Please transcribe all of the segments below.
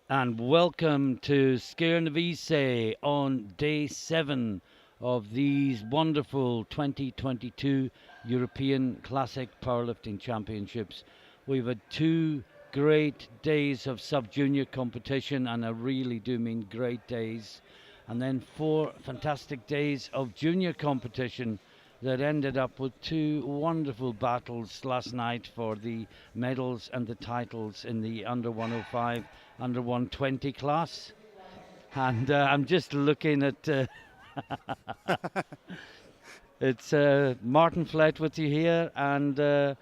And welcome to Skiernavice on day 7 of these wonderful 2022 European Classic Powerlifting Championships. We've had 2 great days of sub-junior competition, and I really do mean great days, and then 4 fantastic days of junior competition that ended up with 2 wonderful battles last night for the medals and the titles in the under 105, under 120 class. And I'm just looking at it's Martin Flett with you here, and the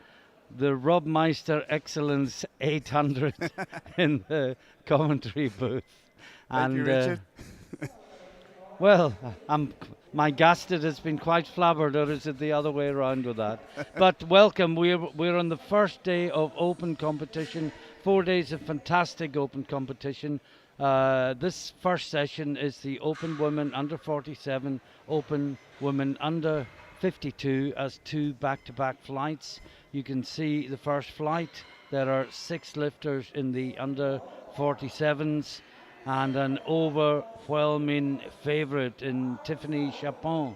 Rob Meister Excellence 800 in the commentary booth. Thank you, And Richard. well, my gasket has been quite flabbered, or is it the other way around with that? But welcome. We're on the first day of open competition. 4 days of fantastic open competition. This first session is the Open Women Under 47, Open Women Under 52 as 2 back-to-back flights. You can see the first flight. There are 6 lifters in the under 47s and an overwhelming favourite in Tiffany Chapon.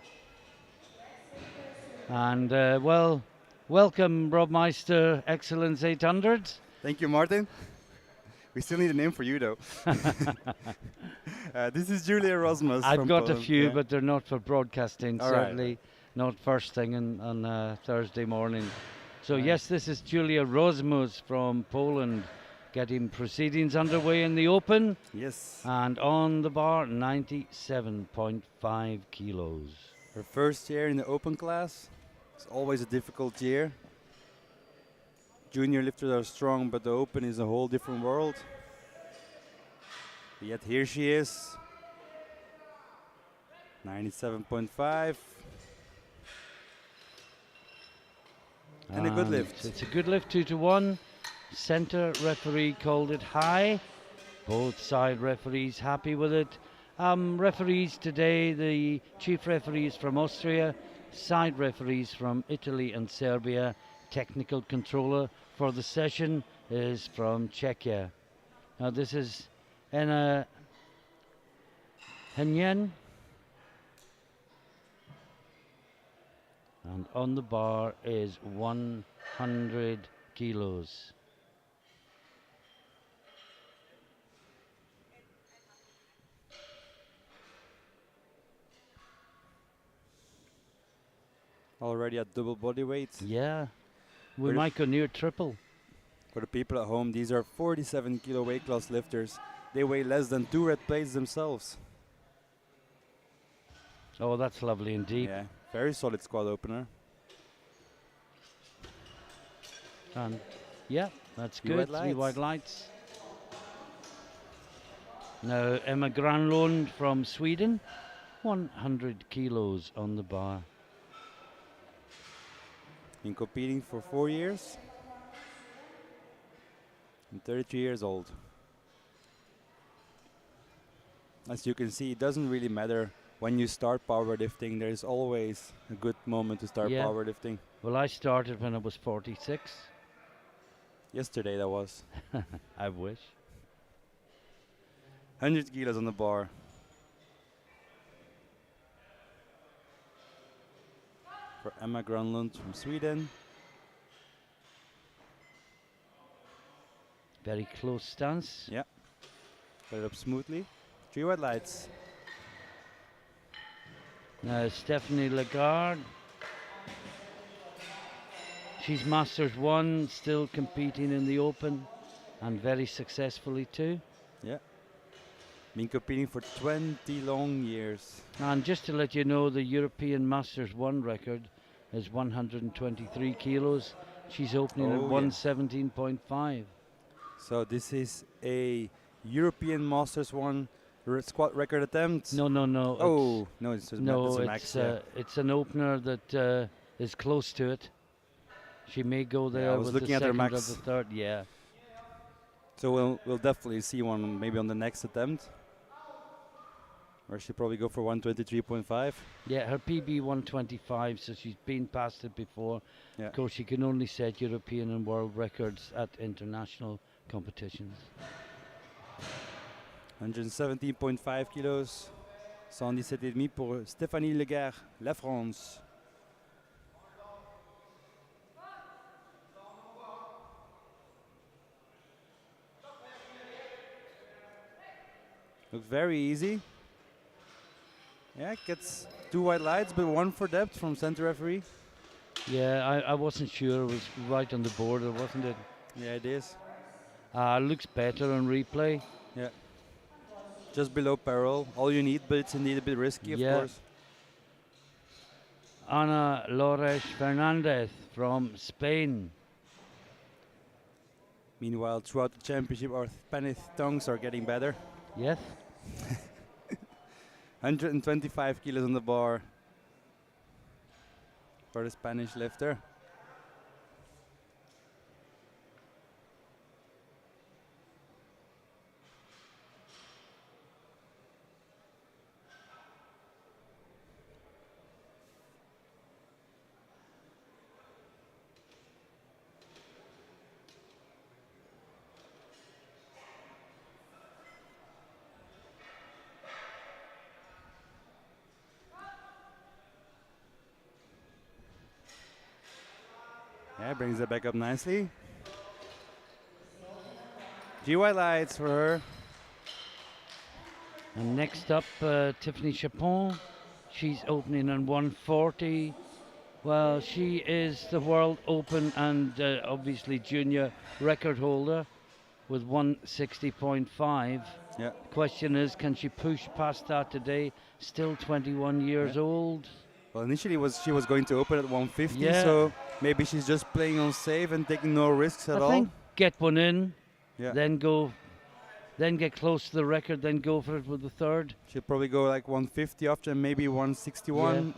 And welcome Rob Meister Excellence 800. Thank you, Martin. We still need a name for you, though. This is Julia Rosmus. I've from got a Poland. few, Yeah. but they're not for broadcasting, All right, certainly not first thing on Thursday morning. So Right. yes, this is Julia Rosmus from Poland, getting proceedings underway in the open. Yes. And on the bar, 97.5 kilos. Her first year in the open class. It's always a difficult year. Junior lifters are strong, but the open is a whole different world. Yet here she is. 97.5. And a good lift. It's a good lift, 2-1. Center referee called it high. Both side referees happy with it. Referees today, the chief referees from Austria, side referees from Italy and Serbia. Technical controller for the session is from Czechia. Now this is Ena Henyen. And on the bar is 100 kilos. Already at double body weight. Yeah, we Where- might go near triple. For the people at home, these are 47 kilo weight class lifters. They weigh less than 2 red plates themselves. Oh, that's lovely indeed. Yeah, very solid squad opener. And yeah, that's Three good. white 3 lights. white lights. Now Emma Granlund from Sweden, 100 kilos on the bar. Been competing for 4 years. And 33 years old. As you can see, it doesn't really matter when you start powerlifting. There's always a good moment to start Yeah. powerlifting. Well, I started when I was 46. Yesterday that was. I wish. 100 kilos on the bar. For Emma Granlund from Sweden. Very close stance. Yeah. Got it up smoothly. 3 white lights. Now Stephanie Lagarde. She's Masters 1, still competing in the Open, and very successfully too. Yeah. Been competing for 20 long years. And just to let you know, the European Masters 1 record is 123 kilos. She's opening at Oh, yeah. 117.5. So this is a European Masters 1 squat record attempt. No. Oh, no, it's just No, that's a max. it's an opener that is close to it. She may go there I was with looking the at her second or max. the third. Yeah. So we'll definitely see one maybe on the next attempt. Or she'll probably go for 123.5. Yeah, her PB 125, so she's been past it before. Yeah. Of course, she can only set European and world records at international competitions. 117.5 kilos. 117,5 pour Stéphanie Leguerre, la France. Looks very easy. Yeah, gets 2 white lights, but 1 for depth from center referee. Yeah, I wasn't sure. It was right on the border, wasn't it? Yeah, it is. Looks better on replay. Yeah. Just below parallel. All you need, but it's indeed a bit risky, of Yeah. course. Ana Lores Fernandez from Spain. Meanwhile, throughout the championship, our Spanish tongues are getting better. Yes. 125 kilos on the bar for the Spanish lifter. Yeah, brings it back up nicely. GY lights for her. And next up, Tiffany Chapon. She's opening on 140. Well, she is the World Open and obviously junior record holder with 160.5. Yeah. Question is, can she push past that today? Still 21 years old. Well, initially she was going to open at 150, Yeah. so maybe she's just playing on safe and taking no risks at all. I think get one in, Yeah. then go, then get close to the record, then go for it with the third. She'll probably go like 150 after, and maybe 161.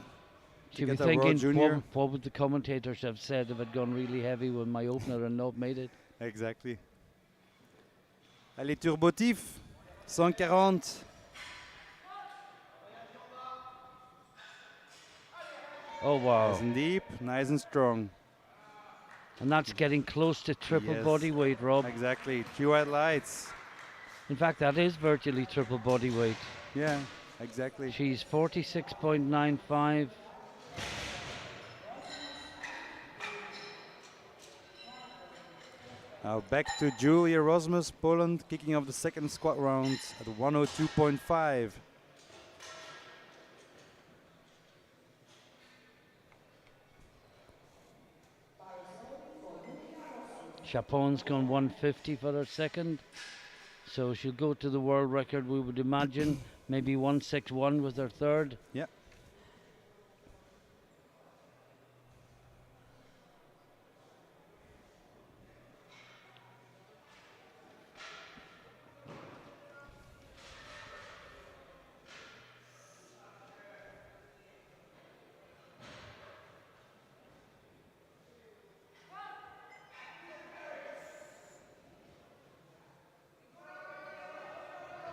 She'll be get that World thinking, Junior. what would the commentators have said if I'd gone really heavy with my opener and not made it? Exactly. Allez, turbotif. 140. Oh, wow. Nice and deep, nice and strong. And that's getting close to triple Yes. body weight, Rob. Exactly. 2 white lights. In fact, that is virtually triple body weight. Yeah, exactly. She's 46.95. Now back to Julia Rosmus, Poland, kicking off the second squat round at 102.5. Chapon's gone 150 for her second. So she'll go to the world record, we would imagine. Maybe 161 with her third. Yeah.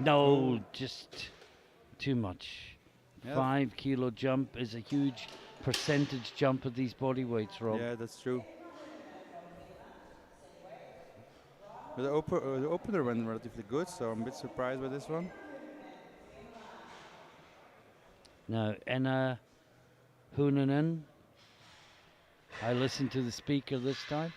No, just too much. Yeah. 5 kilo jump is a huge percentage jump of these body weights, Rob. Yeah, that's true. But the opener went relatively good, so I'm a bit surprised by this one. Now, Enna Hunanen. I listened to the speaker this time.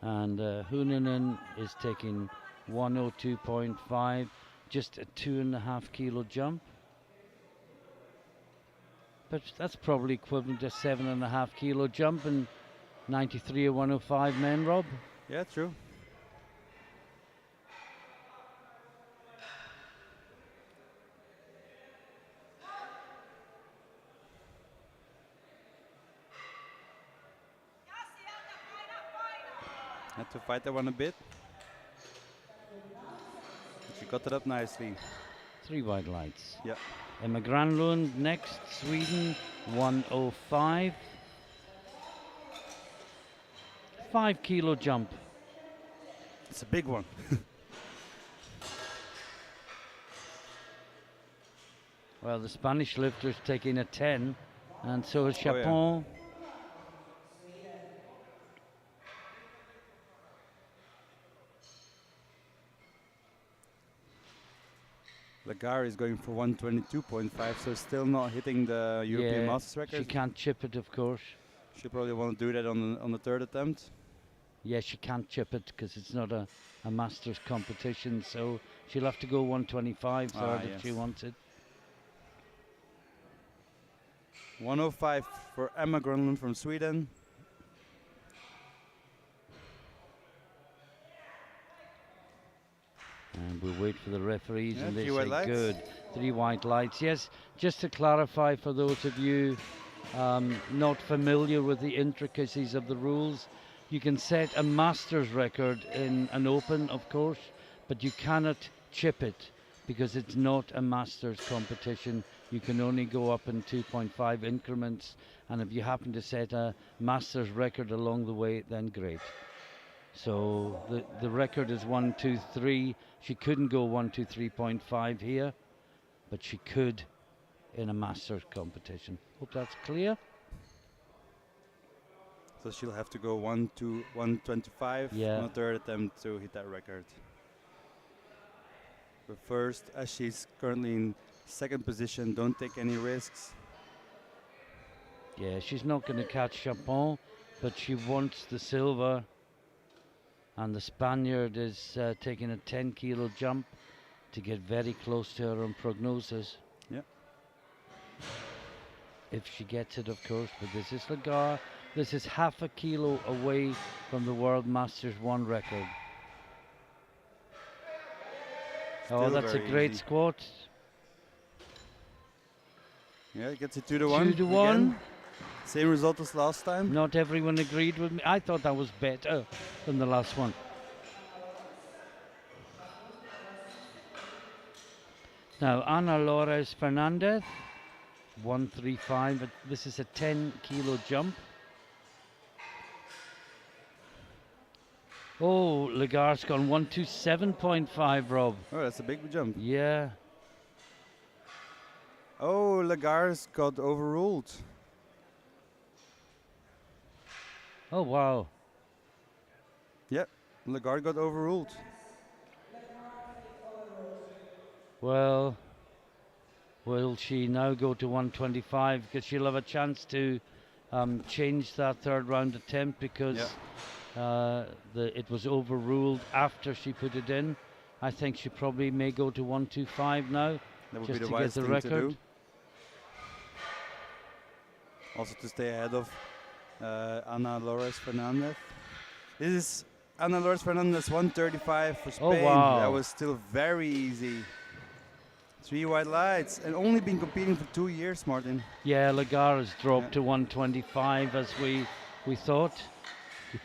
And Hunanen is taking 102.5, just a 2.5 kilo jump. But that's probably equivalent to a 7.5 kilo jump in 93 or 105 men, Rob. Yeah, true. Had to fight that one a bit. She got it up nicely. 3 white lights. Yeah. Emma Granlund next, Sweden, 105. 5 kilo jump. It's a big one. Well, the Spanish lifter's taking a 10, and so is Oh, yeah. Chapon. Lagarde is going for 122.5, so still not hitting the European Yeah, Masters she record. can't chip it, of course. She'll probably want to do that on the third attempt. Yeah, she can't chip it because it's not a Masters competition, so she'll have to go 125 third if she Yes. wants it. 105 for Emma Grönlund from Sweden. And we'll wait for the referees, Yeah, and they 3 white say lights. good. 3 white lights. Yes, just to clarify for those of you not familiar with the intricacies of the rules, you can set a Masters record in an Open, of course, but you cannot chip it because it's not a Masters competition. You can only go up in 2.5 increments, and if you happen to set a Masters record along the way, then great. So the record is 123. She couldn't go 123.5 here, but she could in a Masters competition. Hope that's clear. So she'll have to go 125 Yeah. on the third attempt to hit that record. But first, as she's currently in second position, don't take any risks. Yeah, she's not going to catch Chapon, but she wants the silver. And the Spaniard is taking a 10 kilo jump to get very close to her on prognosis. Yeah. If she gets it, of course, but this is Lagarde. This is half a kilo away from the World Masters 1 record. Oh, Still that's a very great easy. squat. Yeah, it gets it 2-1. 2-1. Again. Same result as last time. Not everyone agreed with me. I thought that was better than the last one. Now, Ana Lores Fernandez, 135. This is a 10 kilo jump. Oh, Lagarde's gone 127.5, Rob. Oh, that's a big jump. Yeah. Oh, Lagarde's got overruled. Oh, wow. Yep, Lagarde got overruled. Well, will she now go to 125? Because she'll have a chance to change that third round attempt because it was overruled after she put it in. I think she probably may go to 125 now. That would just be the to wise get the thing record. to do. Also to stay ahead of Ana Lores Fernandez. This is Ana Lores Fernandez 135 for Spain. Oh, wow. That was still very easy. 3 white lights and only been competing for 2 years, Martin. Yeah, Lagarde has dropped to 125 as we thought.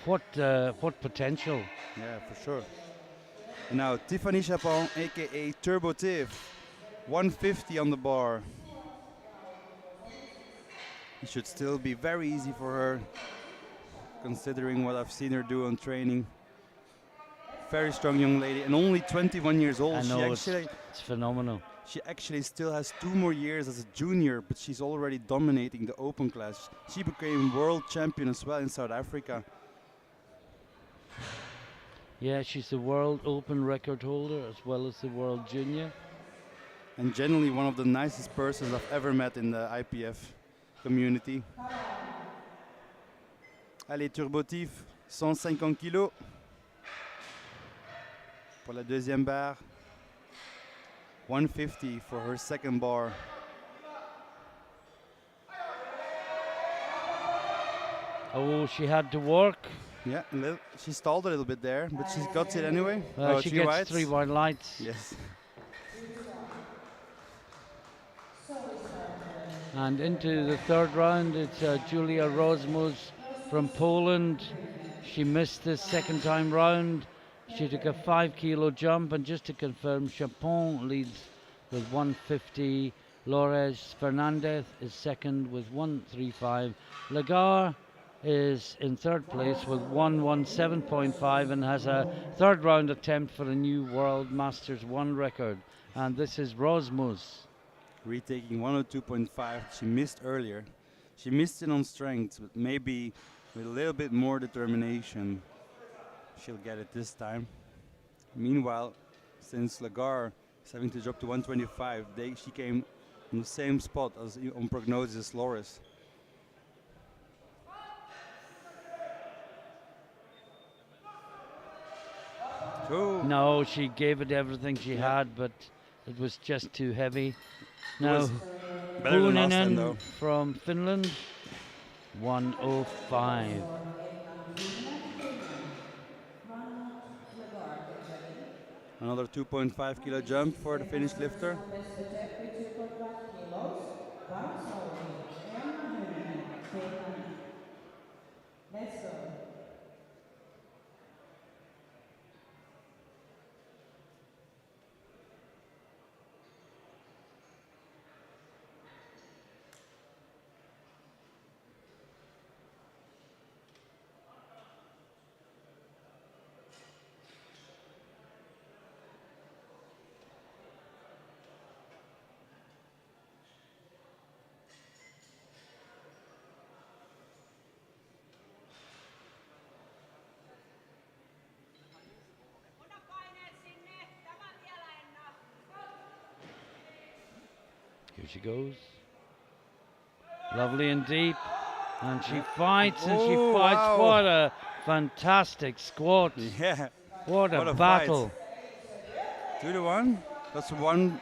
What potential? Yeah, for sure. And now Tiffany Chapon, aka Turbo Tiff, 150 on the bar. It should still be very easy for her, considering what I've seen her do on training. Very strong young lady, and only 21 years old. I know, it's phenomenal. She actually still has 2 more years as a junior, but she's already dominating the open class. She became world champion as well in South Africa. Yeah, she's the world open record holder as well as the world junior. And generally one of the nicest persons I've ever met in the IPF community. Allez, Turbotif, 150 kilos pour la deuxième barre. 150 for her second bar. Oh, she had to work. Yeah, she stalled a little bit there, but she got it anyway. She gets whites. 3 white lights. Yes. And into the third round, it's Julia Rozmus from Poland. She missed the second time round. She took a 5 kilo jump, and just to confirm, Chapon leads with 150. Lores Fernandez is second with 135. Lagarde is in third place with 117.5 and has a third round attempt for a new World Masters 1 record. And this is Rozmus. Retaking 102.5. She missed earlier. She missed it on strength, but maybe with a little bit more determination, she'll get it this time. Meanwhile, since Lagarde having to drop to 125. She came in the same spot as on prognosis Loris. No, she gave it everything she had, but it was just too heavy. Now, Better than last time, Huuninen though. from Finland, 105. Another 2.5 kilo jump for the Finnish lifter. Best attempt with 2.5 kilos. Varsovia, Emma Hynninen, Finland. Let's go. Here she goes. Lovely and deep. And she fights and she fights. Wow. What a fantastic squat. Yeah. What a fight. battle. 2-1. That's one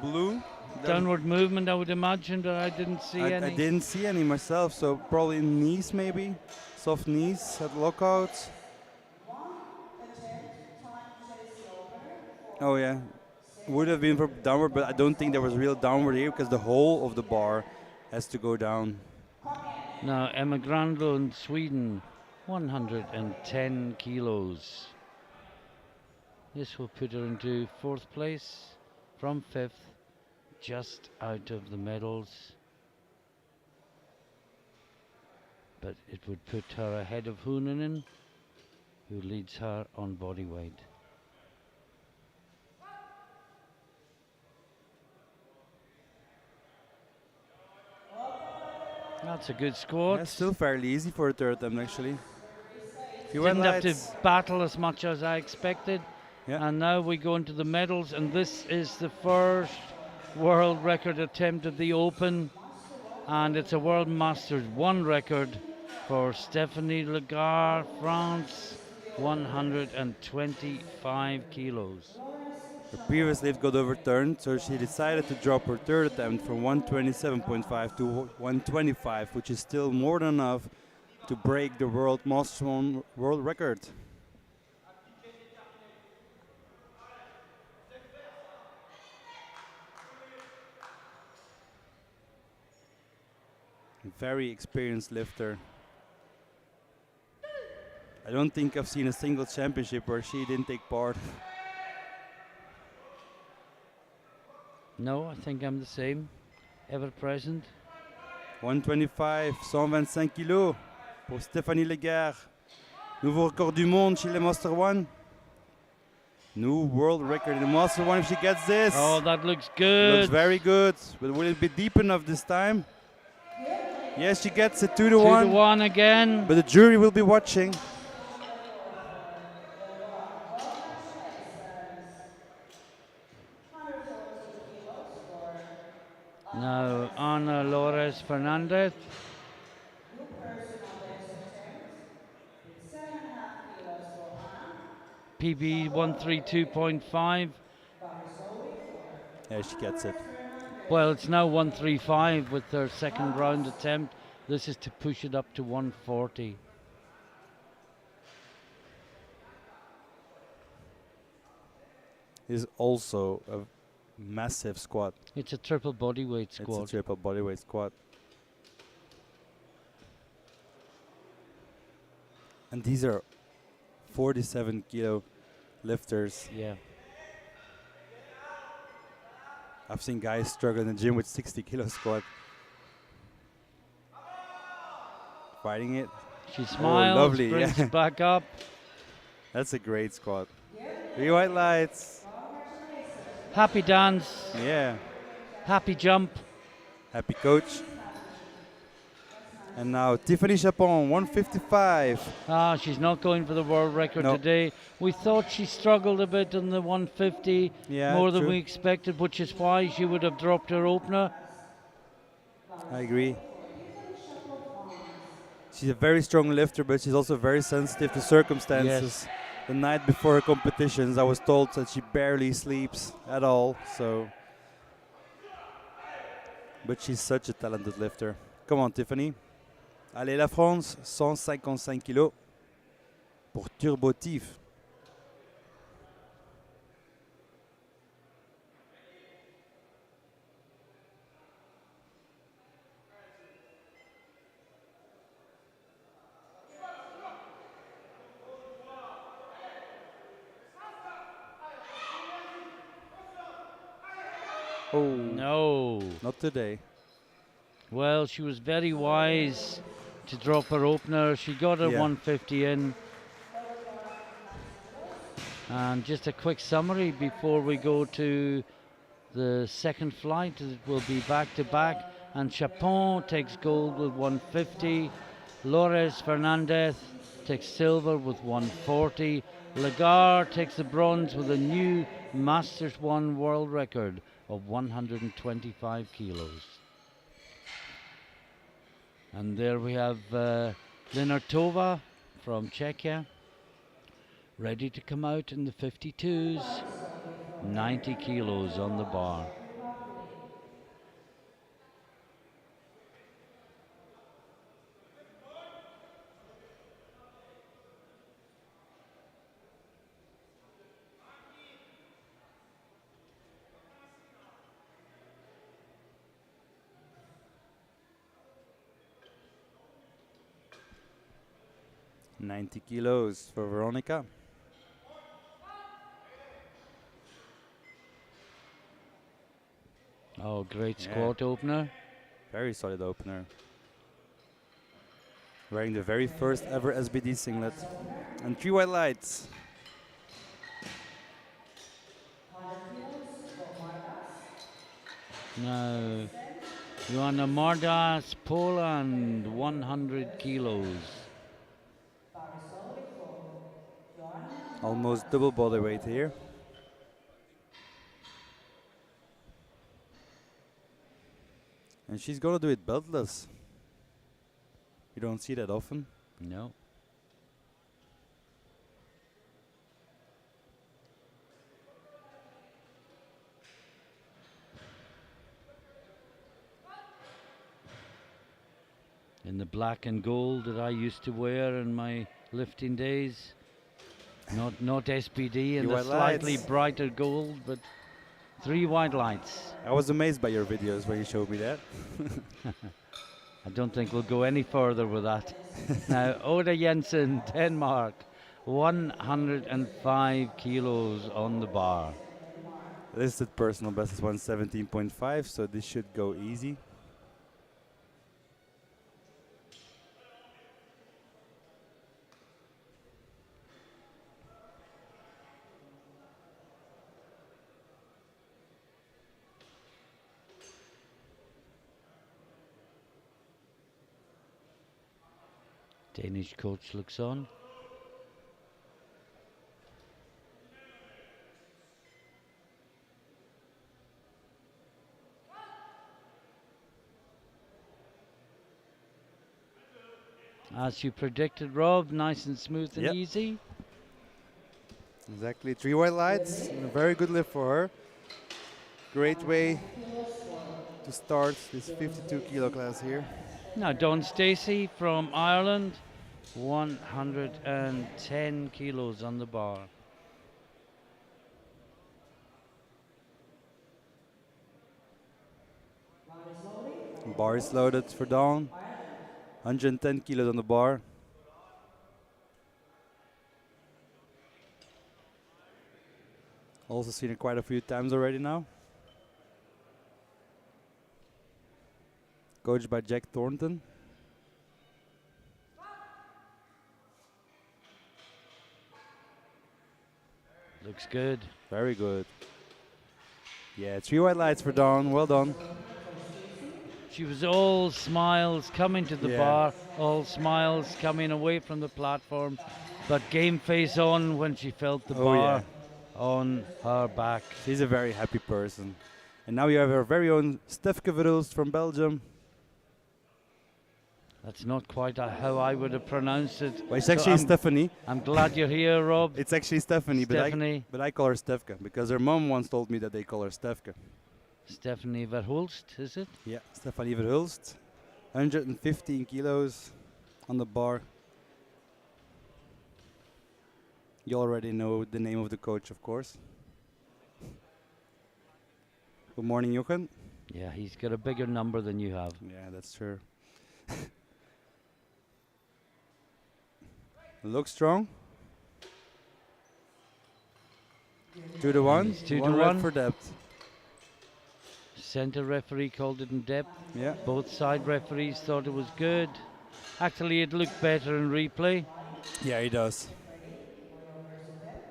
blue. Downward movement, I would imagine, but I didn't see any. I didn't see any myself, so probably knees maybe. Soft knees at lockouts. Oh yeah. Would have been for downward, but I don't think there was real downward here because the whole of the bar has to go down. Now, Emma Grandlund, Sweden, 110 kilos. This will put her into 4th place from 5th, just out of the medals. But it would put her ahead of Huuninen, who leads her on body weight. That's a good squat. Yeah, still fairly easy for a third attempt actually. Didn't have to battle as much as I expected. Yeah. And now we go into the medals, and this is the first world record attempt at the Open, and it's a World Masters 1 record for Stephanie Lagarde, France, 125 kilos. Her previous lift got overturned, so she decided to drop her third attempt from 127.5 to 125, which is still more than enough to break the World Masters 1 world record. Very experienced lifter. I don't think I've seen a single championship where she didn't take part. No, I think I'm the same. Ever present. 125, 125 kilos pour Stéphanie Lagarde. Nouveau record du monde chez le Master 1. New world record in the Master 1 if she gets this. Oh, that looks good. Looks very good. But will it be deep enough this time? Yes, she gets it 2-1. 2-1 again. But the jury will be watching. Now, Ana Lores Fernandez. PB 132.5. Yeah, she gets it. Well, it's now 135 with their second round attempt. This is to push it up to 140. Is also a massive squat. It's a triple bodyweight squat. It's a triple bodyweight squat. And these are 47 kilo lifters. Yeah. I've seen guys struggle in the gym with 60 kilo squat. Fighting it. She smiles, lovely, brings yeah. it back up. That's a great squat. 3 white lights. Happy dance, Yeah. happy jump. Happy coach. And now Tiffany Chapon, 155. Ah, she's not going for the world record No. today. We thought she struggled a bit in the 150, Yeah, more than true. we expected, which is why she would have dropped her opener. I agree. For Tiffany Chapeau-Vance. She's a very strong lifter, but she's also very sensitive to circumstances. Yes. The night before her competitions, I was told that she barely sleeps at all. But she's such a talented lifter. Come on, Tiffany. Allez, la France, 155 kilos pour Turbo Tiff. Oh, No. not today. Well, she was very wise to drop her opener. She got her Yeah. 150 in. And just a quick summary before we go to the second flight. It will be back to back. And Chapon takes gold with 150. Lores Fernandez takes silver with 140. Lagarde takes the bronze with a new Masters 1 world record of 125 kilos. And there we have Linartova from Czechia, ready to come out in the 52s, 90 kilos on the bar. Republic. 90 kilos for Veronica. Oh, great Yeah. squat opener. Very solid opener. Wearing the very first ever SBD singlet. And 3 white lights. 100 kilos for Mardas. Now, Joanna Mardas, Poland, 100 kilos. Barisoli for Joanna. Almost double body weight here. And she's gonna do it beltless. You don't see that often. No. In the black and gold that I used to wear in my lifting days. Not SPD and The the white slightly lights. brighter gold, but 3 white lights. I was amazed by your videos when you showed me that. I don't think we'll go any further with that. Now, Oda Jensen, Denmark, 105 kilos on the bar. Listed personal best is 117.5, so this should go easy. Danish coach looks on. As you predicted, Rob, nice and smooth and Yep. easy. Exactly, 3 white lights. And a very good lift for her. Great way to start this 52 kilo class here. Now, Dawn Stacey from Ireland, 110 kilos on the bar. Bar is loaded for Dawn. 110 kilos on the bar. Also seen it quite a few times already now. Coached by Jack Thornton. Looks good. Very good. Yeah, 3 white lights for Dawn. Well done. She was all smiles coming to the Yeah. bar, all smiles coming away from the platform, but game face on when she felt the Oh yeah. bar on her back. She's a very happy person. And now you have our very own Stefke Verhulst from Belgium. That's not quite how I would have pronounced it. Well, it's So actually Stephanie. I'm glad you're here, Rob. It's actually Stephanie, Stephanie. but I call her Stefke because her mom once told me that they call her Stefke. Stephanie Verhulst, is it? Yeah, Stephanie Verhulst, 115 kilos on the bar. You already know the name of the coach, of course. Good morning, Jochen. Yeah, he's got a bigger number than you have. Yeah, that's true. Looks strong. 2-1. It's 2 to 1 red 1. for depth. Center referee called it in depth. Yeah. Both side referees thought it was good. Actually, it looked better in replay. Yeah, he does.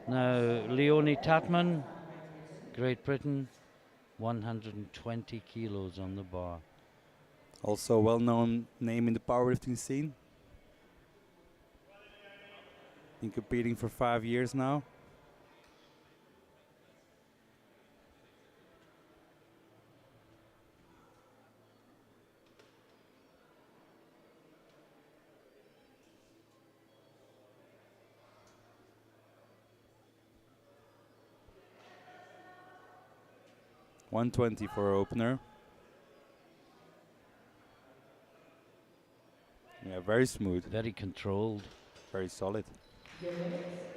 Now, Leonie Tatman, Great Britain, 120 kilos on the bar. Also a well-known name in the powerlifting scene. Been competing for 5 years now. $120 for our opener. Yeah, very smooth, Very controlled. very solid.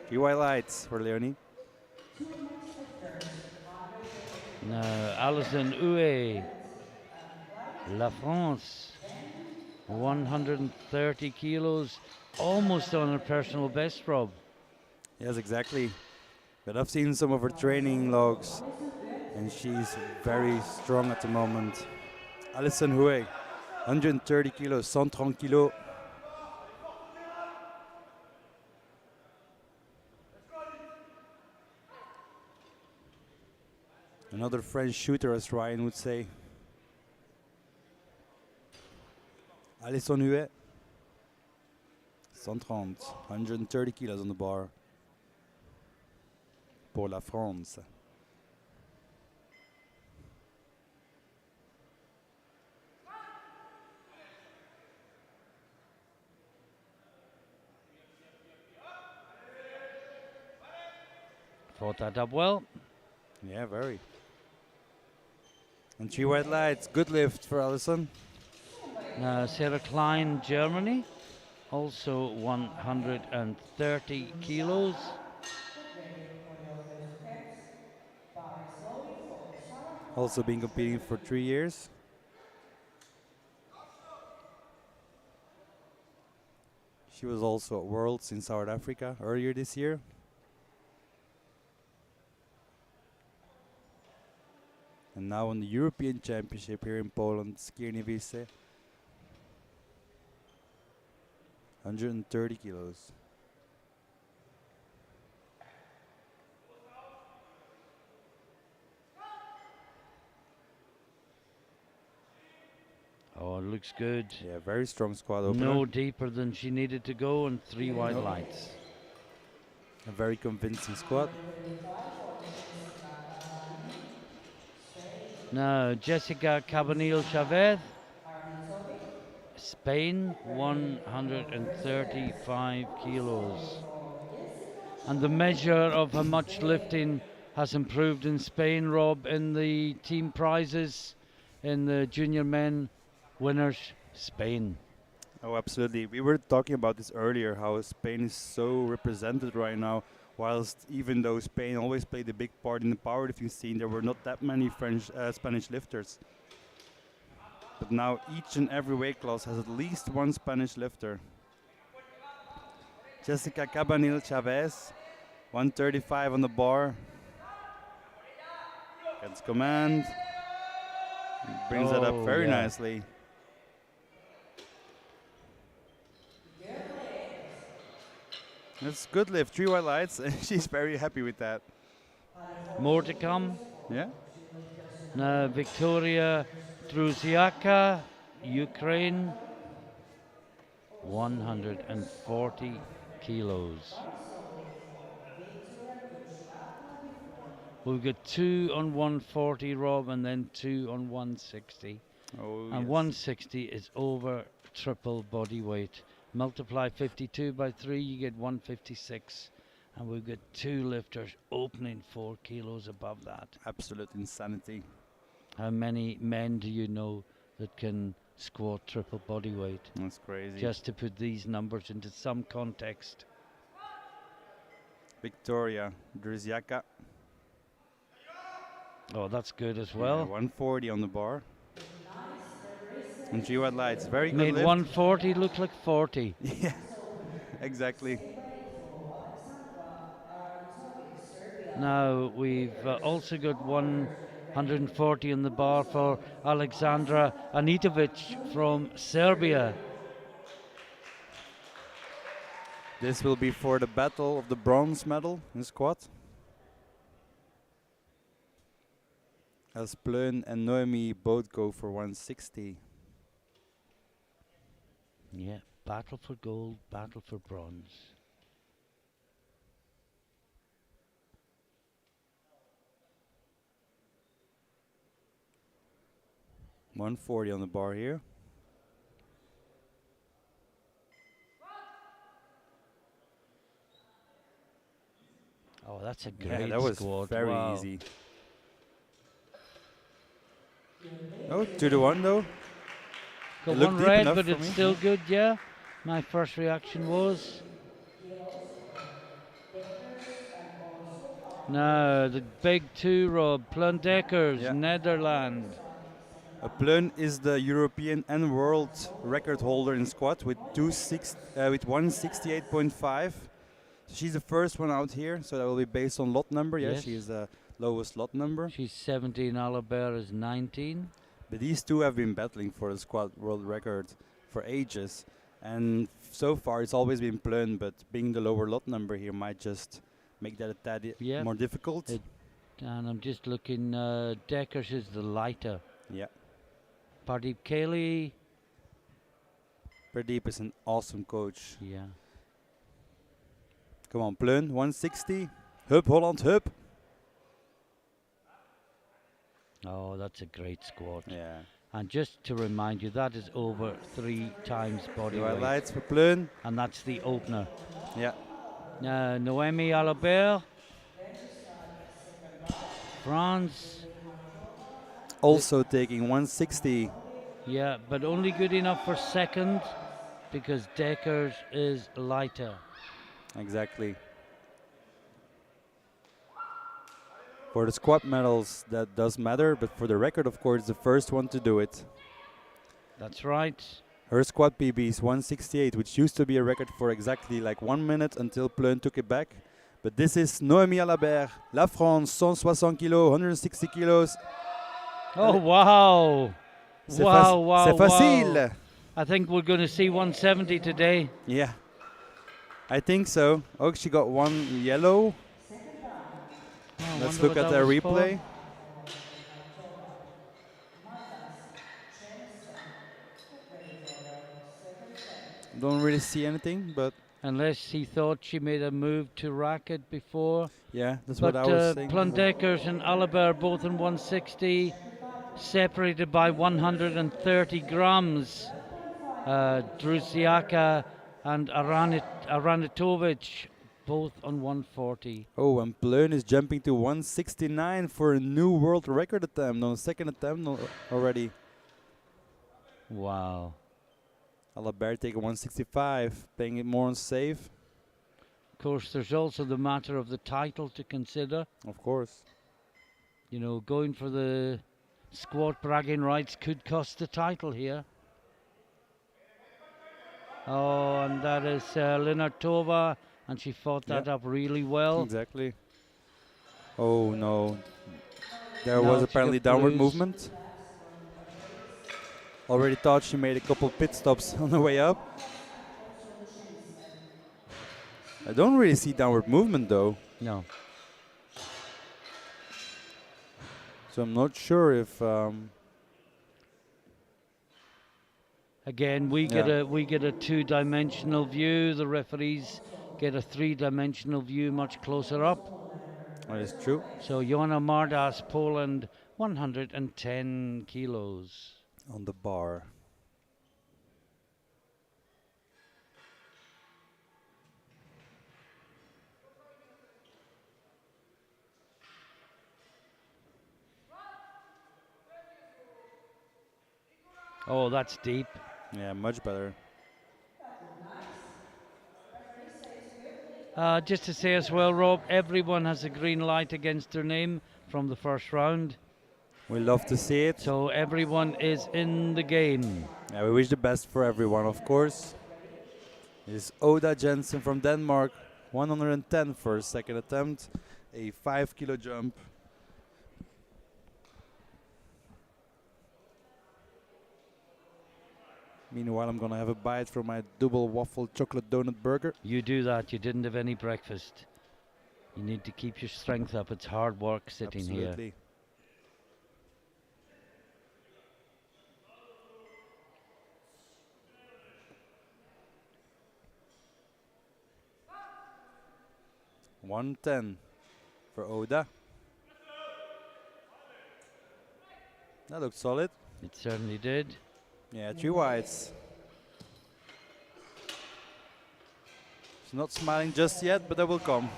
3 white lights for Leonie. Now, Alison Houet, La France, 130 kilos, almost on her personal best, Rob. Yes, exactly. But I've seen some of her training logs, and she's very strong at the moment. Alison Houet, 130 kilos, 130 kilos. Another French shooter, as Ryan would say. Alison Houet, 130, 130 kilos on the bar. Pour la France. Fought that up well. Yeah, very. And 3 white lights, good lift for Alison. Now, Sarah Klein, Germany, also 130 kilos. Also been competing for 3 years. She was also at Worlds in South Africa earlier this year. And now on the European Championship here in Poland, Skierniewice. 130 kilos. Oh, it looks good. Yeah, very strong squad opener. No deeper than she needed to go, and 3 white lights. A very convincing squad. Now, Jessica Cabanil Chavez, Spain, 135 kilos. And the measure of how much lifting has improved in Spain, Rob, in the team prizes, in the junior men winners, Spain. Oh, absolutely. We were talking about this earlier, how Spain is so represented right now. Whilst even though Spain always played a big part in the powerlifting scene, there were not that many Spanish lifters. But now each and every weight class has at least one Spanish lifter. Jessica Cabanil Chavez, 135 on the bar. Gets command. Brings that up very nicely. That's good lift, 3 white lights, and she's very happy with that. More to come. Yeah? Now, Victoria Druziaka, Ukraine, Or 140 kilos. bar solid for Victoria Krushkatna before. We've got 2 on 140, Rob, and then 2 on 160. Oh, And yes. 160 is over triple body weight. Multiply 52 by 3, you get 156. And we've got 2 lifters opening 4 kilos above that. Absolute insanity. How many men do you know that can squat triple body weight? That's crazy. Just to put these numbers into some context. Victoria Drzyaka. Oh, that's good as Yeah, well. 140 on the bar. Nice race And she had lights. Very good Made lift. 140 look like 40. Yeah, exactly. Stay ready for Alexandra Aranitovic, Serbia. Now we've also got 140 on the bar for Alexandra Anitovic from Serbia. This will be for the battle of the bronze medal in squat. As Pleun and Noemi both go for 160. Yeah, battle for gold, battle for bronze. $140 on the bar here. Oh, that's a great Yeah, that was squat. very Wow. easy. Oh, 2-1 though. Got It looked one deep red, enough but for it's me. still good, yeah. My first reaction was. Now, the big 2, Rob. Plundeckers, Yeah. Netherlands. Pleun is the European and world record holder in squat with 168.5. She's the first one out here, so that will be based on lot number. Yeah, Yes. she is the lowest lot number. She's 17, Alabert is 19. But these two have been battling for the squat world record for ages, and so far it's always been Pleun. But being the lower lot number here might just make that a tad Yeah. more difficult. And I'm just looking, Deckers is the lighter. Yeah, Pardeep Kaylee, Pradeep is an awesome coach. yeah. Come on, Pleun, 160. Hup, Holland, hup. Oh, that's a great squat. Yeah. And just to remind you, that is over 3 times body Two weight. highlights for Pleun. And that's the opener. Yeah. Noemi Alabert, France. Also taking 160. Yeah, but only good enough for second because Deckers is lighter. Exactly. For the squat medals, that does matter, but for the record, of course, the first one to do it. That's right. Her squat PB is 168, which used to be a record for exactly like 1 minute until Pleun took it back. But this is Noémie Alabert, La France, 160 kilos, 160 kilos. Oh, wow. C'est Wow. c'est facile. I think we're going to see 170 today. Yeah, I think so. Oh, she got one yellow. Oh, Let's wonder look what at that the was for. replay. Don't really see anything, but Unless he thought she made a move to racket before. yeah, that's But what I was saying. Plundeckers and Alabert both in 160, separated by 130 grams. Drzyaka and Aranitovic both on 140. Oh, and Pleun is jumping to 169 for a new world record attempt. On second attempt already. Wow. Alabert taking 165, playing it more on safe. Of course, there's also the matter of the title to consider. Of course. You know, going for the squat bragging rights could cost the title here. Oh, and that is Linartova, and she fought that up really well. Exactly. Oh no. There No, was she apparently got downward blues. movement. Already thought she made a couple pit stops on the way up. I don't really see downward movement though. No. So I'm not sure if Again, we get a two-dimensional view. The referees get a three-dimensional view, much closer up. That is true. So Joanna Mardas, Poland, 110 kilos. On the bar. Oh, that's deep. Yeah, much better. That looked nice. Referee says good. Just to say as well, Rob, everyone has a green light against their name from the first round. We love to see it. So everyone is in the game. Yeah, we wish the best for everyone, of course. This is Oda Jensen from Denmark, 110 for a second attempt, a 5 kilo jump. Meanwhile, I'm gonna have a bite from my double waffle chocolate donut burger. You do that, you didn't have any breakfast. You need to keep your strength up. It's hard work sitting here. Absolutely. $110 for Oda. That looks solid. It certainly did. Yeah, 3 whites. She's not smiling just yet, but that will come.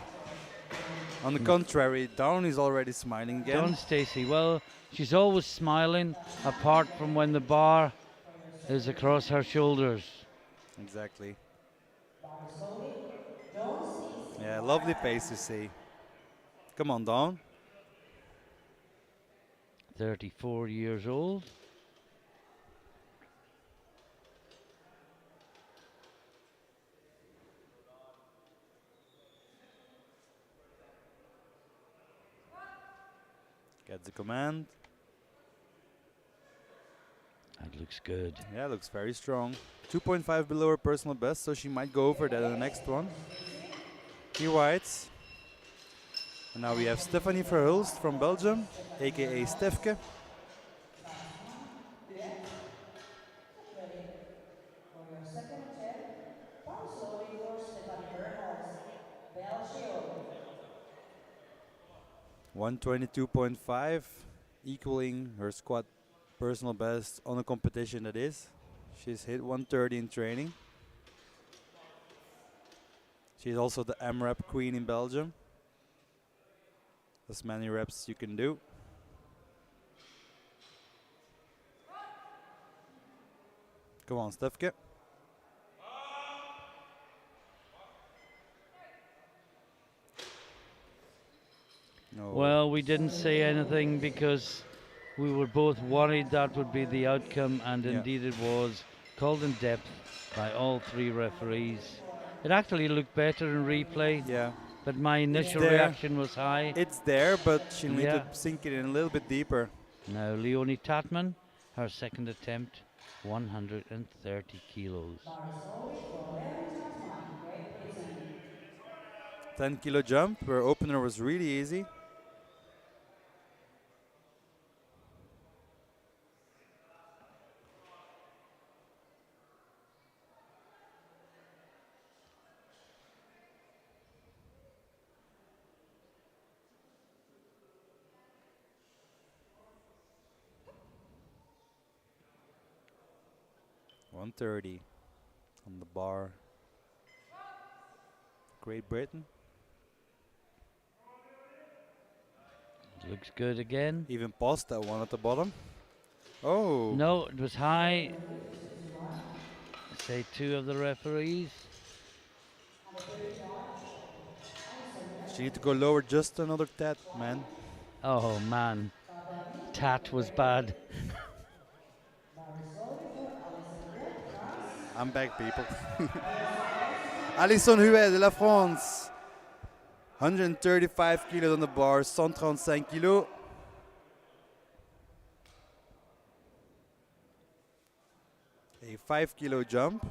On the contrary, Dawn is already smiling again. Dawn Stacy, well, she's always smiling, apart from when the bar is across her shoulders. Exactly. Bar slowly. Don't cease. Yeah, lovely face to see. Come on, Dawn. 34 years old. Get the command. That looks good. Yeah, looks very strong. 2.5 below her personal best, so she might go over that in the next one. 3 whites. And now we have Stephanie Verhulst from Belgium, aka Stefke. Ready for your second attempt. Bar slowly for Stephanie Verhulst. Belgium. 122.5, equaling her squat personal best on a competition that is. She's hit 130 in training. She's also the AMRAP queen in Belgium. As many reps you can do. Come on, Stefke. No. Well, we didn't say anything because we were both worried that would be the outcome, and Yeah. indeed it was. Called in depth by all three referees. It actually looked better in replay, Yeah, but my initial there. reaction was high. it's there, but she'll need Yeah. to sink it in a little bit deeper. Now, Leonie Tatman, her second attempt, 130 kilos. Bar slowly for Leonie Tatman. Great Britain. 10 kilo jump. Her opener was really easy. $130 on the bar. Great Britain. Looks good again. Even past that one at the bottom. Oh. No, it was high. Say two of the referees. She need to go lower just another tad, man. Oh man, Tat was bad. I'm back, people. Alison Huet de la France. 135 kilos on the bar, 135 kilos. A 5 kilo jump.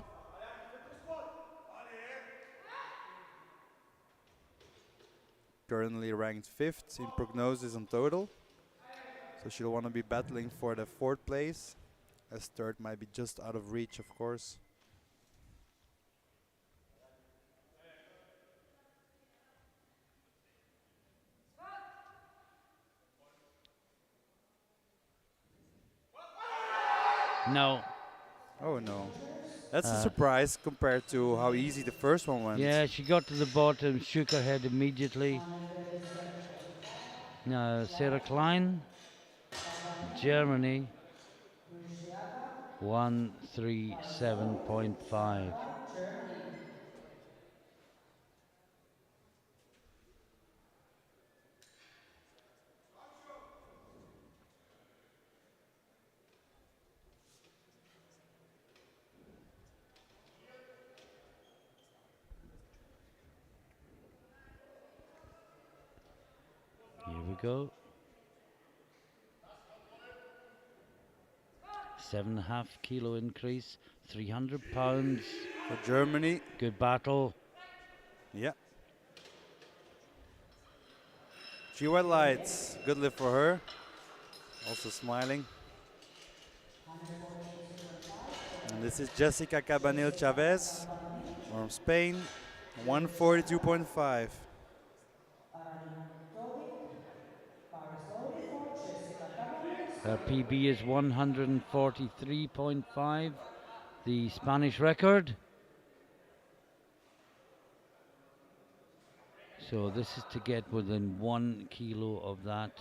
Currently ranked 5th in prognosis on total. So she'll want to be battling for the 4th place as third might be just out of reach, of course. No. Oh no. Meters. That's a surprise compared to how easy the first one went. Yeah, she got to the bottom, shook her head immediately. 137.5. Now, Sarah Klein, Paganini. Germany, Rusiaka. 137.5. Germany. Here we go. 7.5 kilo increase, 300 pounds. For Germany, Good battle. yeah. 3 white lights, good lift for her. Also smiling. 146.5. And this is Jessica Cabanil Chavez from Spain, 142.5. Her PB is 143.5, the Spanish record. So this is to get within 1 kilo of that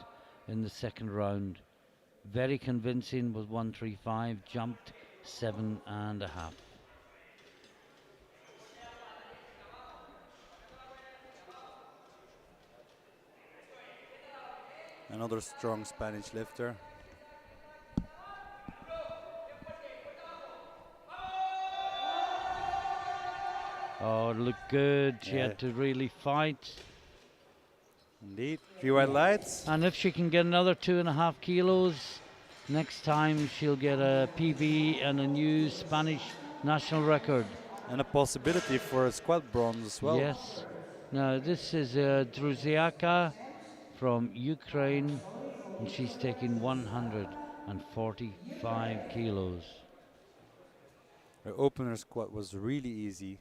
in the second round. Very convincing with 135, jumped 7.5. Another strong Spanish lifter. Oh, it looked good. She Yeah. had to really fight. Indeed. 3 white lights. And if she can get another 2.5 kilos, next time she'll get a PB and a new Spanish national record. And a possibility for a squat bronze as well. Yes. Now this is Druziaka from Ukraine, and she's taking 145 kilos. Her opener squat was really easy.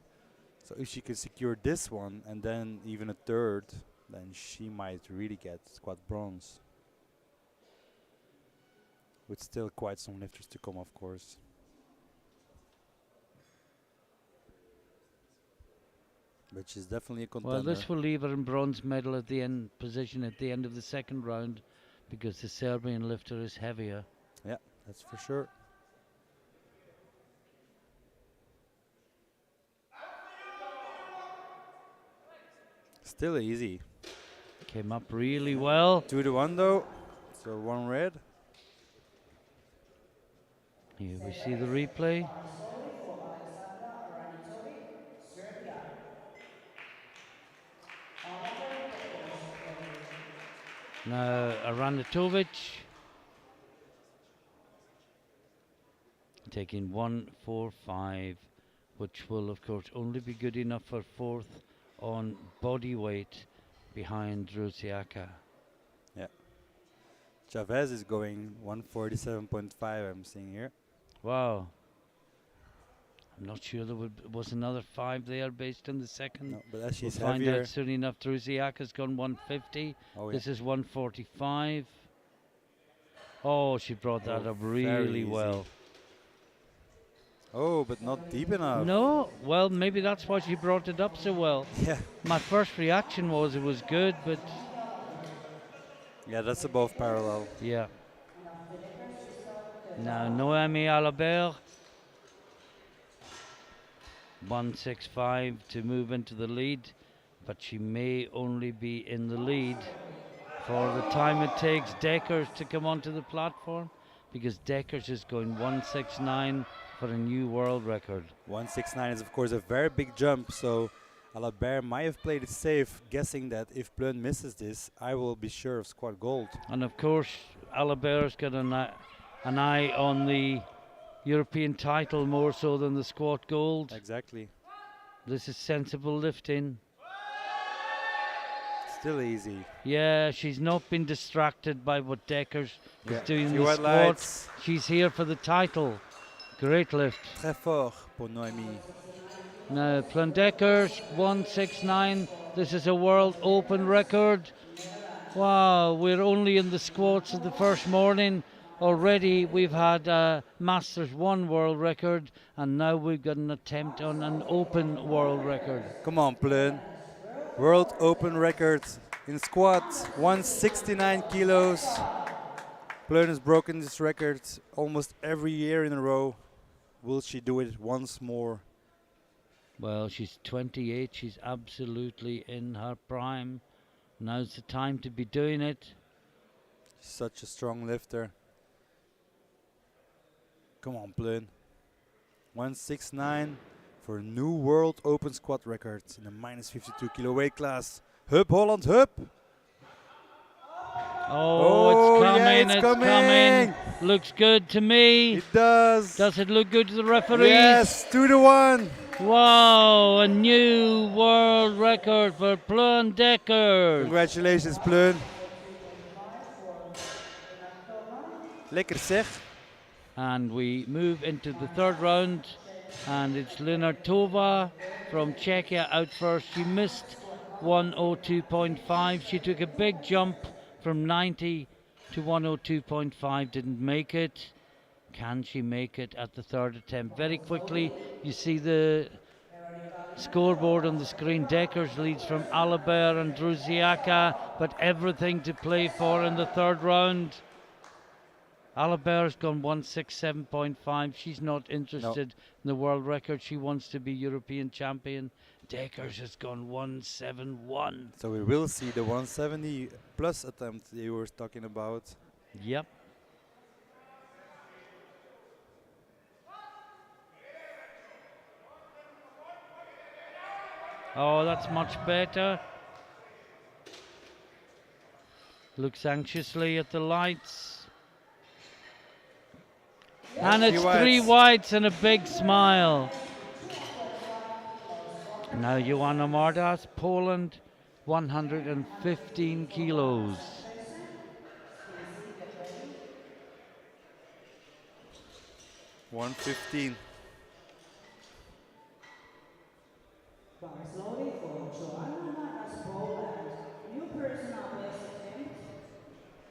So if she could secure this one and then even a third, then she might really get squat bronze. With still quite some lifters to come, of course. But she's definitely a contender. Well, this will leave her in bronze medal at the end position at the end of the second round, because the Serbian lifter is heavier. Yeah, that's for sure. Still easy. Came up really well. 2-1 though, so 1 red. Here we see the replay. Now Aranatovic taking 145, which will of course only be good enough for fourth on body weight behind Druziaka. Yeah. Chavez is going 147.5, I'm seeing here. Wow. I'm not sure there was another 5 there based on the second. No, but as she's we'll find heavier. out soon enough. Druziaka's gone 150. Oh, yeah. This is 145. Oh, she brought that up very really easy. well. Oh, but not deep enough. No, well, maybe that's why she brought it up so well. Yeah. My first reaction was it was good, but Yeah, that's above parallel. yeah. Now Noemi Alabert, 165 to move into the lead, but she may only be in the lead for the time it takes Deckers to come onto the platform, because Deckers is going 169 for a new world record. 169 is of course a very big jump, so Alabert might have played it safe, guessing that if Plön misses this, I will be sure of squad gold. And of course, Alabert's got an eye on the European title more so than the squat gold. Exactly. This is sensible lifting. Still easy. Yeah, she's not been distracted by what Deckers is doing in Few the white squat. lights. She's here for the title. Great lift. Très fort pour Noémie. Now, Plandeckers 169. This is a world open record. Wow, we're only in the squats of the first morning. Already we've had a Masters 1 world record, and now we've got an attempt on an open world record. Come on, Plön. World Open record in squat, 169 kilos. Plön has broken this record almost every year in a row. Will she do it once more? Well, she's 28. She's absolutely in her prime. Now's the time to be doing it. Such a strong lifter. Come on, Plön. 169 for a new World Open squat record in the minus 52 kilo weight class. Hup, Holland, hup! Oh, it's coming, yeah, it's coming. Looks good to me. It does. Does it look good to the referees? Yes, 2-1. Wow, a new world record for Plön Deckers. Congratulations, Plön. Lekker zeg. And we move into the third round, and it's Linartova from Czechia out first. She missed 102.5. She took a big jump from 90 to 102.5, didn't make it. Can she make it at the third attempt? Very quickly, you see the scoreboard on the screen. Deckers leads from Alibert and Druziaka, but everything to play for in the third round. Alibert's gone 167.5. She's not interested in the world record. She wants to be European champion. Deckers has gone 171. So we will see the 170 plus attempt you were talking about. Yep. Oh, that's much better. Looks anxiously at the lights. And it's three whites and a big smile. Now Joanna Mardas, Poland, 115 kilos. $115. Slowly for Joanna Mardas, Poland. New personal best attempt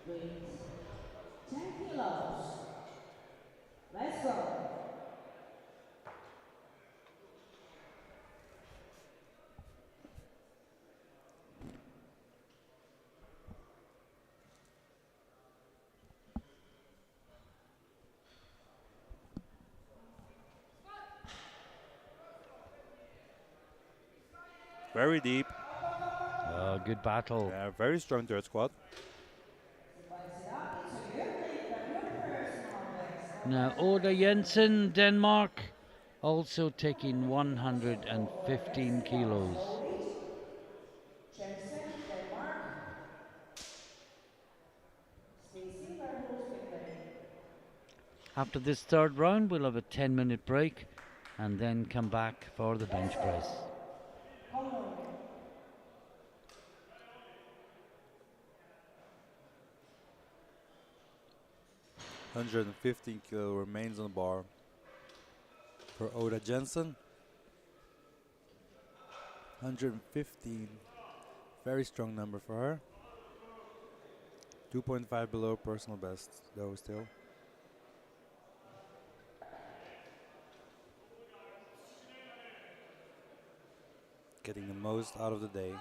with 10 kilos. Let's go. Very deep. Good battle. Yeah, very strong third squat. Now Oda Jensen, Denmark, also taking 115 kilos. After this third round, we'll have a 10-minute break and then come back for the bench press. 115 kilo remains on the bar for Oda Jensen. 115, very strong number for her. 2.5 below personal best, though still. Getting the most out of the day.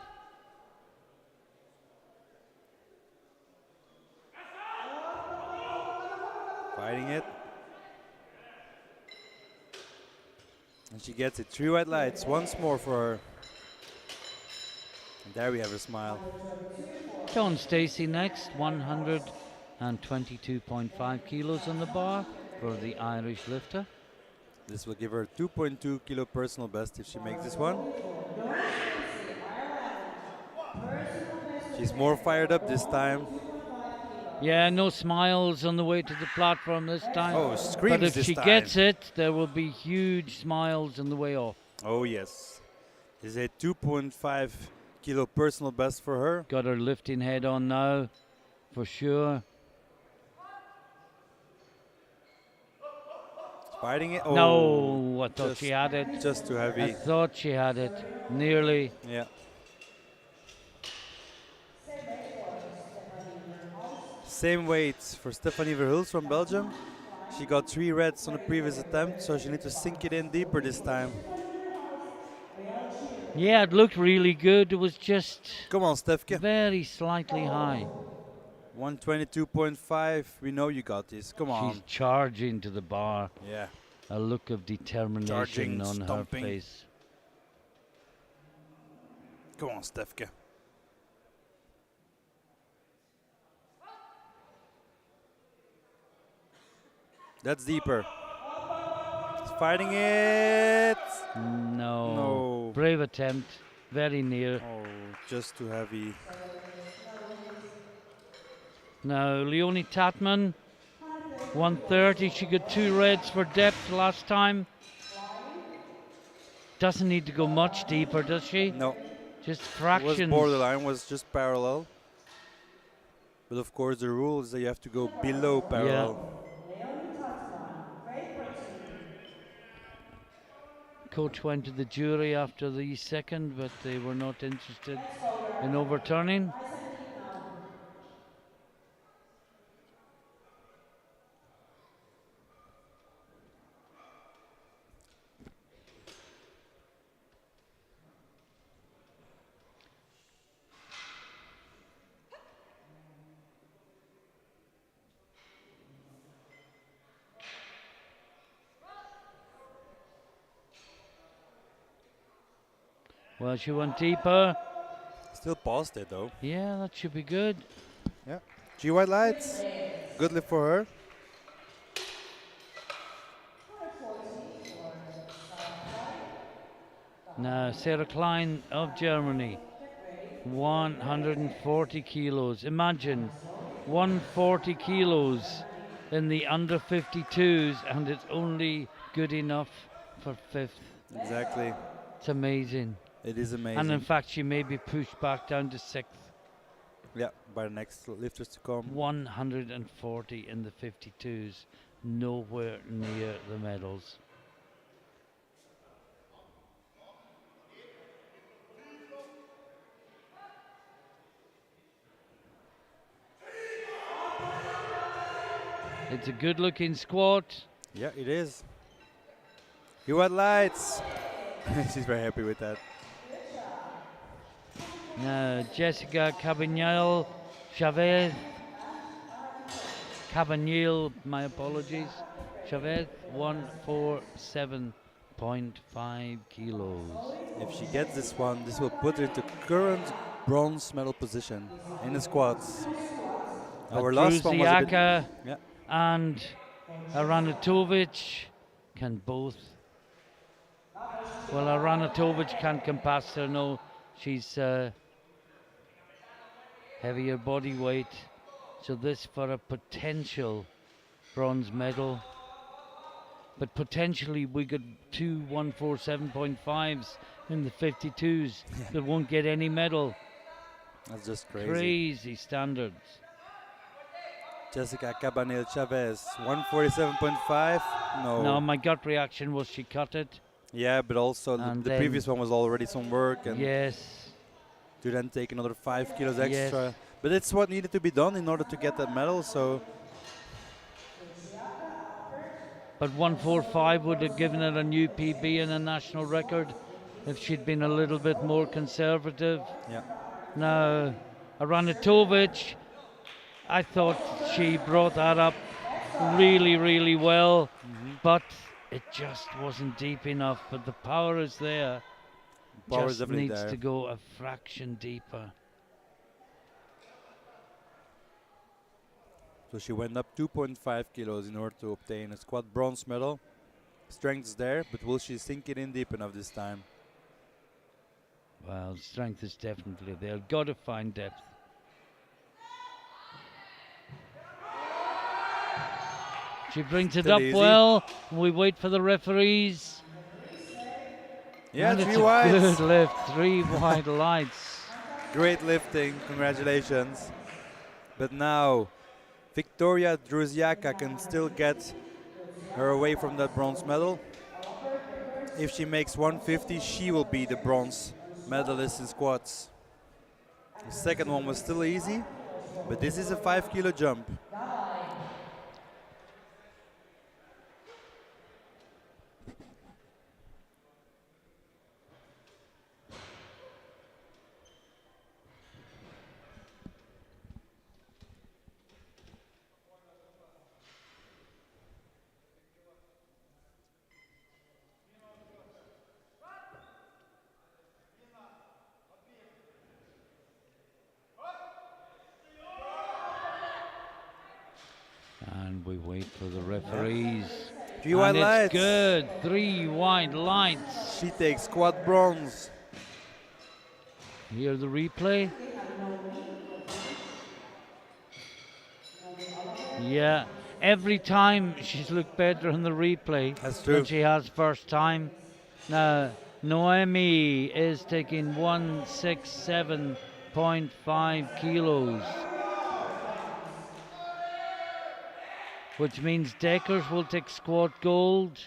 Fighting it. And she gets it. 3 white lights once more for her. And there we have a smile. John Stacey next, 122.5 kilos on the bar for the Irish lifter. This will give her 2.2 kilo personal best if she makes this one. She's more fired up this time. Yeah, no smiles on the way to the platform this time. Oh, screams but if this she time. gets it, there will be huge smiles on the way off. Oh yes. This is a 2.5 kilo personal best for her. Got her lifting head on now, for sure. Fighting it. No, I thought she had it. Just too I heavy. thought she had it. Nearly. Yeah. Same weight for Stephanie Verhulst. Same weight for Stephanie Verhulst from Belgium. She got 3 reds on the previous attempt, so she needs to sink it in deeper this time. Yeah, it looked really good. It was just Come on, Stefke. very slightly high. 122.5. We know you got this. Come on. She's charging to the bar. Yeah. A look of determination Charging, on stomping. her face. Come on, Stefke. That's deeper. He's fighting it. No. No. Brave attempt. Very near. Oh, just too heavy. Now, Leonie Tatman, 130. She got 2 reds for depth last time. Doesn't need to go much deeper, does she? No. Just It was fractions. borderline, was just parallel. But of course the rule is that you have to go below parallel. Leonie Tatman, Great Britain. Coach went to the jury after the second, but they were not interested in overturning. Well, she went deeper. Still paused it though. Yeah, that should be good. Yeah. G white lights. Good lift for her. Now, Sarah Klein of Germany, 140 kilos. Imagine 140 kilos in the under 52s, and it's only good enough for 5th. Exactly. It's amazing. It is amazing. And in fact, she may be pushed back down to 6th. yeah, by the next lifters to come. 140 in the 52s, nowhere near the medals. It's a good looking squat. Yeah, it is. G white lights. She's very happy with that. Now, Jessica Cabanel Chavez. Cabanel, my apologies. Chavez, 147.5 kilos. If she gets this one, this will put her into current bronze medal position in the squats. Our last one was a bit, Druziaka yeah. and Aranatovic can both. Well, Aranatovic can't come past her, no. She's heavier body weight. So this for a potential bronze medal. But potentially we got 2 147.5s in the 52s that won't get any medal. That's just crazy. Crazy standards. Jessica Cabanel Chavez, 147.5. No. No, my gut reaction was she cut it. Yeah, but also And the then- previous one was already some work, and Yes. to then take another 5 kilos extra. Yes. But it's what needed to be done in order to get that medal. So But 145 would have given her a new PB and a national record if she'd been a little bit more conservative. yeah, Now, Aranatovic, I thought she brought that up really, really well, but it just wasn't deep enough. But the power is there. power is Just definitely needs there. to go a fraction deeper. So she went up 2.5 kilos in order to obtain a squat bronze medal. Strength is there, but will she sink it in deep enough this time? Well, strength is definitely there. Got to find depth. She brings it Still up easy. well. We wait for the referees. Yeah, And 3 it's a wides. good lift. 3 wide lights. Great lifting, congratulations. But now, Victoria Druziaka can still get her away from that bronze medal. Olympic records If she makes 150, she will be the bronze medalist in squats. The second one was still easy, but this is a 5 kilo jump. Nine. And we wait for the referees. 3 white And it's lights. good. 3 white lights. She takes squat bronze. Hear the replay? Yeah. Every time she's looked better in the replay That's than true. she has first time. Now, Noemi is taking 167.5 kilos, which means Deckers will take squat gold,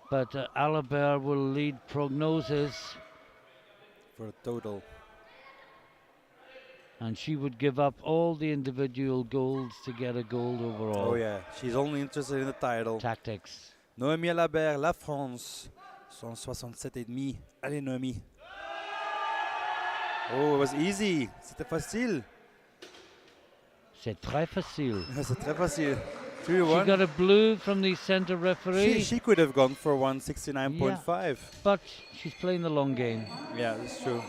but Alibert will lead prognosis, For a total. and she would give up all the individual golds to get a gold overall. Oh yeah, she's only interested in the title. Tactics. Noémie Alabert, la France, 167,5. Allez Noémie. Oh, it was easy. C'était facile. C'est très facile. C'est très facile. She 3-1. got a blue from the center referee, She could have gone for 169.5. but she's playing the long game. Yeah, that's true.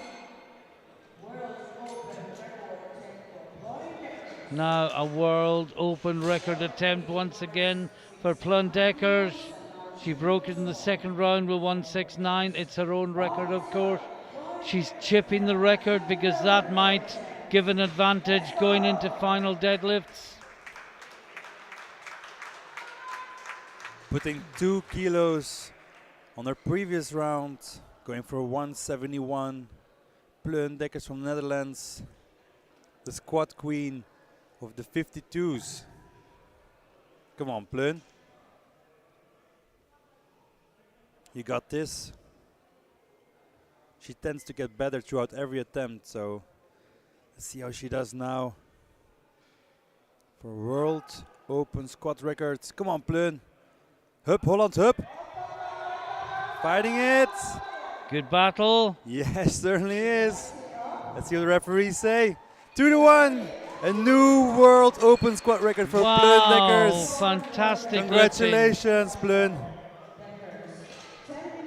Now a world open record attempt once again for Plundeckers. She broke it in the second round with 169. It's her own record, of course. She's chipping the record because that might give an advantage going into final deadlifts. Putting 2 kilos on her previous round, going for 171. Pleun Dekkers from the Netherlands, the squat queen of the 52s. Come on, Pleun. You got this. She tends to get better throughout every attempt, so let's see how she does now. For World Open squat records. Come on, Pleun. Hup, Holland, hup. Fighting it. Good battle. Yes, certainly is. Let's see what the referees say. 2-1. A new World Open squat record for Pleun Wow, Dekkers. fantastic lifting. Congratulations, Pleun.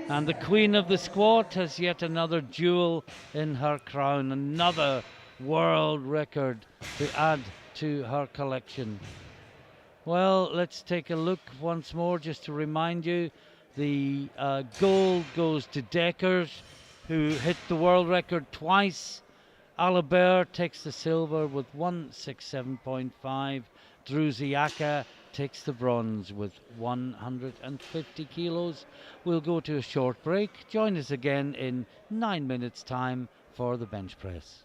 And the queen of the squat has yet another jewel in her crown, another world record to add to her collection. Well, let's take a look once more just to remind you. The gold goes to Deckers, who hit the world record twice. Alibert takes the silver with 167.5. Druziaka takes the bronze with 150 kilos. We'll go to a short break. Join us again in 9 minutes' time for the bench press.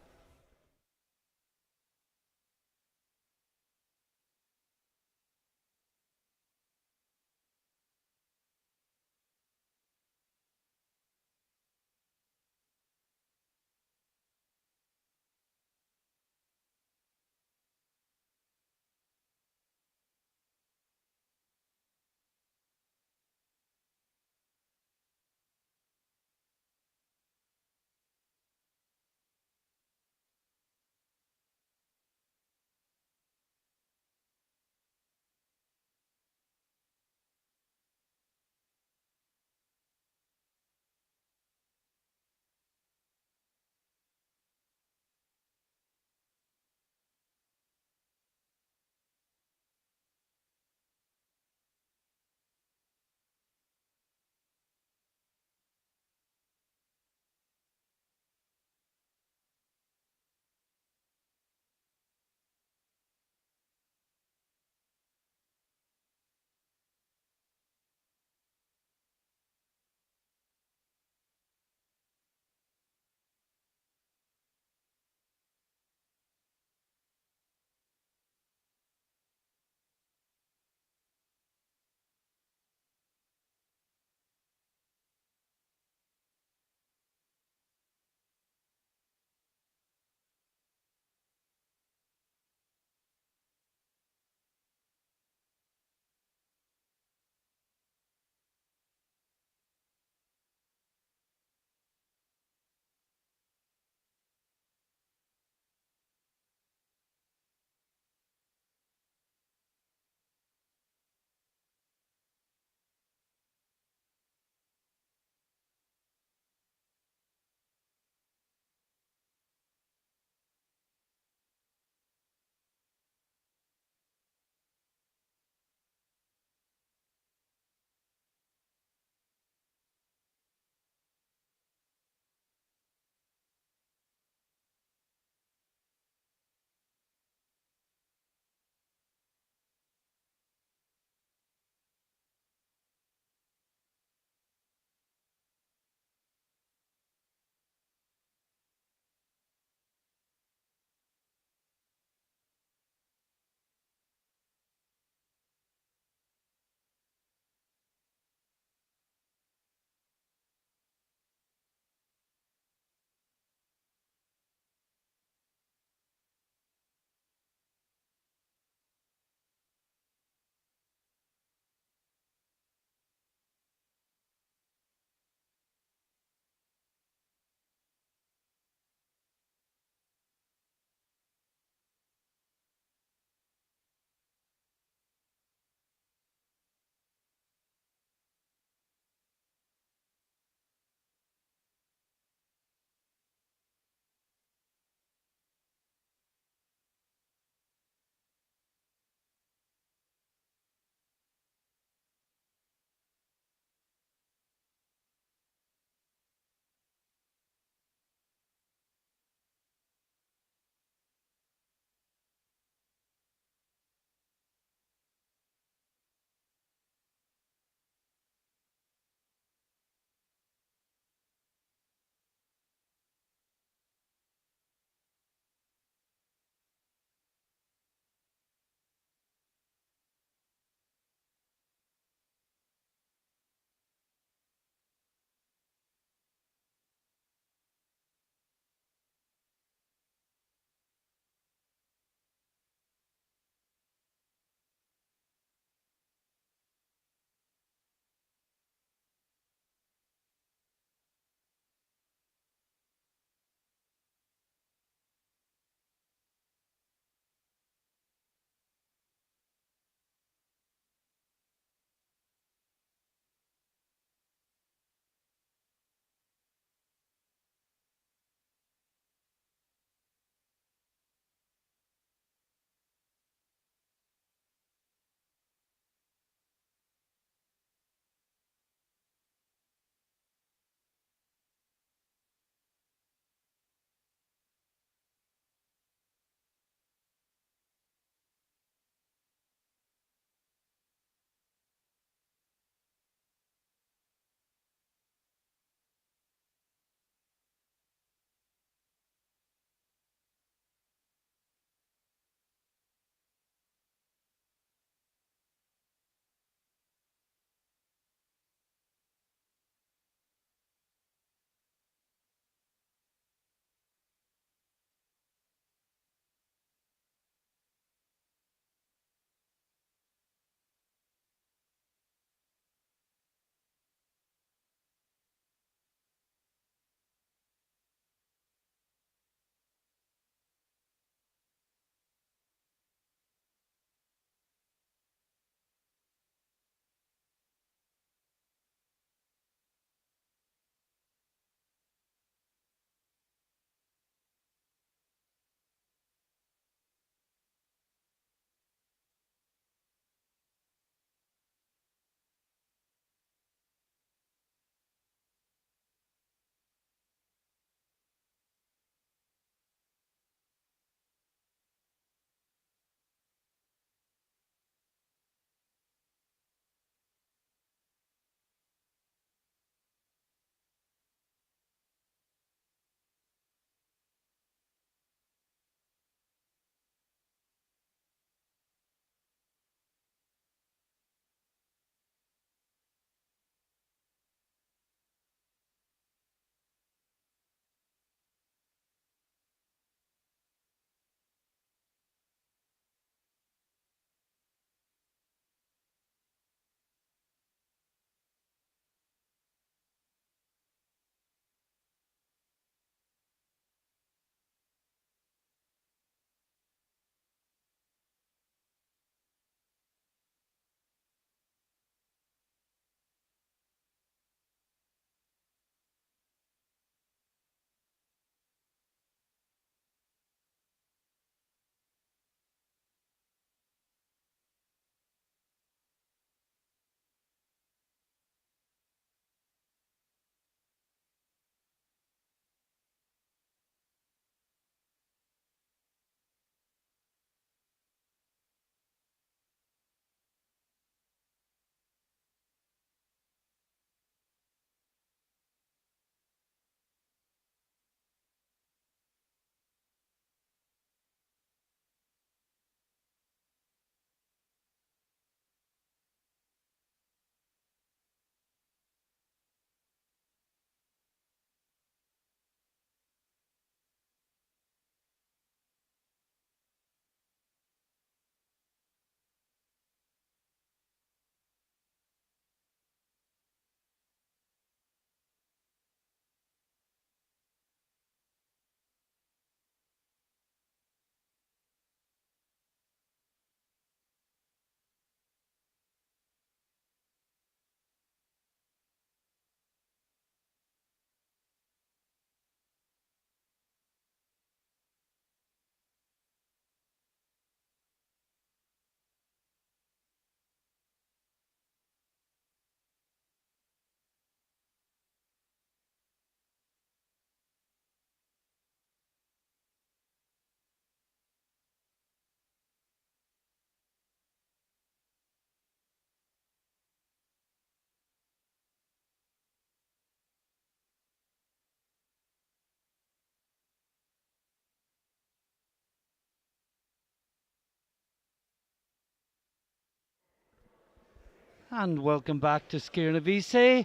And welcome back to Skiernavice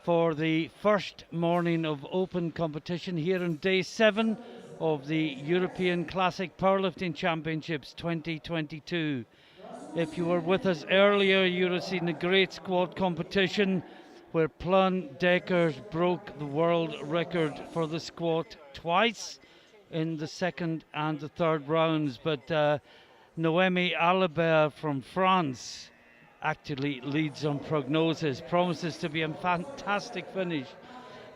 for the first morning of open competition here on day 7 of the European Classic Powerlifting Championships 2022. If you were with us earlier, you would have seen a great squat competition where Plun Deckers broke the world record for the squat twice in the second and the third rounds. But Noemi Alibert from France actually leads on prognosis, promises to be a fantastic finish.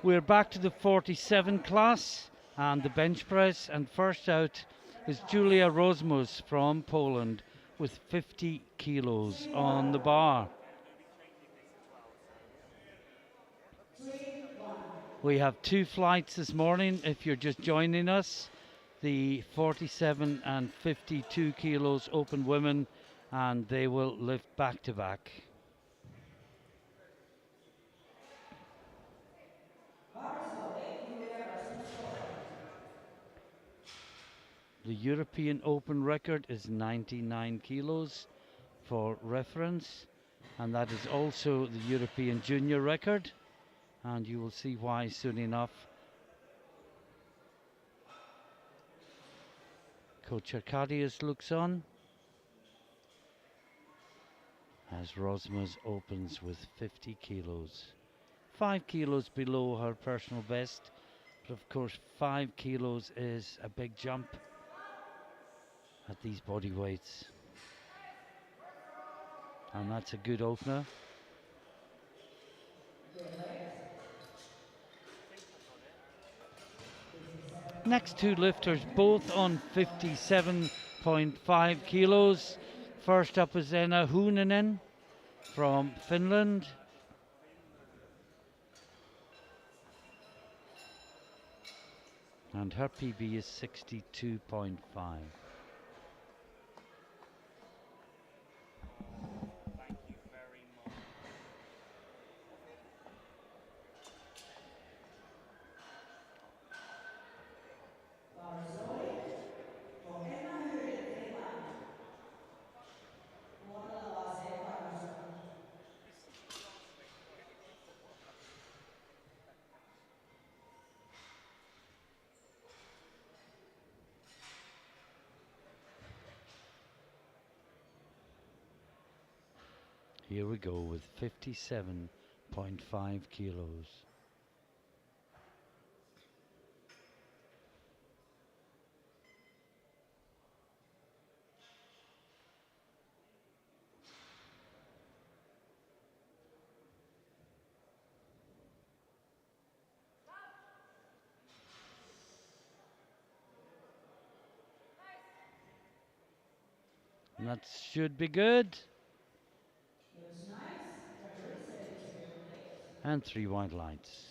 We're back to the 47 class and the bench press, and first out is Julia Rozmus from Poland with 50 kilos on the bar. We have 2 flights this morning if you're just joining us. The 47 and 52 kilos open women, and they will lift back to back. The European Open record is 99 kilos for reference, and that is also the European Junior record, and you will see why soon enough. Coach Arkadius looks on as Rosmas opens with 50 kilos. 5 kilos below her personal best, but of course 5 kilos is a big jump at these body weights. And that's a good opener. Next 2 lifters both on 57.5 kilos. First up is Enna Huuninen from Finland. And her PB is 62.5. Here we go with 57.5 kilos. And that should be good. And 3 white lights.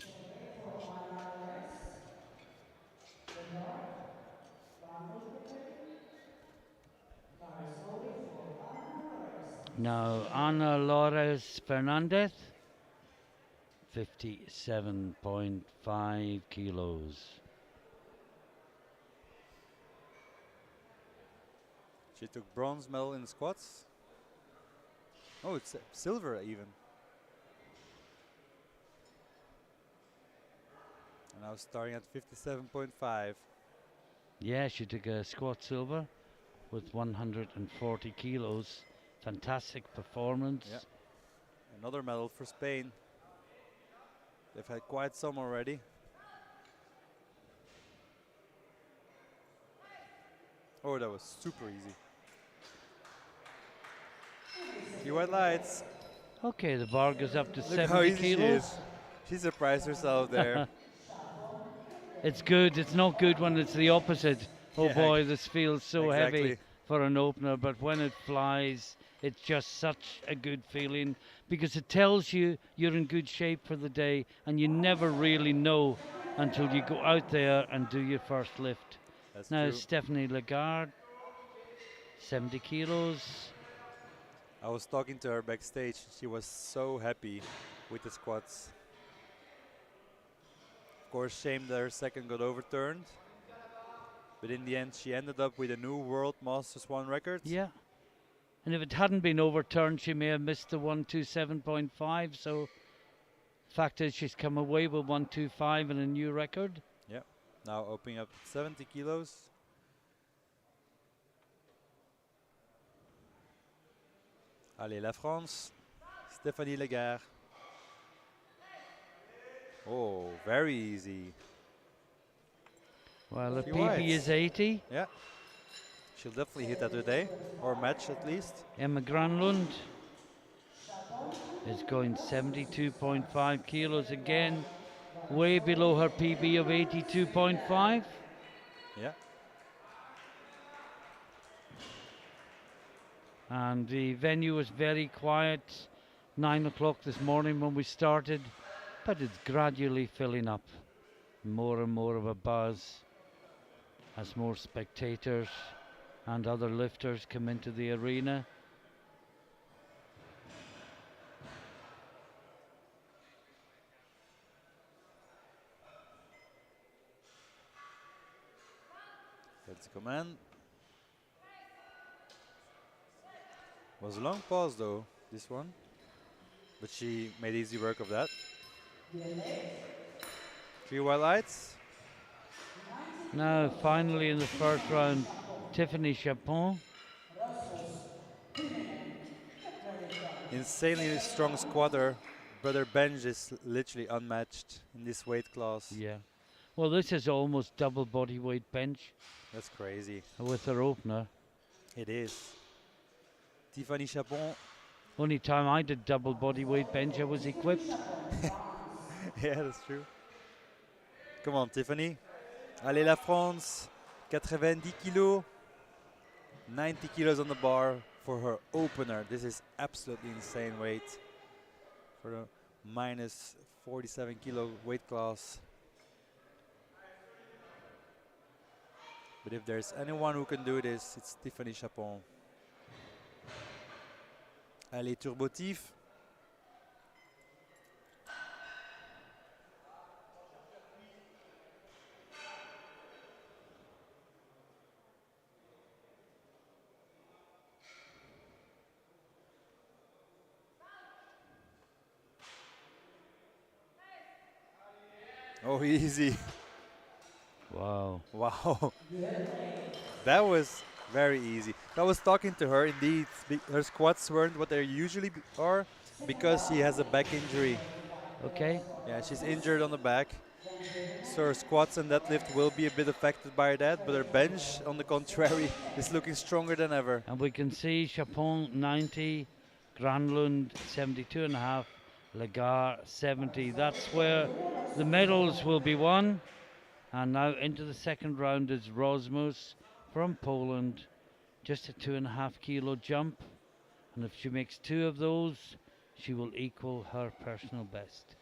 Now Ana Lores Fernandez, 57.5 kilos. She took bronze medal in the squats. Oh, it's silver even. And now starting at 57.5. Yeah, she took a squat silver with 140 kilos. Fantastic performance. Yeah. Another medal for Spain. They've had quite some already. Oh, that was super easy. 3 white lights. Okay, the bar goes up to Look 70 how easy kilos. she is. She surprised herself there. It's good. It's not good when it's the opposite. Oh Yeah, boy, this feels so heavy exactly. for an opener, but when it flies, it's just such a good feeling because it tells you you're in good shape for the day, and you never really know until you go out there and do your first lift. That's Now true. Stephanie Lagarde, 70 kilos. I was talking to her backstage. She was so happy with the squats. Of course, shame that her second got overturned. But in the end, she ended up with a new World Masters 1 record. Yeah. And if it hadn't been overturned, she may have missed the 127.5. So, fact is, she's come away with 125 and a new record. Yeah. Now opening up 70 kilos. Allez, la France. Stéphanie Legare. Oh, very easy. Well, the Three PB is whites. 80. Yeah. She'll definitely hit that today, or match at least. Emma Granlund is going 72.5 kilos again, way below her PB of 82.5. Yeah. And the venue was very quiet, 9 o'clock this morning when we started, but it's gradually filling up. More and more of a buzz as more spectators and other lifters come into the arena. That's a command. Was a long pause though, this one. But she made easy work of that. 3 white lights. Now, finally in the first round, Tiffany Chapon. Insanely strong squatter, but her bench is literally unmatched in this weight class. Yeah. Well, this is almost double body weight bench That's crazy. with her opener. It is. Tiffany Chapon. Only time I did double body weight bench, I was equipped. Yeah, that's true. Come on, Tiffany. Allez, la France. 90 kilos. 90 kilos on the bar for her opener. This is absolutely insane weight for the minus 47 kilo weight class. But if there's anyone who can do this, it's Tiffany Chapon. Allez, turbotif. Oh, easy. Wow. Wow. That was very easy. I was talking to her, indeed, her squats weren't what they usually are because she has a back injury. Okay. Yeah, she's injured on the back. So her squats and deadlift will be a bit affected by that, but her bench, on the contrary, is looking stronger than ever. And we can see Chapon 90, Granlund 72.5, Lagar 70. That's where the medals will be won. And now into the second round is Rosmus from Poland. Just a 2.5 kilo jump. And if she makes 2 of those, she will equal her personal best.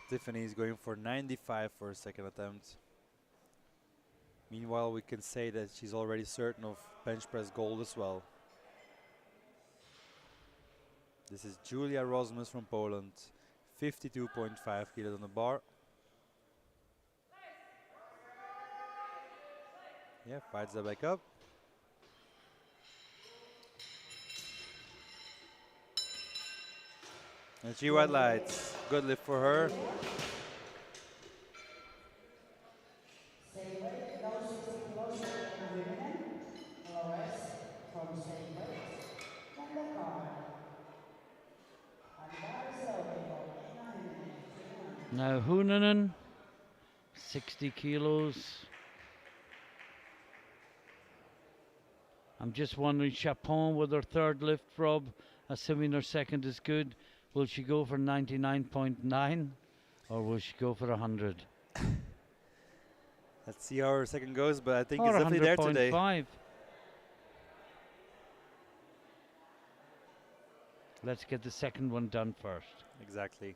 Tiffany is going for 95 for a second attempt. Meanwhile, we can say that she's already certain of bench press gold as well. This is Julia Rosmus from Poland. 52.5 kilos on the bar. Yeah, fights that back up. And 3 white lights. Good lift for her. Same weight, now 60 kilos for Emma Virtanen, Flores from same weight, and the car. And that is the opening of Emma Virtanen, 3-1. Now Hunanen, 60 kilos. I'm just wondering, Chapon with her third lift, Rob, assuming her second is good, will she go for 99.9 or will she go for 100? Let's see how her second goes, but I think Or it's definitely there today. 100.5. Let's get the second one done first. Exactly.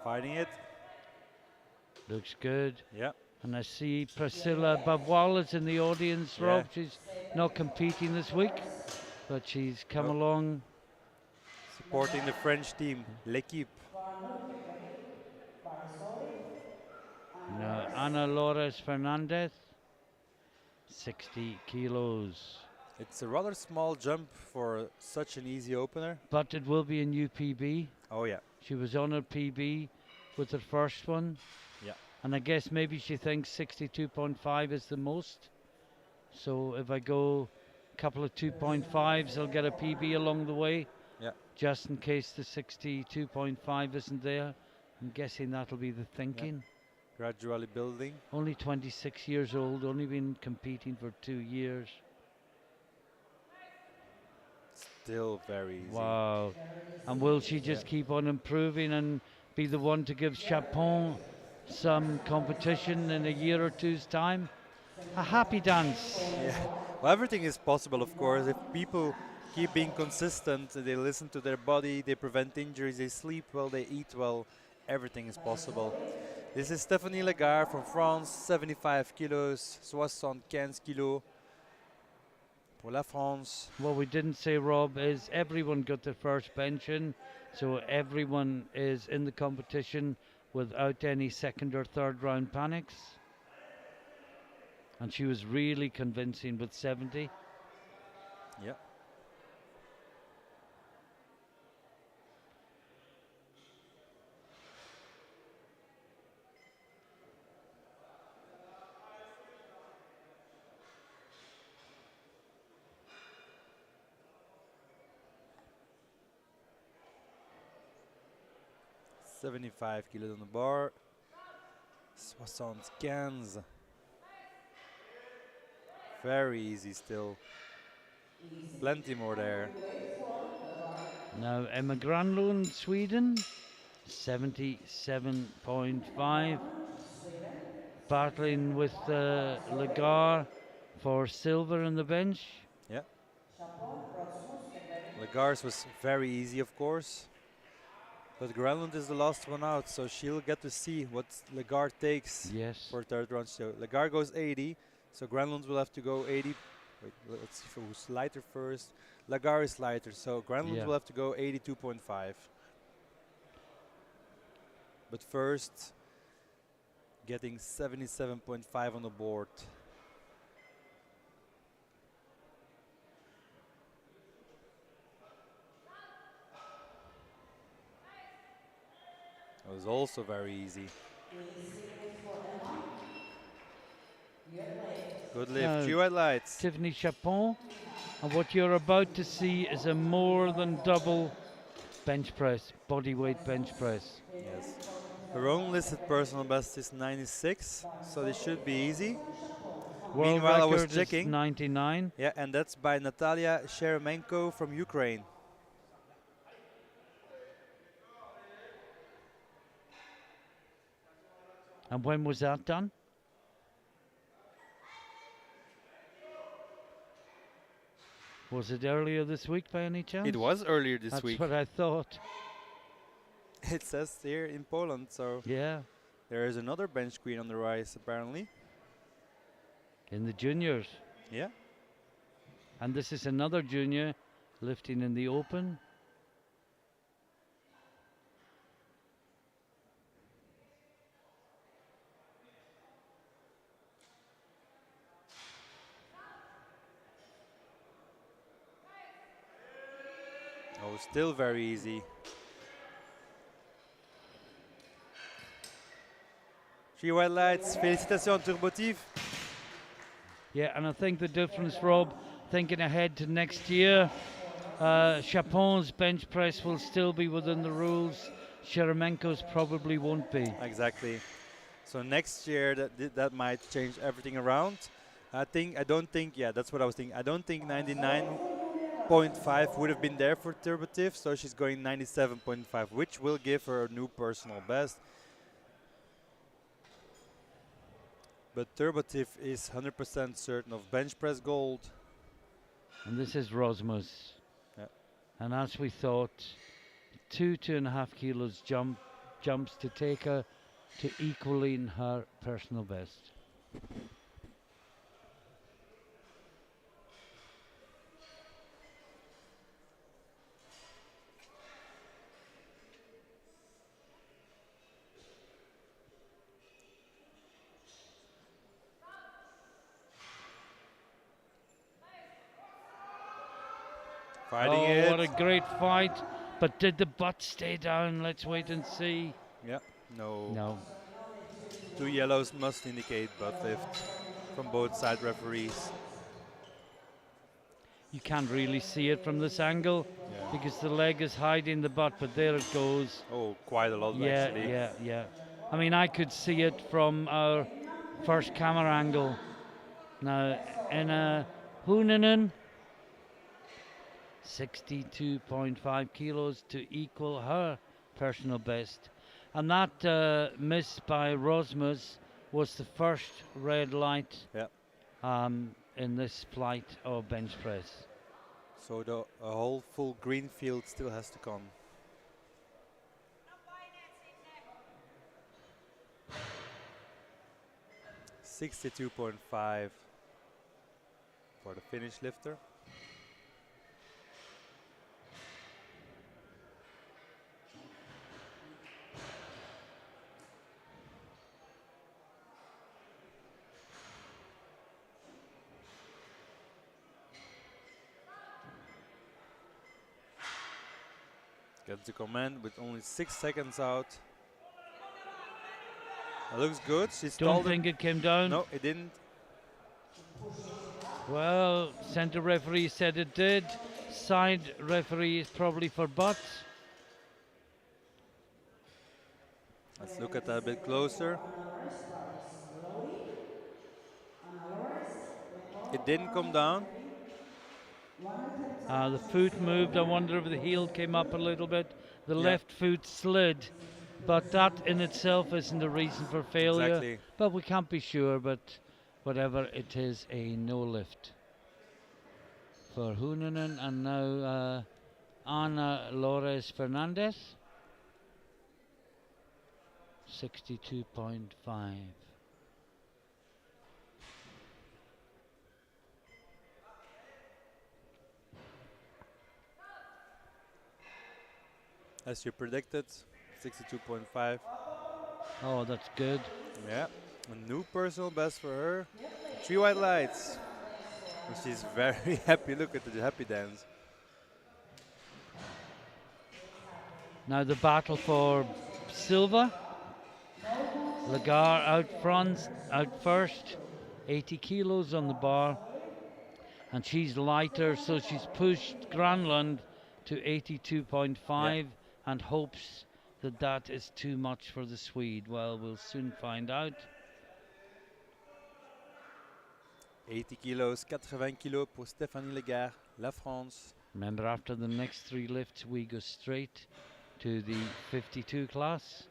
Fighting it. Looks good. Yeah. And I see Priscilla Babwal is in the audience, Yeah. Rob. She's not competing this week, but she's come Oh. along. Supporting the French team, l'équipe. For new category, body solid, Now, Andres, Ana Lores Fernandez, 60 kilos. It's a rather small jump for such an easy opener. But it will be a new PB. Oh yeah. She was on her PB with her first one. Yeah. And I guess maybe she thinks 62.5 is the most. So if I go a couple of 2.5s, I'll get a PB along the way. Yeah. Just in case the 62.5 isn't there. I'm guessing that'll be the thinking. Gradually building. Only 26 years old, only been competing for 2 years. Still very easy. Wow. And will she just keep on improving and be the one to give Chapon some competition in a year or two's time? A happy dance. Yeah. Well, everything is possible, of course. If people keep being consistent, they listen to their body, they prevent injuries, they sleep well, they eat well, everything is possible. This is Stéphanie Legard from France, 75 kilos, 75 kilos. Pour la France. What we didn't say, Rob, is everyone got their first bench in, so everyone is in the competition without any second or third round panics. And she was really convincing with 70. Yeah. $75 kilos on the bar. 75. Very easy still. Plenty more there. Now Emma Granlund, Sweden, 77.5. Battling with Lagar for silver in the bench. Yeah. Lagar's was very easy, of course. But Granlund is the last one out, so she'll get to see what Lagarde takes Yes. for third round. So Lagarde goes 80, so Granlund will have to go 80. Wait, let's see who's lighter first. Lagarde is lighter, so Granlund will have to go 82.5. But first, getting 77.5 on the board. That was also very easy. Good lift, few highlights. Tiffany Chapon, and what you're about to see is a more than double bench press, body weight bench press. Yes. Her own listed personal best is 96, so this should be easy. World Meanwhile, I was record checking. is 99. Yeah, and that's by Natalia Sheremenko from Ukraine. And when was that done? Was it earlier this week by any chance? It was earlier this week. That's what I thought. It says here in Poland, so Yeah, there is another bench queen on the rise apparently. in the juniors. Yeah. And this is another junior lifting in the open. Oh, still very easy. Three white lights. Félicitations, Turbotif. Yeah, and I think the difference, Rob, thinking ahead to next year, Chapon's bench press will still be within the rules. Sheremenko's probably won't be. Exactly. So next year that might change everything around. I don't think, yeah, that's what I was thinking. I don't think 99.5 would have been there for Turbotif, so she's going 97.5, which will give her a new personal best. But Turbotif is 100% certain of bench press gold. And this is Rosmus. Yeah. And as we thought, 2.5 kilos jump jumps to take her to equaling her personal best. Fighting Oh, it. what a great fight. But did the butt stay down? Let's wait and see. Yeah, no. No. 2 yellows must indicate butt lift from both side referees. You can't really see it from this angle Yeah. because the leg is hiding the butt, but there it goes. Oh, quite a lot Yeah, actually. yeah. I mean, I could see it from our first camera angle. Now, in a Huninen, 62.5 kilos to equal her personal best. And that miss by Rosmus was the first red light Yeah. in this flight of bench press. So a whole full green field still has to come. $62.5 for the Finnish lifter. Gets the command with only 6 seconds out. That looks good. She Don't stalled think him. it came down. No, it didn't. Well, center referee said it did. Side referee is probably for butts. Let's look at that a bit closer. It didn't come down. The foot moved. I wonder if the heel came up a little bit. The Yeah. left foot slid. But that in itself isn't a reason for failure. Exactly. But we can't be sure. But whatever, it is a no lift for Huninen. And now Ana Lores Fernandez. 62.5. As you predicted, 62.5. Oh, that's good. Yeah, a new personal best for her. 3 white lights. And she's very happy. Look at the happy dance. Now the battle for silver. Lagar out first, 80 kilos on the bar. And she's lighter, so she's pushed Granlund to 82.5 and hopes that that is too much for the Swede. Well, we'll soon find out. 80 kilos, 80 kilos pour Stéphanie Legare, La France. Remember, after the next 3 lifts, we go straight to the 52 class.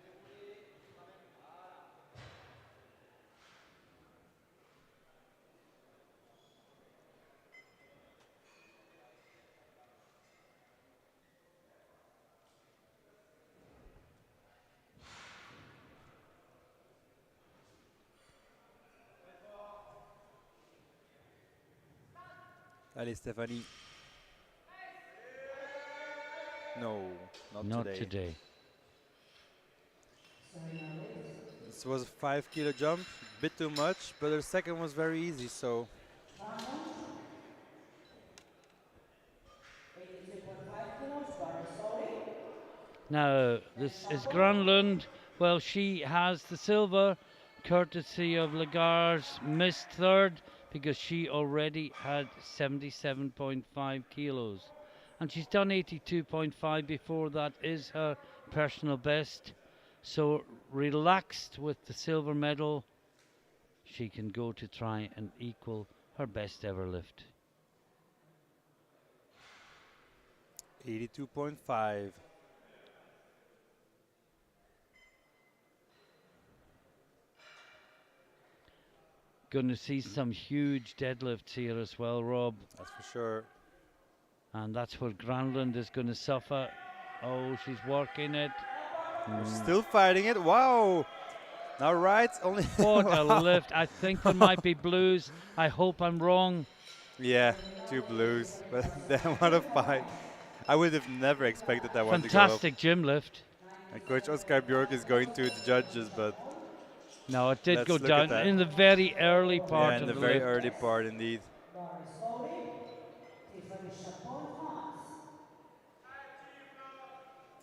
Allez, Stéphanie. No, Not today. This was a 5 kilo jump, bit too much, but her second was very easy, so. Now, this is Granlund. Well, she has the silver, courtesy of Lagar's missed third, because she already had 77.5 kilos. And she's done 82.5 before. That is her personal best. So relaxed with the silver medal, she can go to try and equal her best ever lift. 82.5. Going to see some huge deadlifts here as well, Rob. That's for sure. And that's where Granlund is going to suffer. Oh, she's working it. Still fighting it. Wow. Now right, only. What a Wow. lift. I think there might be blues. I hope I'm wrong. Yeah, two blues. But then what a fight. I would have never expected that one to go up. Fantastic gym lift. And Coach Oscar Bjork is going to the judges, but No, it did go let's look at down that. in the very early Yeah, part in of the the very lift. early part indeed. Bar is loaded. Tiffany Chapon Hans.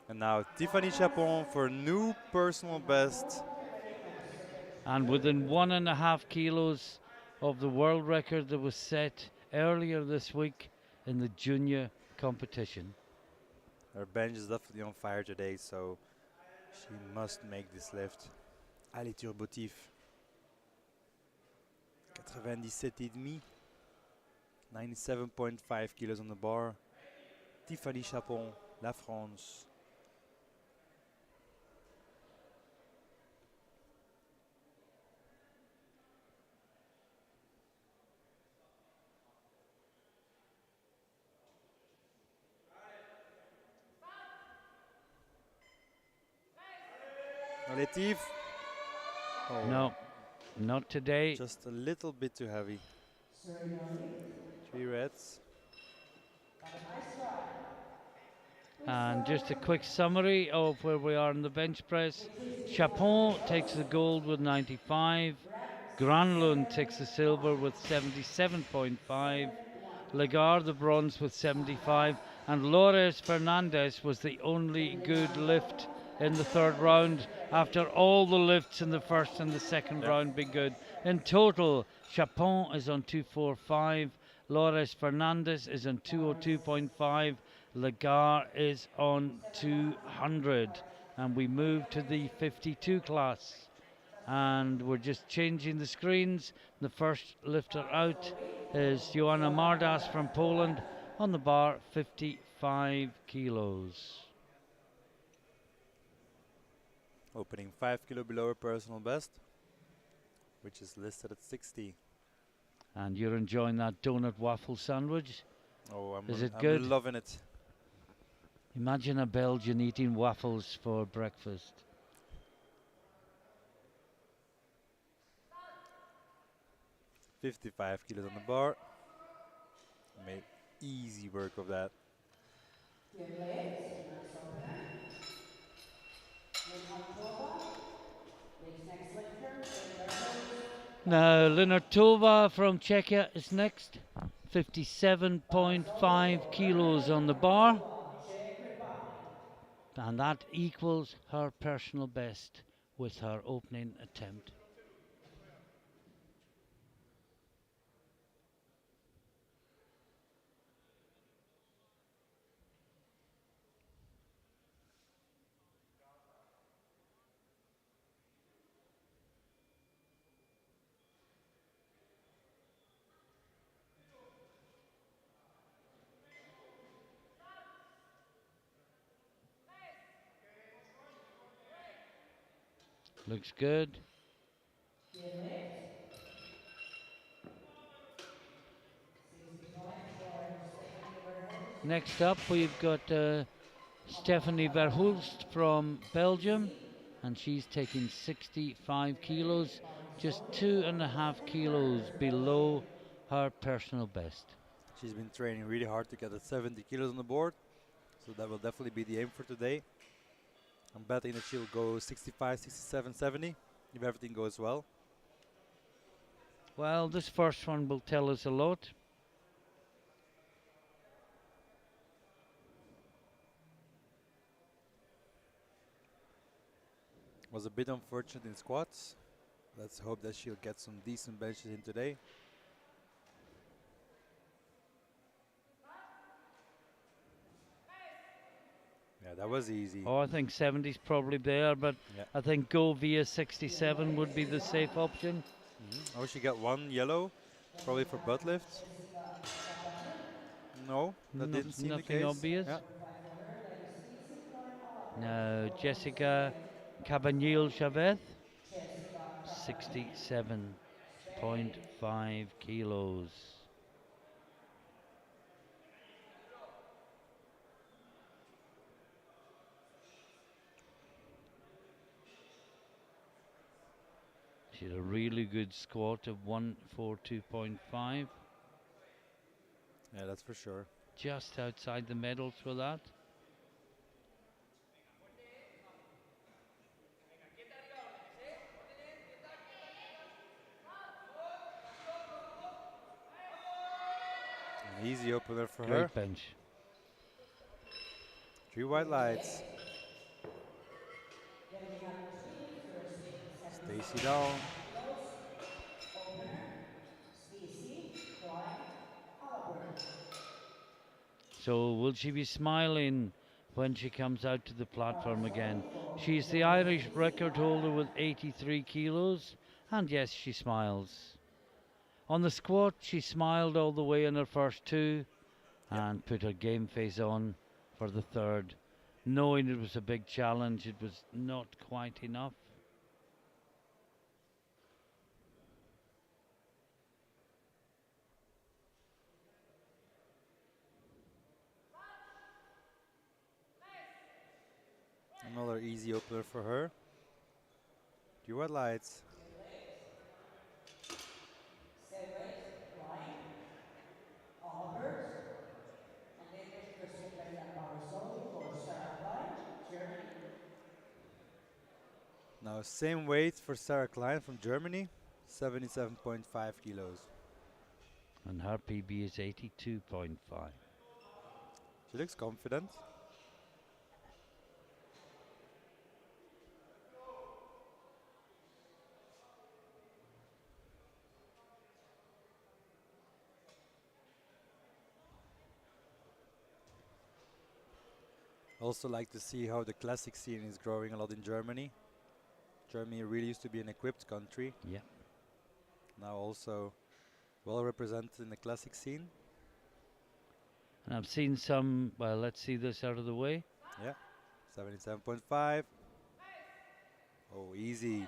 And now Tiffany Chapon for new personal best. Get ready, coach. And within 1.5 kilos of the world record that was set earlier this week in the junior competition. Her bench is definitely on fire today, so she must make this lift. Allez, turbotif. 97,5. 97.5 kilos on the bar. Tiffany Chapon, La France. Allez, Tiff. Oh, No, not today. just a little bit too heavy. Ceremonies. 3 reds. Got a nice try. And just a quick summary of where we are in the bench press. Chapon takes the gold with 95. Granlund takes the silver with 77.5. Lagarde the bronze with 75. And Lores Fernandez was the only good lift in the third round after all the lifts in the first and the second round being good. In total, Chapon is on 245. Lores Fernandez is on 202.5. Lagarde is on 200. And we move to the 52 class. And we're just changing the screens. The first lifter out is Joanna Mardas from Poland on the bar, 55 kilos. Opening 5 kilo below her personal best, which is listed at 60. And you're enjoying that donut waffle sandwich? Oh, Is it I'm good? loving it. Imagine a Belgian eating waffles for breakfast. $55 kilos on the bar. Made easy work of that. Deadlift. Nice opener. Linartova. League's next lifter. Now, Linartova from Czechia is next. 57.5 kilos on the bar. And that equals her personal best with her opening attempt. Looks good. Next up, we've got Stephanie Verhulst from Belgium, and she's taking 65 kilos, just 2.5 kilos below her personal best. She's been training really hard to get at 70 kilos on the board, so that will definitely be the aim for today. I'm betting that she'll go 65, 67, 70 if everything goes well. Well, this first one will tell us a lot. Was a bit unfortunate in squats. Let's hope that she'll get some decent benches in today. Yeah, that was easy. Oh, I think 70's probably there, but Yeah. I think go via 67 would be the safe option. Oh, she got one yellow, probably for butt lift. No, that didn't seem the Nothing case. obvious. Yeah. Now, Jessica Cabanil Chavez, 67.5 kilos. She had a really good squat of 142.5. Yeah, that's for sure. Just outside the medals for that. An easy opener for her. Great bench. 3 white lights. Getting up to speed, first hit Stacy down. 77.5 kilos. Opener, Stacy, Klein, Oliver. So will she be smiling when she comes out to the platform again? For She's the women's Irish Stacy. record holder with 83 kilos, and yes, she smiles. On the squat, she smiled all the way in her first two and put her game face on for the third. Knowing it was a big challenge, it was not quite enough. Another easy opener for her. 3 white lights. Deadlift, Klein, Oliver. And deadlift first hit by Jan Barisoli for Sarah Klein, Germany. Now same weight for Sarah Klein from Germany. 77.5 kilos. And her PB is 82.5. She looks confident. Also like to see how the classic scene is growing a lot in Germany. Germany really used to be an equipped country. Yeah. Now also well represented in the classic scene. And I've seen some, well, let's see this out of the way. Yeah, 77.5. Oh, easy.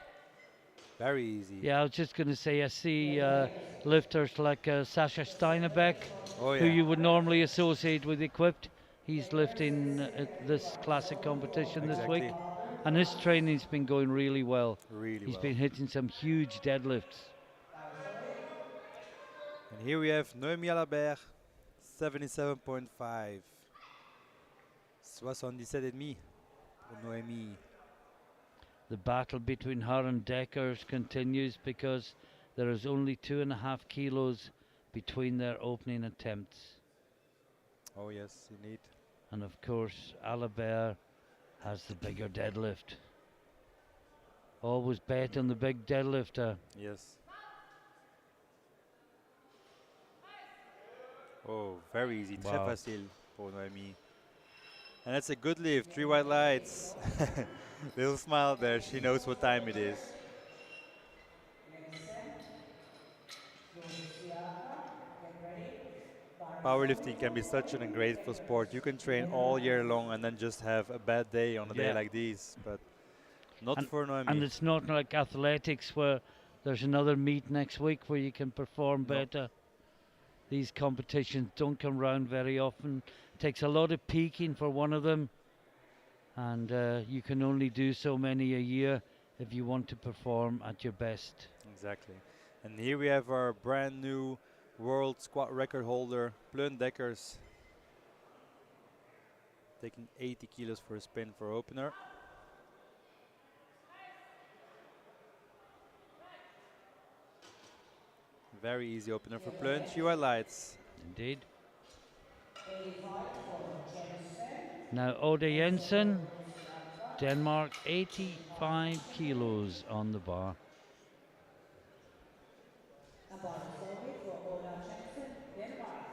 Very easy. Yeah, I was just going to say, I see lifters like Sasha Steinebeck, Oh, who yeah. you would normally associate with equipped. He's lifting at this classic competition this Exactly. week. And his training's been going really well. Really He's well. been hitting some huge deadlifts. And here we have Noémie Alabert, 77.5. 77,5 pour Noémie. The battle between her and Deckers continues because there is only 2.5 kilos between their opening attempts. Oh yes, indeed. And of course, Alabert has the bigger deadlift. Always bet on the big deadlifter. Yes. Oh, very easy. Très Wow. facile pour Noémie. And that's a good lift. 3 white lights. Little smile there. She knows what time it is. Next set, Luciana, get ready. Powerlifting can be such an ungrateful sport. You can train all year long and then just have a bad day on a day Yeah. like this. But not for And Noémie. it's not like athletics where there's another meet next week where you can perform No. better. These competitions don't come round very often. It takes a lot of peaking for one of them. And you can only do so many a year if you want to perform at your best. Exactly. And here we have our brand new world squat record holder, Pleun Dekkers, taking 80 kilos for a spin for opener. Very easy opener for Pleun. 3 white lights. Indeed. 85 for Jensen. Now Ode Jensen, Denmark, 85 kilos on the bar. And Barisoli for Oda Jensen, Denmark.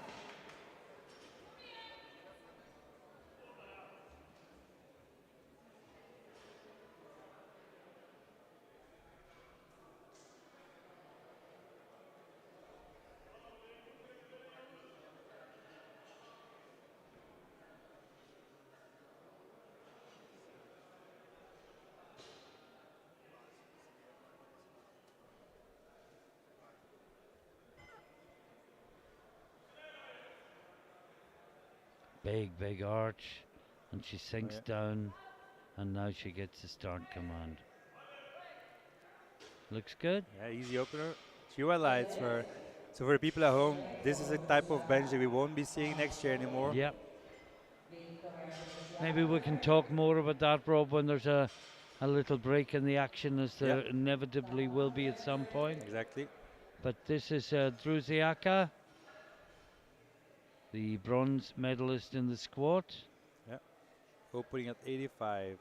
Big arch. And she sinks yeah. down. And now she gets the start command. Looks good. Yeah, easy opener. Few highlights for. So for the people at home, this is a type of bench that we won't be seeing next year anymore. Yeah. Victoria Maybe we can talk more about that, Rob, when there's a little break in the action, as there inevitably will be at some point. Exactly. But this is Druziaka, the bronze medalist in the squat. Yeah. Opening at 85.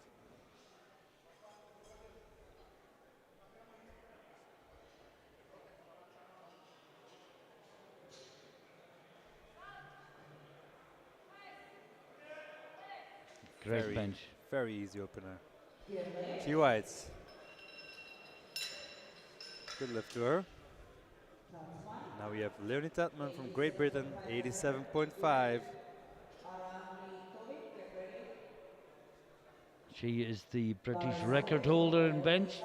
Great Very, bench. very easy opener. Deadlift. Few whites. Good lift to her. Tatman. Now we have Leonie Tatman from Great Britain, 87.5. Aramitovic, get ready. She is the British record holder in bench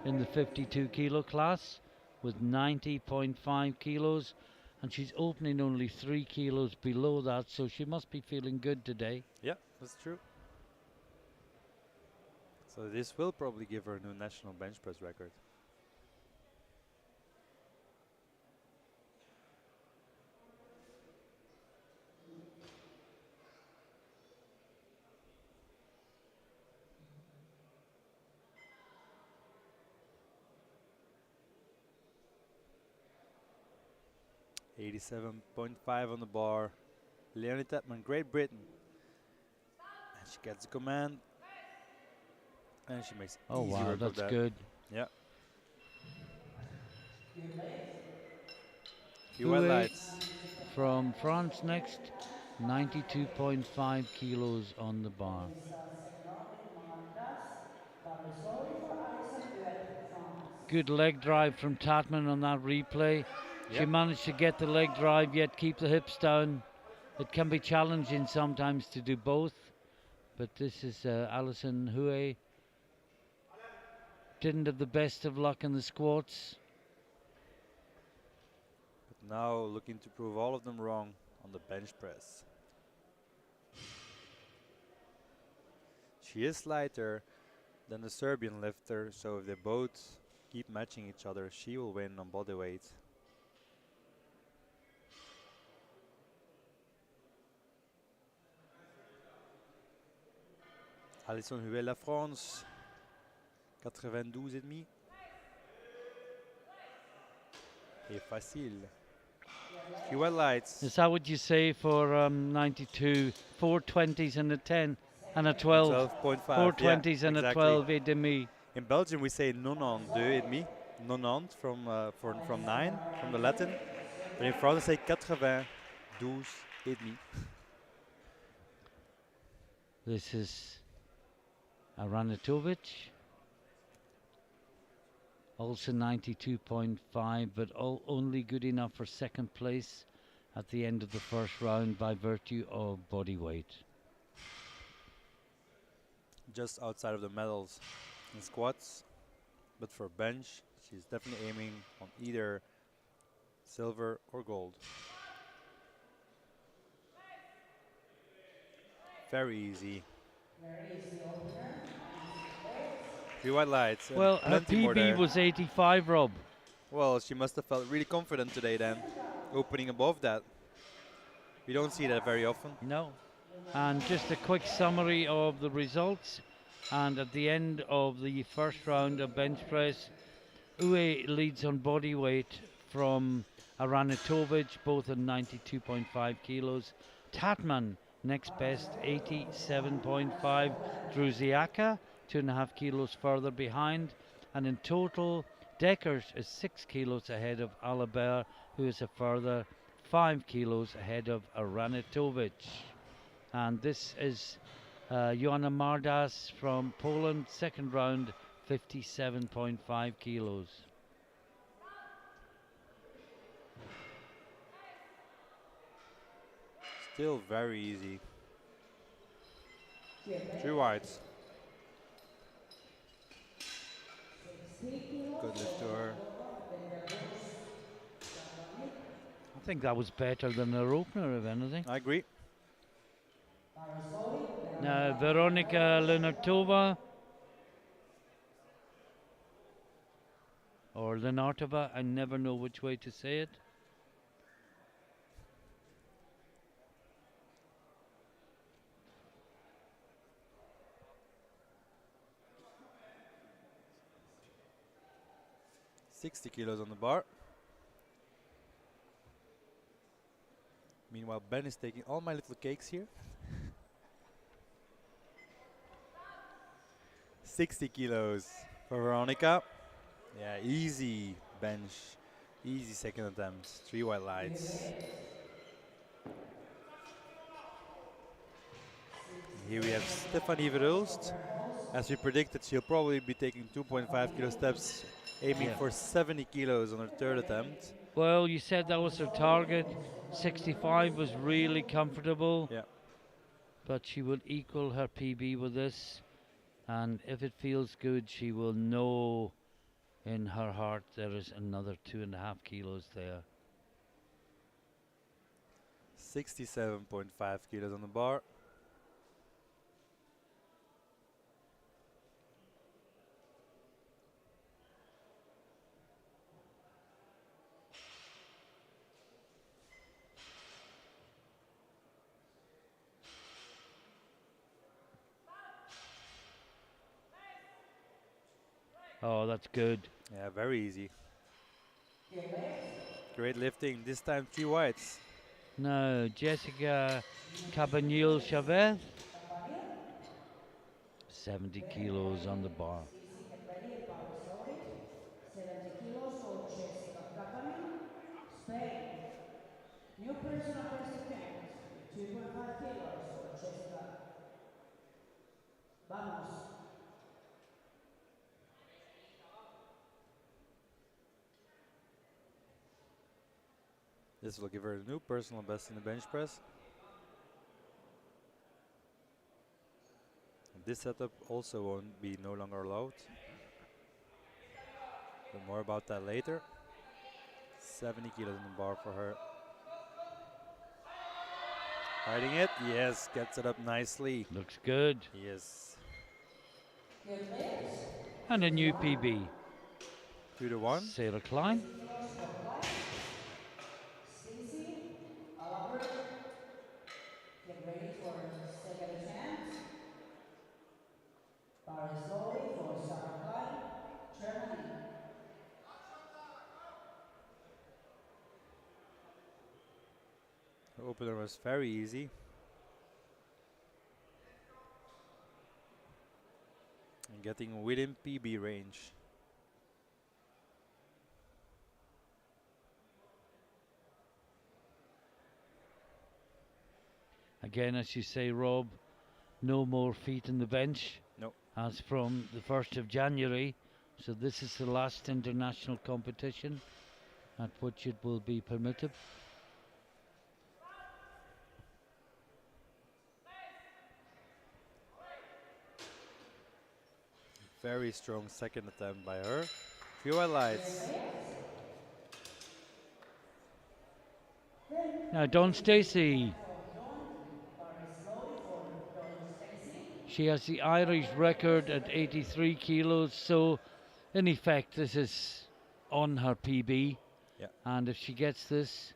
in the 52 kilo class with 90.5 kilos, and she's opening only 3 kilos below that, so she must be feeling good today. Yeah, that's true. So this will probably give her a new national bench press record. .5 on the bar. Leonie Tatman, Great Britain. And she gets a command. And she makes Oh easy wow, work of that's that. good. Yeah. Deadlift. Few highlights. From France next, 92.5 kilos on the bar. Good leg drive from Tatman on that replay. She Yep. managed to get the leg drive yet keep the hips down. It can be challenging sometimes to do both, but this is Alison Hue. Didn't have the best of luck in the squats. But now looking to prove all of them wrong on the bench press. She is lighter than the Serbian lifter, so if they both keep matching each other, she will win on body weight. Alison Huet, la France, 92,5. Et facile. Few highlights. Is that what you say for 92? 420s and a 10 and a 12. 12.5. 420s yeah, and exactly. a 12 et demi. In Belgium we say 92,5. 90 from 9, from the Latin. But in France they say 92,5. This is Aranatovic. Also 92.5, but only good enough for second place at the end of the first round by virtue of body weight. Just outside of the medals in squats, but for bench she's definitely aiming on either silver or gold. Very easy. Very easy opener. Few highlights. Well, her plenty more PB there. was 85, Rob. Well, she must have felt really confident today then, opening above that. We don't see that very often. No. And just a quick summary of the results. And at the end of the first round of bench press, Ue leads on body weight from Aranatovic, both at 92.5 kilos. Tatman, next best, 87.5. Druziaka, 2.5 kilos further behind. And in total, Deckers is 6 kilos ahead of Alabert, who is a further 5 kilos ahead of Aranatovic. And this is Joanna Mardas from Poland, second round, 57.5 kilos. Still very easy. 3 whites. Good lift to her. I think that was better than her opener, if anything. I agree. Now, Veronika Lenartova. or Lenartova. I never know which way to say it. $60 on the bar. Meanwhile, Ben is taking all my little cakes here. 60 kilos for Veronica. Yeah, easy bench, easy second attempt, 3 white lights. Here we have Stephanie Verhulst. As we predicted, she'll probably be taking 2.5 kilo steps, aiming for 70 kilos on her third attempt. Well, you said that was her target. 65 was really comfortable. Yeah. But she will equal her PB with this. And if it feels good, she will know in her heart there is another 2.5 kilos there. 67.5 kilos on the bar. Oh, that's good. Yeah, very easy. Great lifting, this time 3 whites. Now, Jessica Cabanil Chavez. 70 kilos on the bar. Easy, get ready and power slow it. 70 kilos for Jessica Cabanil, Spain. New personal best attempt, 2.5 kilos for Jessica. Vamos. This will give her a new personal best in the bench press. And this setup also won't be no longer allowed. But more about that later. 70 kilos on the bar for her. Hiding it, yes, gets it up nicely. Looks good. Yes. And a new PB. 2-1. Sarah Klein. Stacy, Albert, get ready for second attempt. Power slowly for Sarah Klein, Germany. The opener was very easy. And getting within PB range. Again, as you say, Rob, no more feet in the bench. No. As from the 1st of January. So this is the last international competition at which it will be permitted. Very strong second attempt by her. Few highlights. Now, Dawn Stacey. She has the Irish record at 83 kilos, so in effect this is on her PB. Yeah. And if she gets this,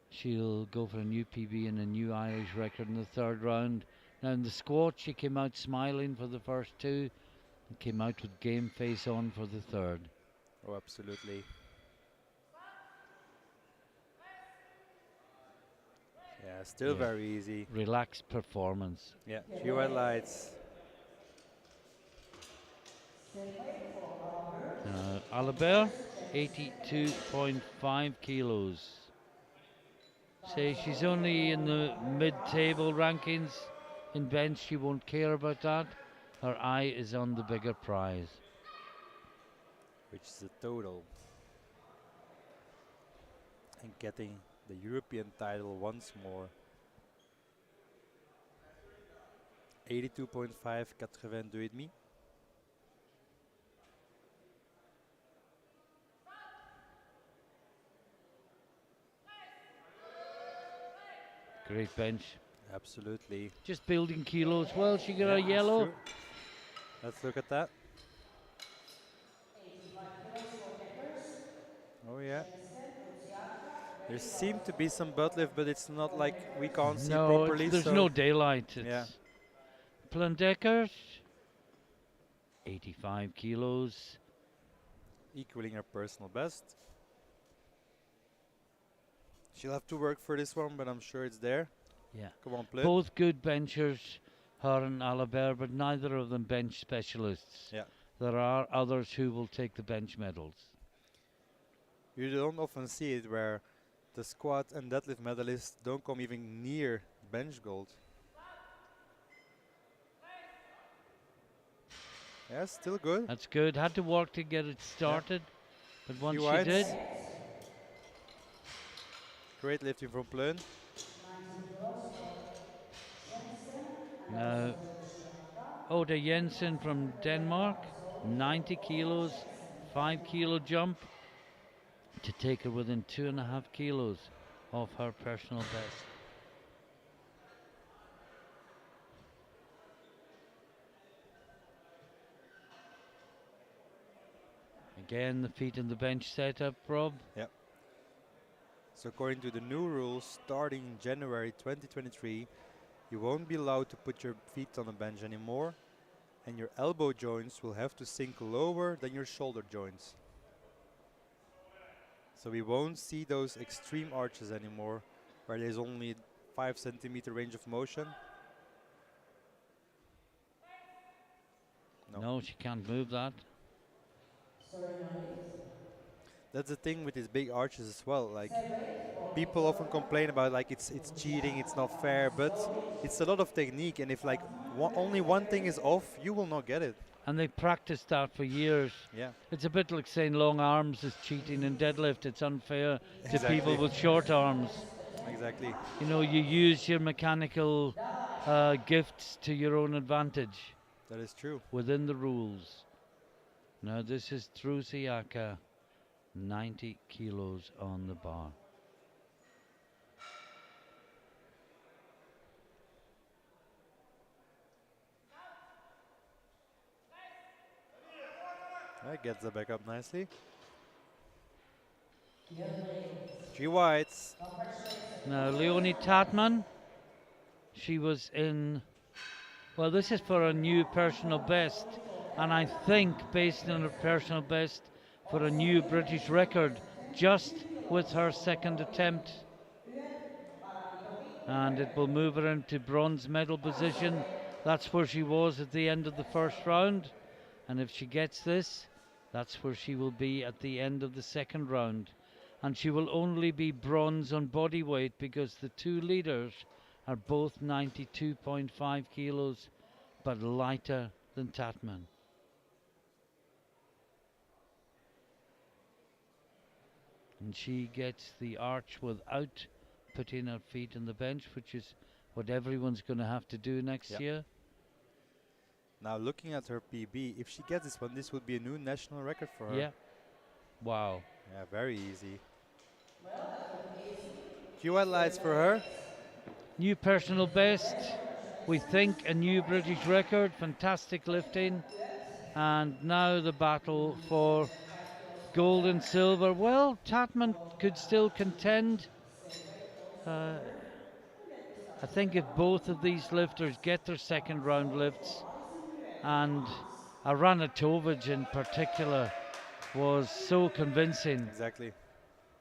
she'll go for a new PB and a new Irish record in the third round. Now in the squat she came out smiling for the first two and came out with game face on for the third. Oh, absolutely. Yeah, still very easy. Relaxed performance. Yeah, few highlights. Albert, 82.5 kilos. Say she's only in the mid-table rankings. In bench, she won't care about that. Her eye is on the bigger prize. Which is the total. And getting the European title once more. 82.5, 82,5. Great bench. Absolutely. Just building kilos. Well, she got a that's yellow. true. Let's look at that. Oh yeah. Jensen, Uziaka, There ready, seem to go. be some butt lift, but it's not like we can't see No, properly. there's So no daylight. yeah, It's Plandeckers, 85 kilos. equaling her personal best. She'll have to work for this one, but I'm sure it's there. Yeah. Come on, Plun. Both good benchers, her and Alabert, but neither of them bench specialists. Yeah. There are others who will take the bench medals. You don't often see it where the squat and deadlift medalists don't come even near bench gold. Yeah, still good. That's good. Had to work to get it started, but once Few she whites. did, Great lifting from Plun. 90 kilos for Jensen, and now also Uziaka. Oda Jensen from Denmark, 90 kilos, 5 kilo jump to take her within 2.5 kilos of her personal best. Again, the feet in the bench setup, Rob. Yep. So according to the new rules, starting in January 2023, you won't be allowed to put your feet on the bench anymore, and your elbow joints will have to sink lower than your shoulder joints. So we won't see those extreme arches anymore, where there's only 5 centimeter range of motion. No, she can't move that. Ceremonies. That's the thing with these big arches as well. Like Separate, people often complain about like it's cheating, it's not fair, but it's a lot of technique. And if like only one thing is off, you will not get it. And they practiced that for years. Yeah, It's a bit like saying long arms is cheating in deadlift. It's unfair to Exactly. people with short arms. exactly. You know, you use your mechanical gifts to your own advantage That is true. within the rules. Now this is Trusiaka, 90 kilos on the bar. That gets the back up nicely. young ladies. 3 whites. Now Leonie Tatman, she was in, well, this is for a new personal best, and I think based on her personal best for a new British record just with her second attempt, and it will move her into bronze medal position. That's where she was at the end of the first round, and if she gets this, that's where she will be at the end of the second round. And she will only be bronze on body weight because the two leaders are both 92.5 kilos but lighter than Tatman. And she gets the arch without putting her feet on the bench, which is what everyone's going to have to do next Yep. year. Now looking at her PB, if she gets this one, this would be a new national record for her. Yeah. Wow. Yeah, very easy. Few highlights for her. New personal best. We think a new British record. Fantastic lifting. And now the battle for gold and silver. Well, Tatman could still contend. I think if both of these lifters get their second round lifts, and Aranatovic in particular was so convincing. Exactly.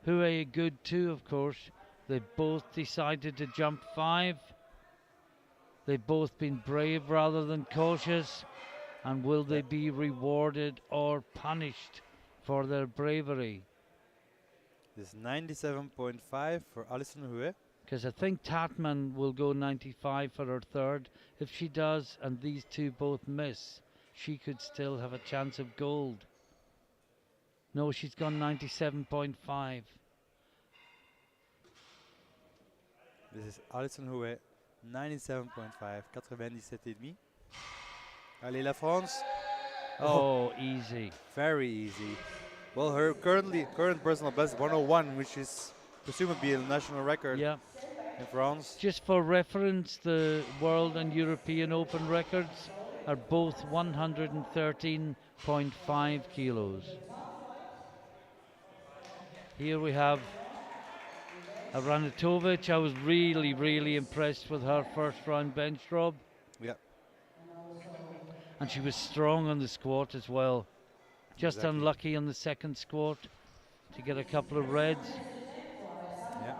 Hue good too, of course. They both decided to jump 5. They've both been brave rather than cautious. And will they be rewarded or punished for their bravery? This 97.5 for Alison Hue. Because I think Tatman will go 95 for her third. If she does and these two both miss, she could still have a chance of gold. No, she's gone 97.5. This is Alison Hue, 97.5, 97,5. Allez la France. Oh, easy. Very easy. Well, her current personal best 101, which is presumably a national record Yeah. in France. Just for reference, the World and European Open records are both 113.5 kilos. Here we have Aranatovic. I was really, really impressed with her first round bench, Rob. Yeah, And she was strong on the squat as well. Just exactly. unlucky on the second squat to get a couple of reds. Yeah.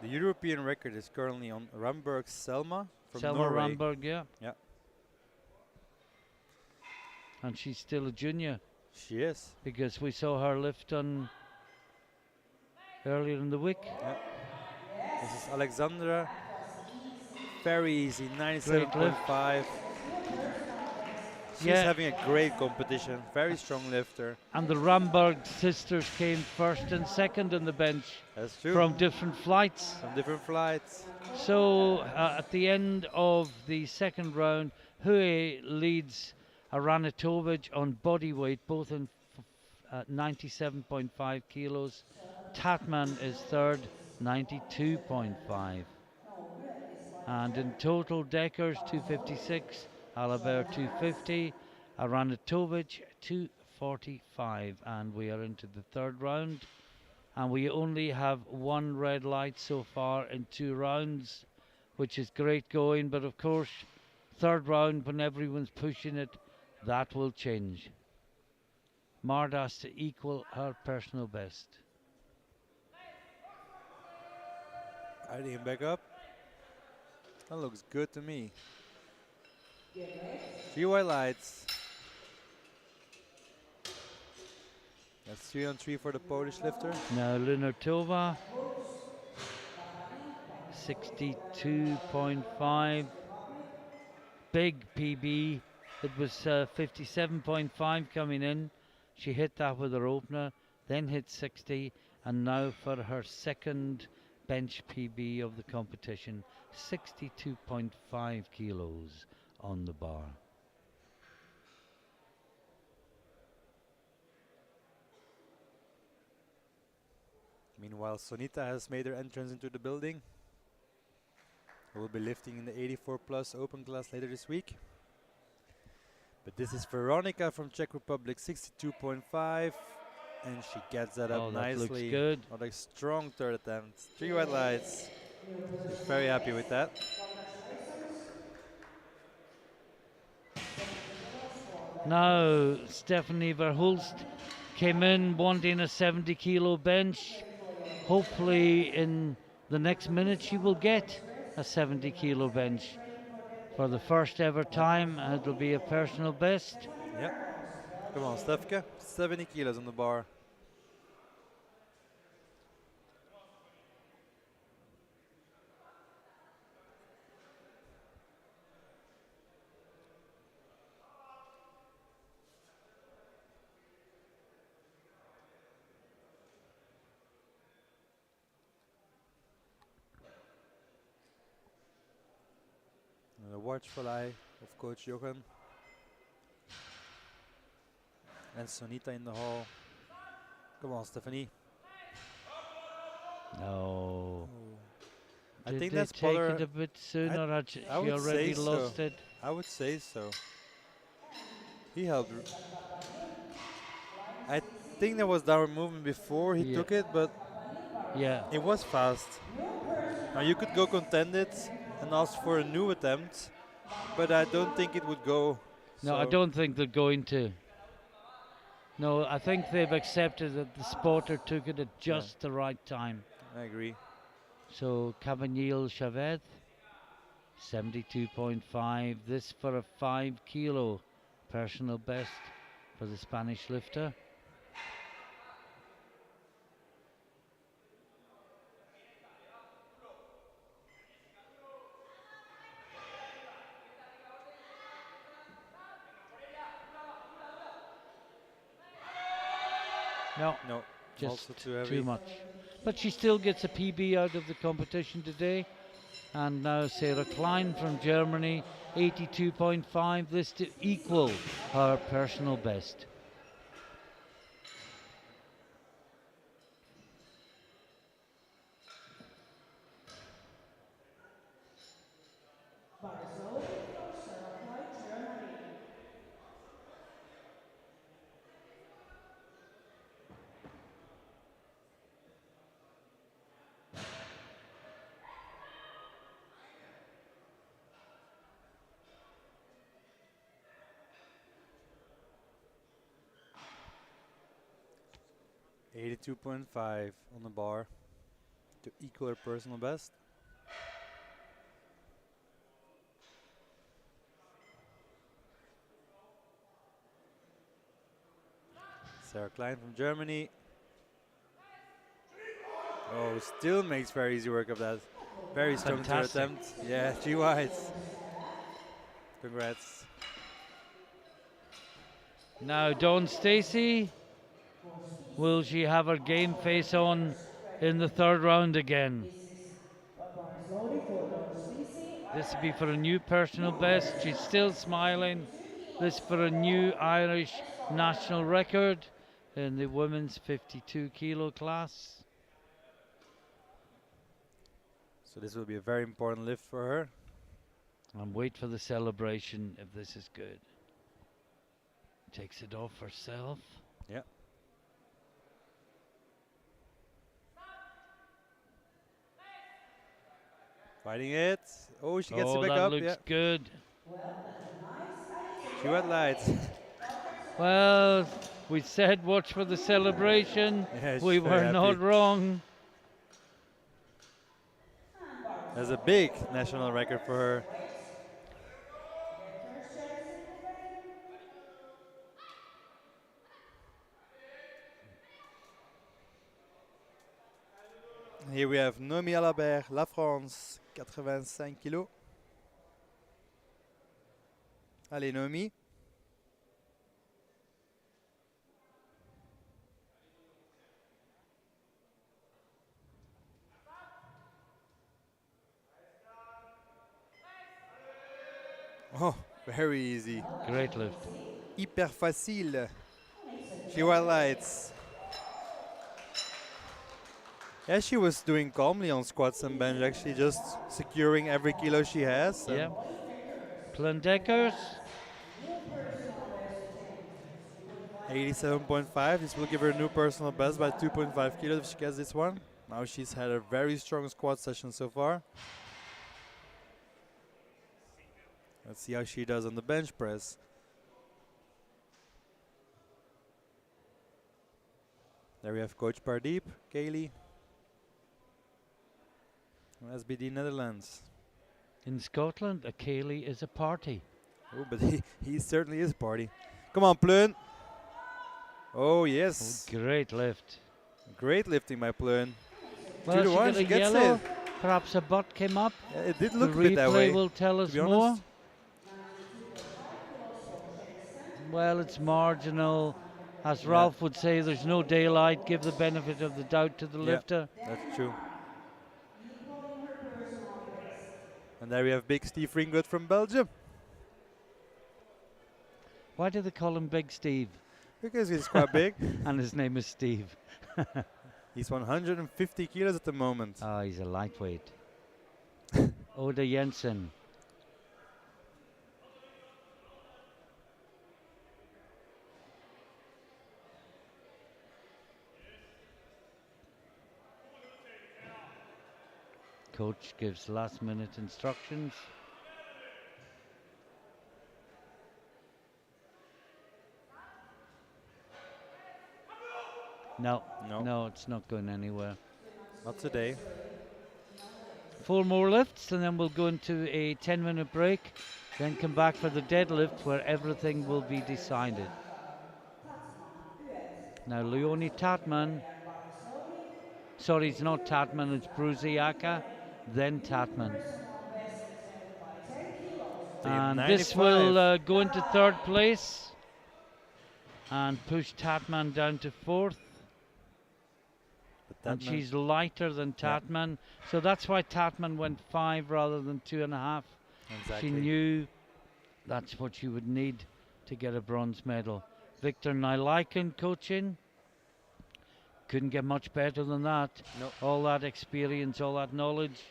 The European record is currently on Ramberg Selma from Selma Norway. Ramberg, yeah. Yeah, And she's still a junior she is. because we saw her lift on earlier in the week. Yeah. This is Alexandra. Very easy, Great lift. 97.5. She's Yeah. having a great competition. Very strong lifter. And the Ramberg sisters came first and second on the bench That's true. from different flights. Some different flights. So at the end of the second round, Hui leads Aranatovic on body weight, both in 97.5 kilos. Tatman is third, 92.5. And in total, Deckers 256, Alabert 250, Aranatovic 245. And we are into the third round. And we only have one red light so far in 2 rounds, which is great going. But of course, third round, when everyone's pushing it, that will change. Marta has to equal her personal best. Guiding him back up. That looks good to me. 3 white lights. That's 3 on 3 for the Polish lifter. Now Lunartova, 62.5. Big PB. It was 57.5 coming in. She hit that with her opener, then hit 60, and now for her second bench PB of the competition, 62.5 kilos on the bar. Meanwhile, Sonita has made her entrance into the building. Who will be lifting in the 84 plus open class later this week. But this is Veronica from Czech Republic, 62.5, and she gets that up That nicely. looks good. What a strong third attempt. 3 white lights. She's very happy with that. Now Stephanie Verhulst came in wanting a 70 kilo bench. Hopefully in the next minute she will get a 70 kilo bench for the first ever time. It'll be a personal best. Yep. Come on, Stefke. 70 kilos on the bar. And a watchful eye of Coach Jochen. And Sonita in the hall. Come on, Stephanie. No. I Did think they that's take Polar. it a bit soon, or had she I would already say lost so. it? I would say so. He helped. I think there was downward movement before he Yeah. took it, but Yeah. it was fast. Now you could go contend it and ask for a new attempt, but I don't think it would go. No, I so don't think they're going to. No, I think they've accepted that the spotter took it at just the right time. I agree. So Cavaniel Chavez, 72.5. This for a 5 kilo personal best for the Spanish lifter. No, No, just also too heavy. too much. But she still gets a PB out of the competition today. And now Sarah Klein from Germany, 82.5. This to equal her personal best. 82.5 on the bar to equal her personal best. Sarah Klein from Germany. Oh, still makes very easy work of that. Very strong third Fantastic. attempt. Yeah, 3 whites. Congrats. Now Dawn Stacy, will she have her game face on in the third round again? This is bar is loaded for Dawn Stacy. This will be for a new personal best. She's still smiling. This for a new Irish national record in the women's 52 kilo class. So this will be a very important lift for her. And wait for the celebration if this is good. Takes it off herself. Yeah. Fighting it. Oh, she gets it back that up. looks Yeah. good. She went light. Well, we said watch for the celebration. Yeah, she's We very were not happy. wrong. That's a big national record for her. Here we have Noémie Alabert, La France, 85 kilos. Allez, Noémie. Oh, very easy. Great lift. Hyper facile. She went lights. Yeah, she was doing calmly on squats and bench, actually just securing every kilo she has. Yeah. Plandeckers. 87.5. This will give her a new personal best by 2.5 kilos if she gets this one. Now she's had a very strong squat session so far. Let's see how she does on the bench press. There we have Coach Pardeep, Kaylee. SBD Netherlands. In Scotland, a Cayley is a party. Oh, but he certainly is party. Come on, Pleun. Oh, yes. Oh, great lift. Great lifting by Pleun. Well, 2 to 1, got she a gets yellow. it. Perhaps a butt came up. Yeah, it did The look a bit that way. replay will tell us be more. honest. Well, it's marginal. As Ralph would say, there's no daylight. Give the benefit of the doubt to the Yeah. lifter. That's true. And there we have big Steve Ringgood from Belgium. Why do they call him Big Steve? Because he's quite big. And his name is Steve. He's 150 kilos at the moment. Oh, he's a lightweight. Oda Jensen. Coach gives last minute instructions. No, no, it's not going anywhere. Not today. 4 more lifts and then we'll go into a 10-minute break, then come back for the deadlift where everything will be decided. Now Leonie Tatman, sorry, it's not Tatman, it's Bruziaka, then Tatman. And this will go into third place and push Tatman down to fourth. And she's lighter than Tatman, so that's why Tatman went 5 rather than 2.5. Exactly. She knew that's what she would need to get a bronze medal. Victor Nylaikon coaching. Couldn't get much better than that. Nope. All that experience, all that knowledge.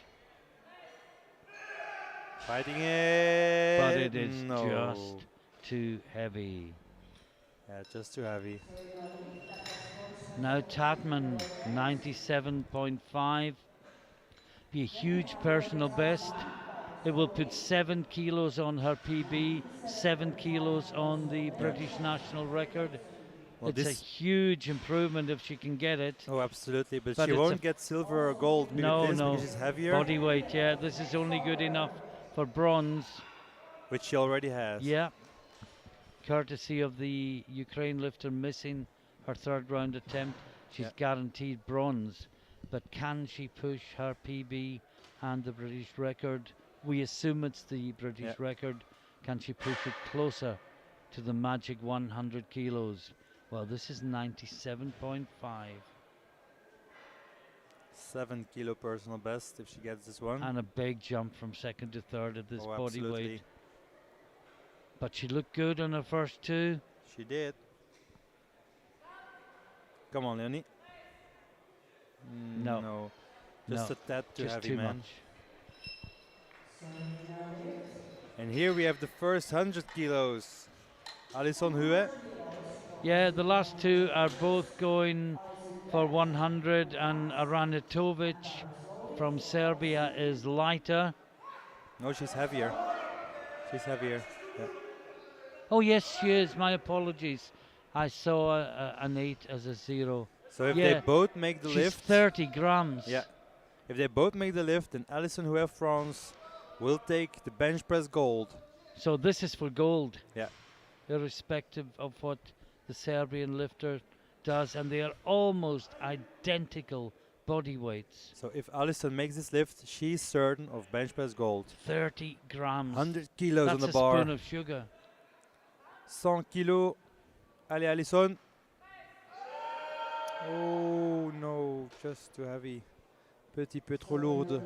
Fighting it. But it is just too heavy. Yeah, just too heavy. Now Tatman, 97.5. Be a huge personal best. It will put 7 kilos on her PB, 7 kilos on the British national record. Well, It's a this. huge improvement if she can get it. Oh, absolutely. But But she it's won't get silver or gold with no, this no because she's heavier, body weight. Yeah, this is only good enough for bronze. which she already has. Yeah, courtesy of the Ukraine lifter missing her third round attempt. She's Yeah. guaranteed bronze. But can she push her PB and the British record? We assume it's the British Yeah. record. Can she push it closer to the magic 100 kilos? Well, this is 97.5. 7 kilo personal best if she gets this one. And a big jump from second to third at this Oh, body absolutely. weight. But she looked good on her first two. She did. Come on, Leonie. No. No. Just No, a tad too just heavy, too man. much. And here we have the first 100 kilos. Alison Hue. Yeah, the last two are both going for 100, and Aranitovic from Serbia is lighter. No, she's heavier. She's heavier. Yeah. Oh yes, she is. My apologies. I saw an 8 as a 0. So if Yeah, they both make the she's lift, 30 grams. yeah. If they both make the lift, then Alison Hue France will take the bench press gold. So this is for gold. Yeah. Irrespective of what the Serbian lifter does, and they are almost identical body weights. So if Alison makes this lift, she's certain of bench press gold. 30 grams. 100 kilos That's on the a bar. spoon of sugar. 100 kilos. Allez, Alison. Oh no, just too heavy. Petit peu trop lourde.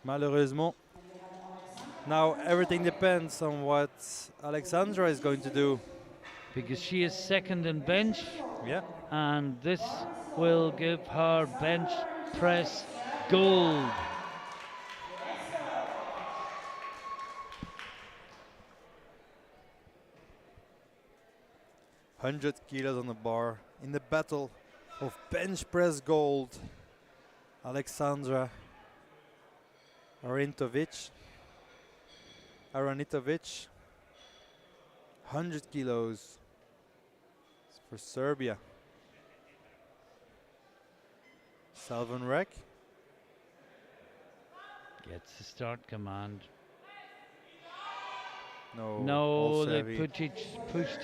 Malheureusement. Now everything depends on what Alexandra is going to do. Because she is second in bench, Yeah. and this will give her bench press gold. Hundred kilos on the bar in the battle of bench press gold. Alexandra Aranitovic. 100 kilos. It's for Serbia. Salvan Rek. Gets the start command. No, No, also they heavy. pushed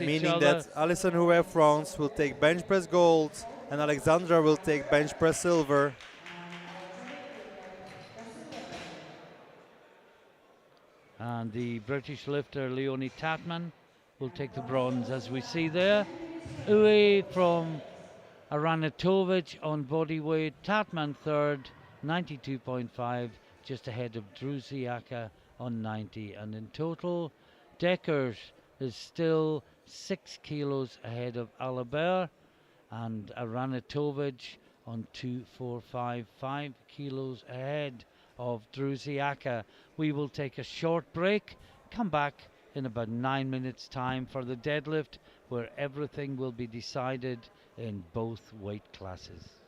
each Meaning other. that Alison Hue France will take bench press gold and Alexandra will take bench press silver. And the British lifter Leonie Tatman will take the bronze, as we see there. Uwe from Aranitovic on body weight. Tatman third, 92.5, just ahead of Druziaka on 90. And in total, Deckers is still 6 kilos ahead of Alabert, and Aranitovic on 2,455 kilos ahead of Druziaka. We will take a short break, come back in about 9 minutes time for the deadlift, where everything will be decided in both weight classes.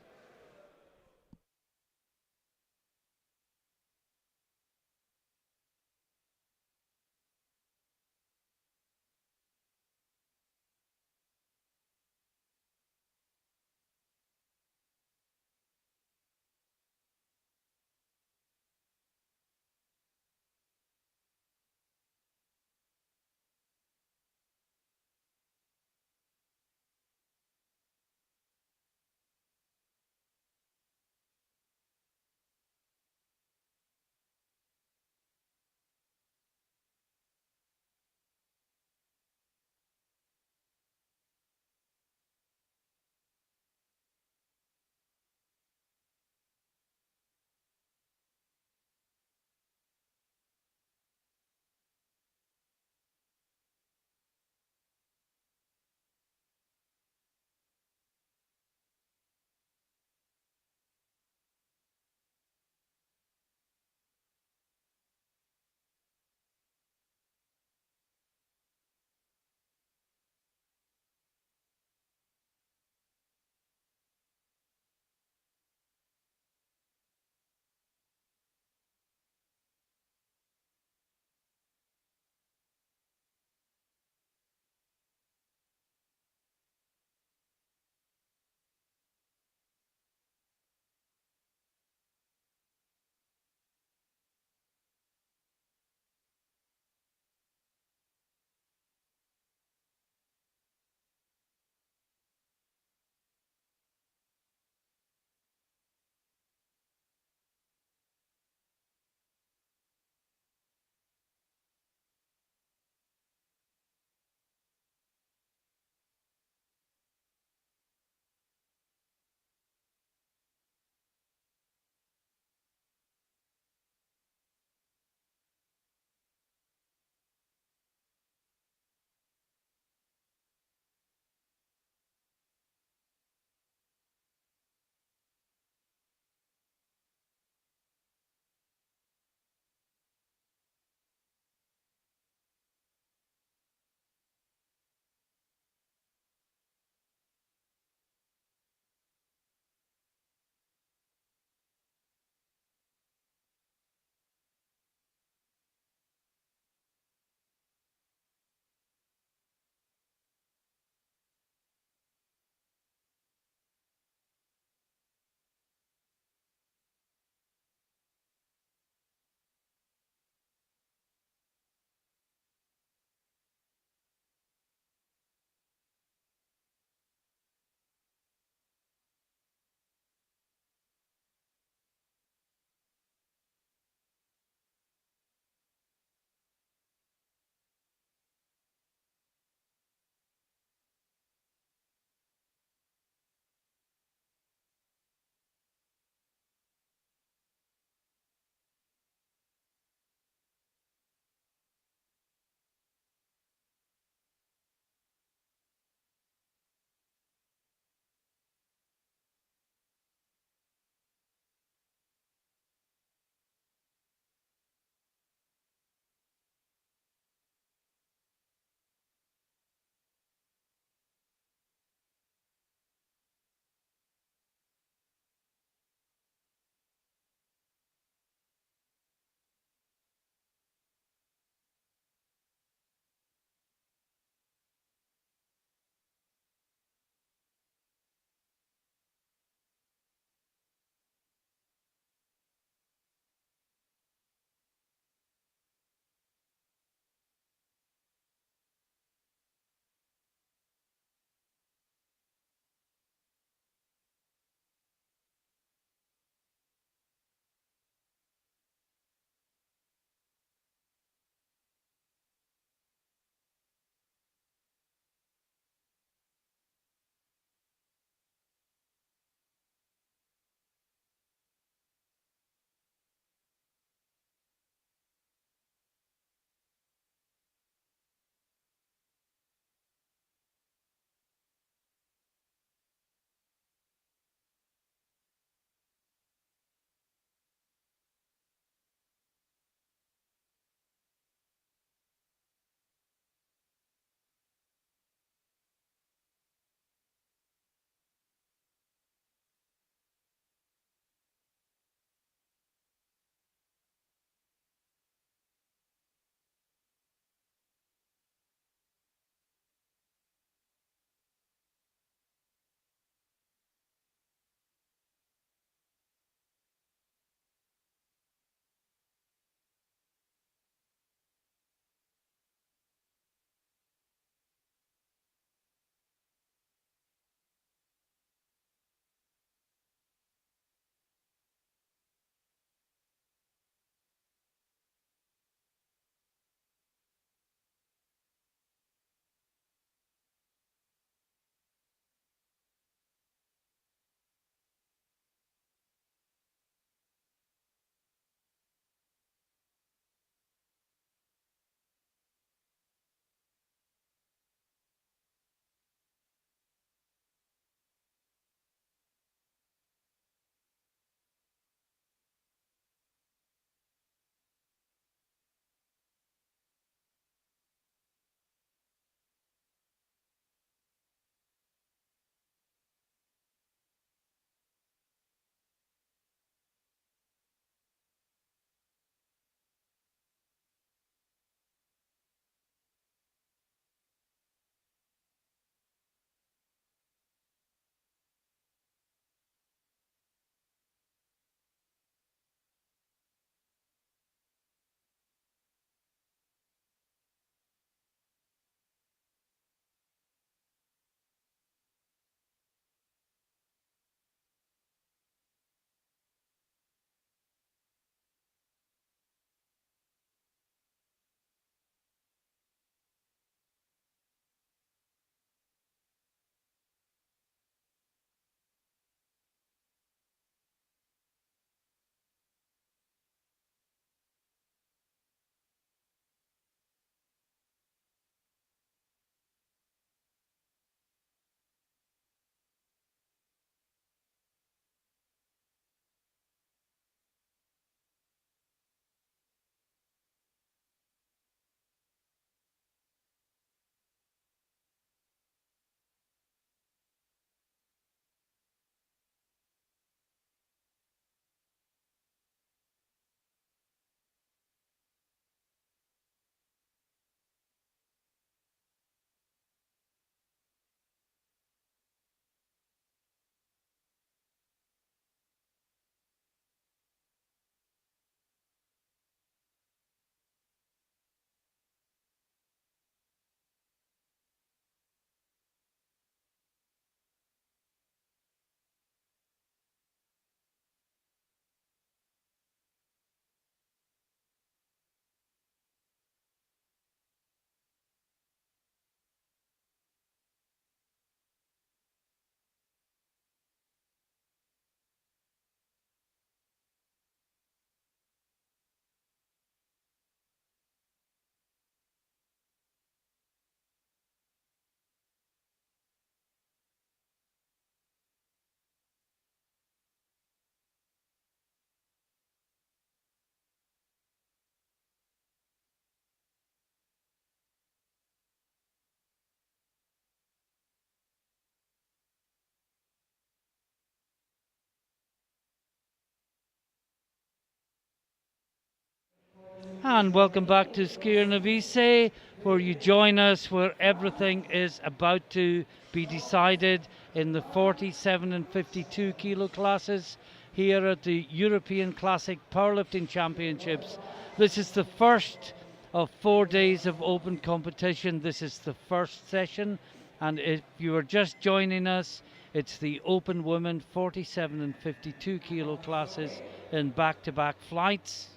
And welcome back to Skier Novice, where you join us where everything is about to be decided in the 47 and 52 kilo classes here at the European Classic Powerlifting Championships. This is the first of 4 days of open competition. This is the first session, and if you are just joining us, it's the open women 47 and 52 kilo classes in back-to-back flights.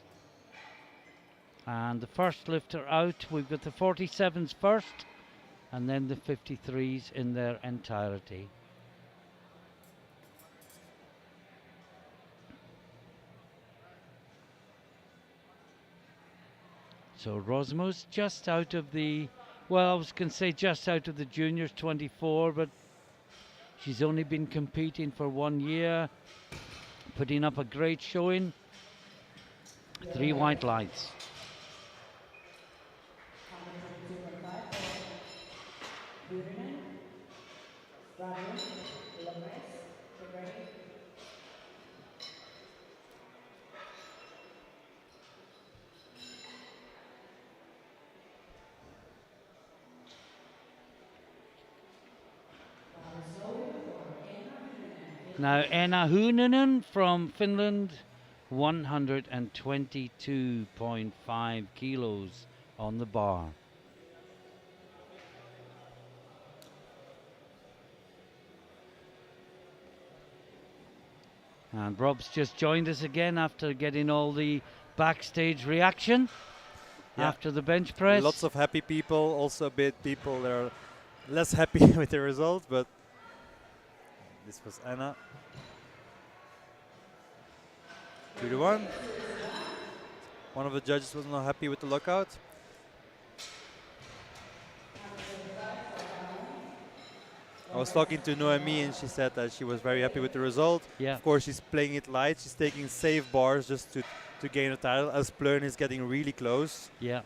And the first lifter out, we've got the 47s first, and then the 53s in their entirety. So Rosmo's just out of the, well, I was going to say just out of the juniors 24, but she's only been competing for 1 year, putting up a great showing. 3 white lights. Now Enna Huninen from Finland, 122.5 kilos on the bar. And Rob's just joined us again after getting all the backstage reaction after the bench press. Lots of happy people, also a bit people that are less happy with the result, but this was Anna. 2-1. One of the judges was not happy with the lockout. I was talking to Noemi and she said that she was very happy with the result. Yeah. Of course, she's playing it light. She's taking safe bars just to gain a title, as Pleun is getting really close. Yeah.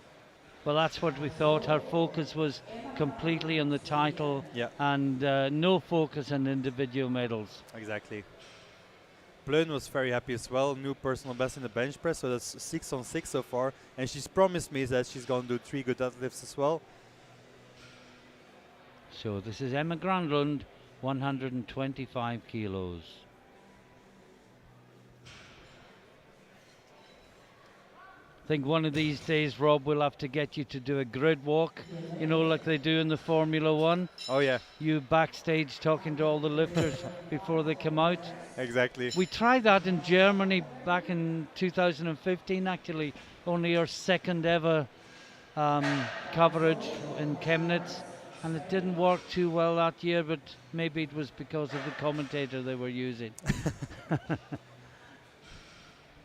Well, that's what we thought. Her focus was completely on the title and no focus on individual medals. Exactly. Pleun was very happy as well. New personal best in the bench press, so that's 6 on 6 so far. And she's promised me that she's going to do 3 good deadlifts as well. So this is Emma Granlund, 125 kilos. I think one of these days, Rob, will have to get you to do a grid walk, you know, like they do in the Formula One. Oh yeah. You backstage talking to all the lifters before they come out. Exactly. We tried that in Germany back in 2015, actually, only our second ever coverage in Chemnitz. And it didn't work too well that year, but maybe it was because of the commentator they were using.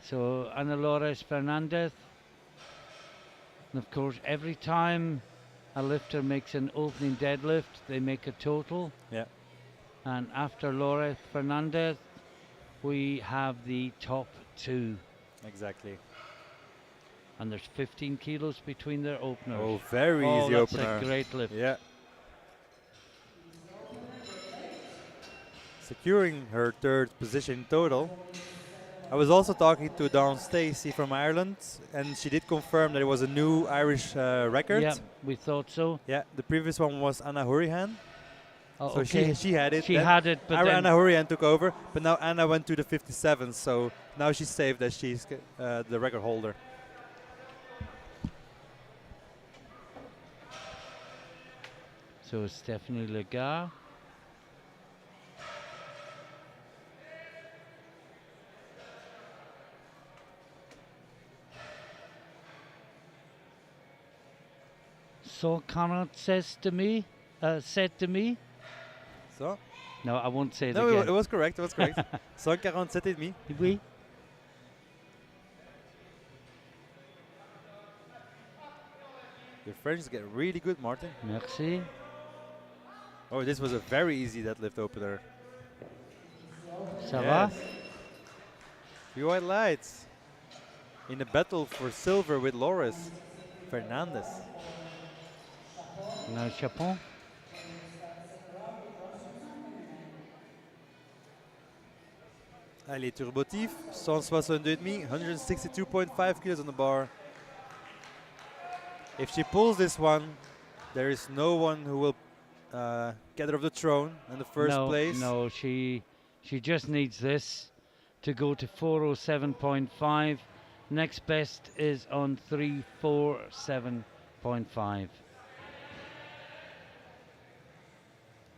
So, Ana Lourdes Fernandez. And of course, every time a lifter makes an opening deadlift, they make a total. Yeah. And after Lourdes Fernandez, we have the top 2. Exactly. And there's 15 kilos between their openers. Oh, very easy that's opener. A great lift. Yeah. Securing her 3rd position total. I was also talking to Dawn Stacey from Ireland, and she did confirm that it was a new Irish record. Yeah, we thought so. Yeah, the previous one was Anna Hurihan. Oh, So okay. she had it. She then had it, but then Anna Hurihan took over, but now Anna went to the 57, so now she's safe that she's the record holder. So Stephanie Legard. So Conrad said to me. So? No, I won't say it No, again. it was correct. It was correct. 147,5. Oui. Your French get really good, Martin. Merci. Oh, this was a very easy deadlift opener. Ça va? 3 white lights. In a battle for silver with Lourdes Fernandez. No chapeau. Allez, turbotif, 162,5, 162.5 kilos on the bar. If she pulls this one, there is no one who will get her off the throne in the first place. No, she just needs this to go to 407.5. Next best is on 347.5.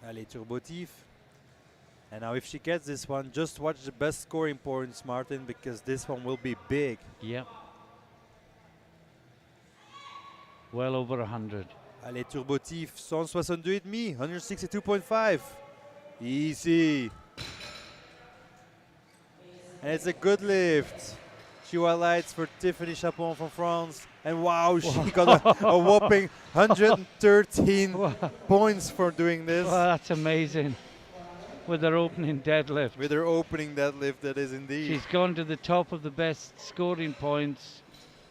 Allez, turbotif. And now if she gets this one, just watch the best scoring points, Martin, because this one will be big. Yep. Well over 100. Allez, turbotif, 162,5, 162.5. Easy. And it's a good lift. She highlights for Tiffany Chapon from France. And wow, she got a whopping 113 points for doing this. Well, that's amazing. With her opening deadlift. With her opening deadlift, that is indeed. She's gone to the top of the best scoring points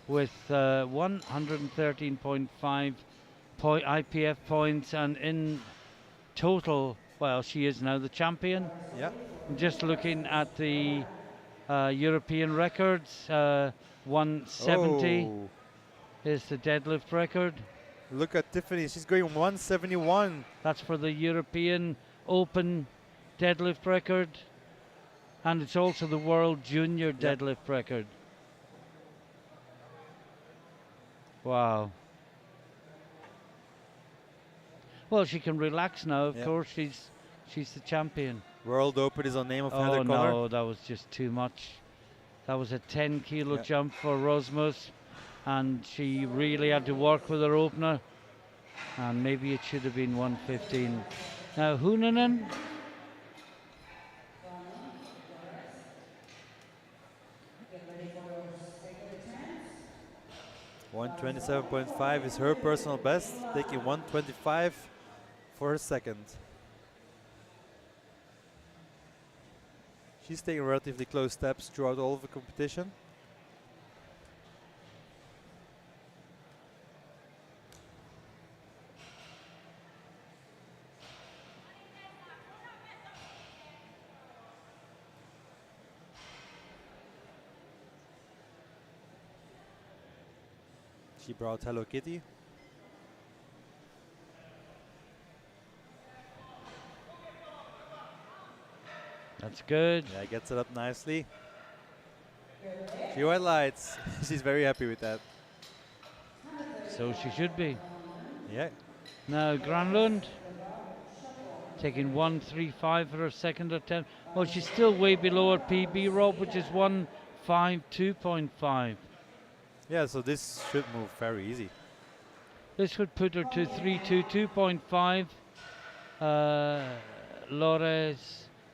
with 113.5 IPF points, and in total, well, she is now the champion. Yeah. I'm just looking at the European records. 170 is the deadlift record. Look at Tiffany, she's going 171. That's for the European Open deadlift record, and it's also the World Junior deadlift record. Wow. Well, she can relax now, of course. She's the champion. World Open is on name of Oh Heather Connor. no, that was just too much. That was a 10 kilo jump for Rosmus, and she really had to work with her opener, and maybe it should have been 115. Now Hunanen, 127.5 is her personal best, taking 125 for her second. She's taking relatively close steps throughout all of the competition. She brought Hello Kitty. that's good. Yeah, gets it up nicely. She highlights. She's very happy with that. So she should be. Yeah. Now Granlund taking 135 for her second attempt. Well, she's still way below her PB, Rob, which is 152.5. Yeah, so this should move very easy. This would put her to 322.5. Lores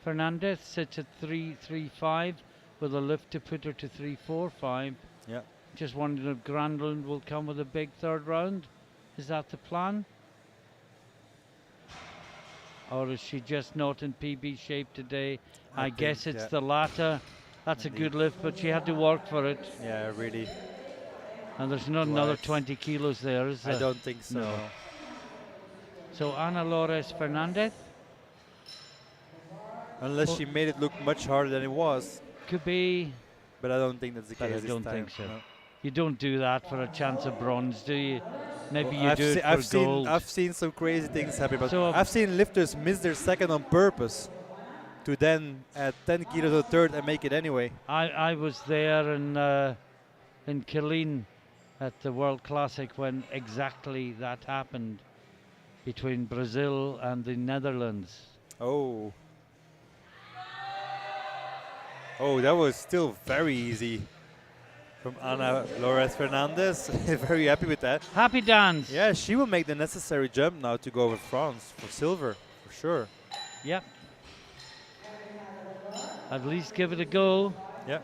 Fernandez sits at 335 with a lift to put her to 345. Yeah. Just wondering if Granlund will come with a big third round. Is that the plan? Or is she just not in PB shape today? I guess it's the latter. That's Indeed. a good lift, but she had to work for it. Yeah, really. And there's not another Right. 20 kilos there, is there? I don't think so. No. So Ana Lores Fernandez Unless she made it look much harder than it was. could be, But I don't think that's the but case I this don't time. think so. No. You don't do that for a chance of bronze, do you? Maybe Well, you do it for gold. I've seen some crazy things happen, but So I've seen lifters miss their second on purpose to then add 10 kilos to the third and make it anyway. I was there in Killeen at the World Classic when exactly that happened between Brazil and the Netherlands. Oh. Oh, that was still very easy from Ana Lores Fernandez. Very happy with that. Happy dance. Yeah, she will make the necessary jump now to go with France for silver, for sure. Yep. At least give it a go. Yeah.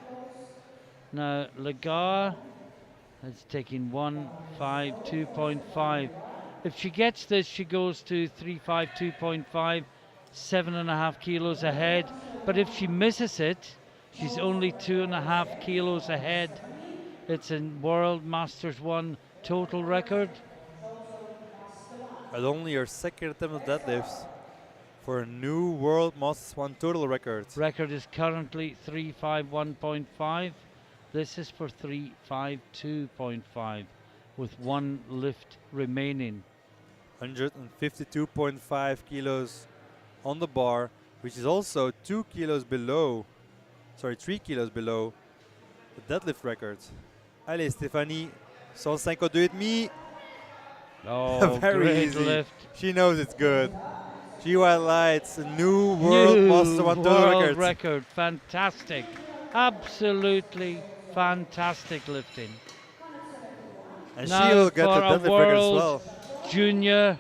Now Lagar is taking 152.5. If she gets this, she goes to 352.5, 7.5 kilos ahead. But if she misses it, she's only 2.5 kilos ahead. It's a World Masters 1 total record. And only her second attempt at deadlifts for a new World Masters 1 total record. Record is currently 351.5. This is for 352.5. with one lift remaining. 152.5 kilos on the bar, which is also 2 kilos below, 3 kilos below the deadlift record. Allez, Stéphanie, 152,5. Oh, Very great easy. lift. She knows it's good. She highlights a new world New master 1 total world record. record. Fantastic. Absolutely fantastic lifting. And Now she'll get for the a deadlift record as world well. junior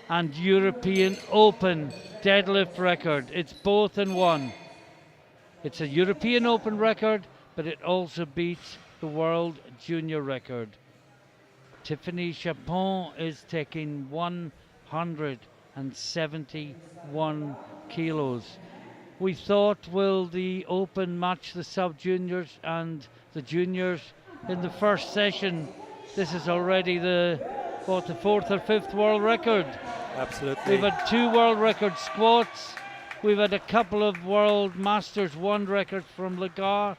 and European Open deadlift record. It's both in one. It's a European Open record, but it also beats the world junior record. Tiffany Chapon is taking 171 kilos. We thought, will the Open match the sub-juniors and the juniors in the first session? This is already the fourth or fifth world record. Absolutely. We've had 2 world record squats. We've had a couple of World Masters 1 records from Lagar.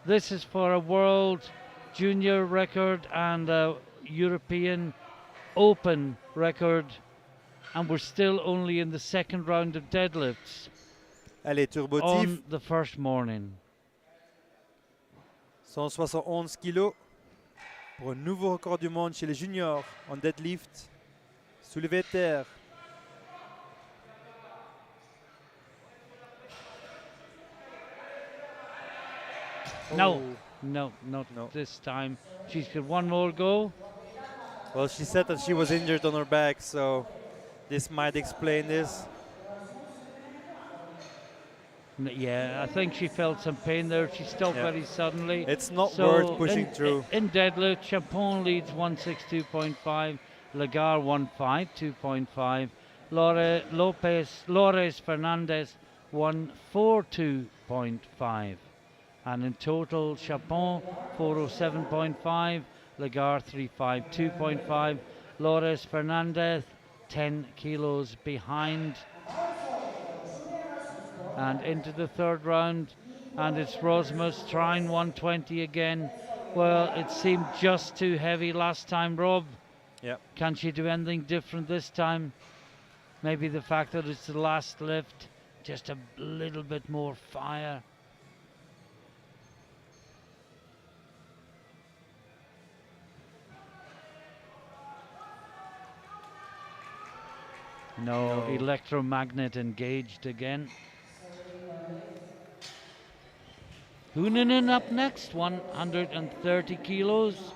This is for a World Junior record and a European Open record. And we're still only in the second round of deadlifts Allez, turbotif. on the first morning. 171 kilos pour un nouveau record du monde chez les juniors en deadlift. Soulevé de terre. No, Oh. no, not No. this time. She's got one more go. Well, she said that she was injured on her back, so this might explain this. Yeah, I think she felt some pain there. She stopped Yeah. very suddenly. It's not So worth pushing through. In deadlift, Chapon leads 162.5, Lagar 152.5, Lores Fernandez 142.5. And in total, Chapon 407.5, Lagar 352.5, Lores Fernandez 10 kilos behind. And into the third round, and it's Rosmus trying 120 again. Well, it seemed just too heavy last time, Rob. Yeah. Can she do anything different this time? Maybe the fact that it's the last lift, just a little bit more fire. No, electromagnet engaged again. Huninen up next, 130 kilos.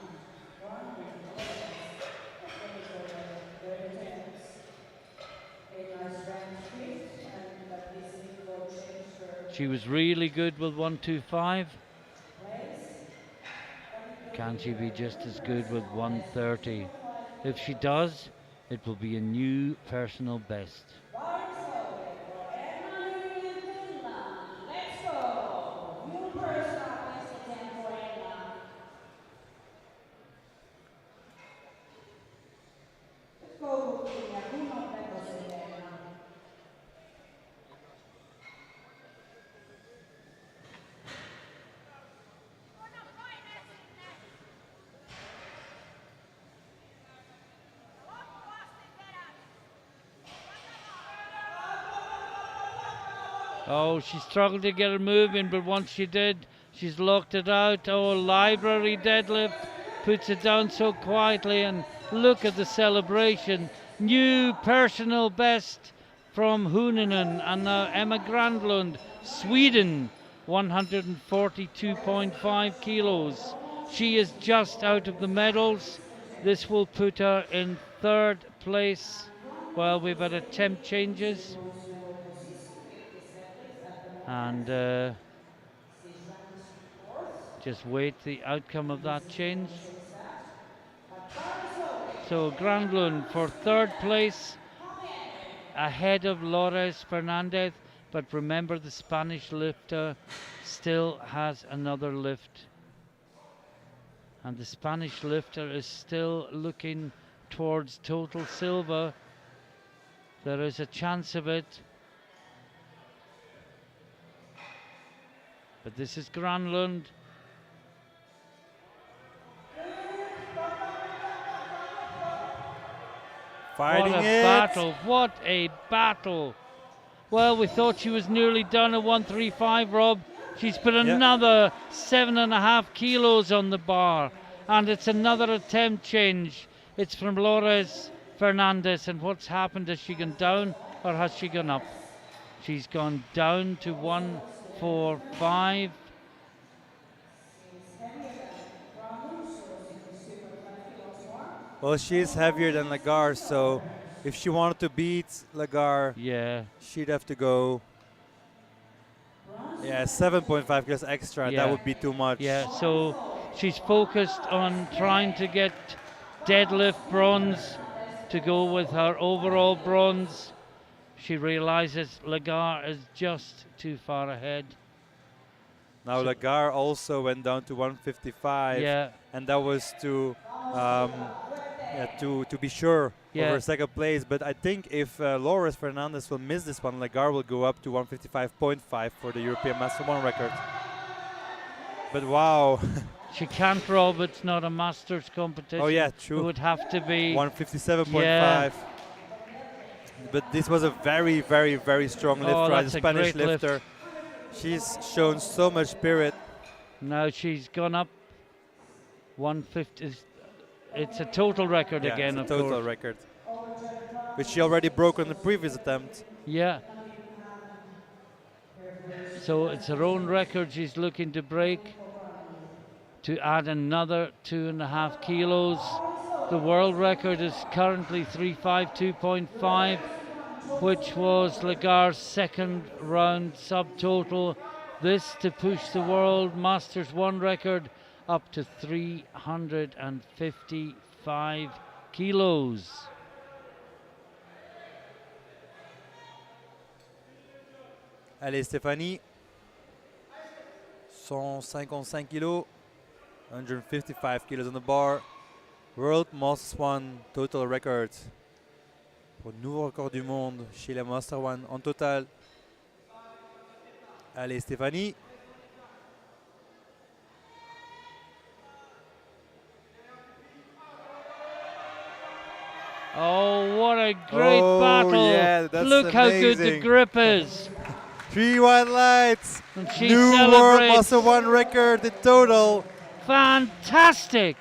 She was really good with 125. Can she be just as good with 130? If she does, it will be a new personal best. Oh, she struggled to get her moving, but once she did, she's locked it out. Oh, library deadlift, puts it down so quietly, and look at the celebration. New personal best from Huninen, and now Emma Grandlund, Sweden, 142.5 kilos. She is just out of the medals. This will put her in third place. Well, we've had attempt changes. And just wait the outcome of that change. So Grandlund for third place, ahead of Lores Fernandez, but remember the Spanish lifter still has another lift. And the Spanish lifter is still looking towards total silver. There is a chance of it. But this is Granlund. Fighting what a it. battle! What a battle! Well, we thought she was nearly done at 135, Rob. She's put another 7.5 kilos on the bar, and it's another attempt change. It's from Lores Fernandez, and what's happened? Has she gone down or has she gone up? She's gone down to 145. Well, she's heavier than Lagarde, so if she wanted to beat Lagarde, Yeah, she'd have to go 7.5 kilos extra. Yeah. That would be too much. yeah. So she's focused on trying to get deadlift bronze to go with her overall bronze. She realizes Lagarde is just too far ahead. Now Lagarde also went down to 155, Yeah, and that was to be sure Yeah. over second place. But I think if Lourdes Fernandez will miss this one, Lagarde will go up to 155.5 for the European Master 1 record. But wow. she can't, Rob. It's not a masters competition. Oh yeah, It true. would have to be 157.5. Yeah. But this was a very, very, very strong lift Oh, by the that's a Spanish great lift. lifter. She's shown so much spirit. Now she's gone up 150. It's a total record Yeah, again, it's a of total course. record, which she already broke on the previous attempt. Yeah. So it's her own record she's looking to break, to add another 2.5 kilos. The world record is currently 352.5, which was Lagarde's second round subtotal. This to push the World Masters 1 record up to 355 kilos. Allez Stéphanie, 155 kilos, 155 kilos on the bar. World Masters 1 total record. Pour le nouveau record du monde chez la Master 1 en total. Allez Stéphanie. Oh, what a great battle. Yeah, that's Look how good the amazing. grip is. 3 white lights. And she New World celebrates. Master 1 record in total. Fantastic.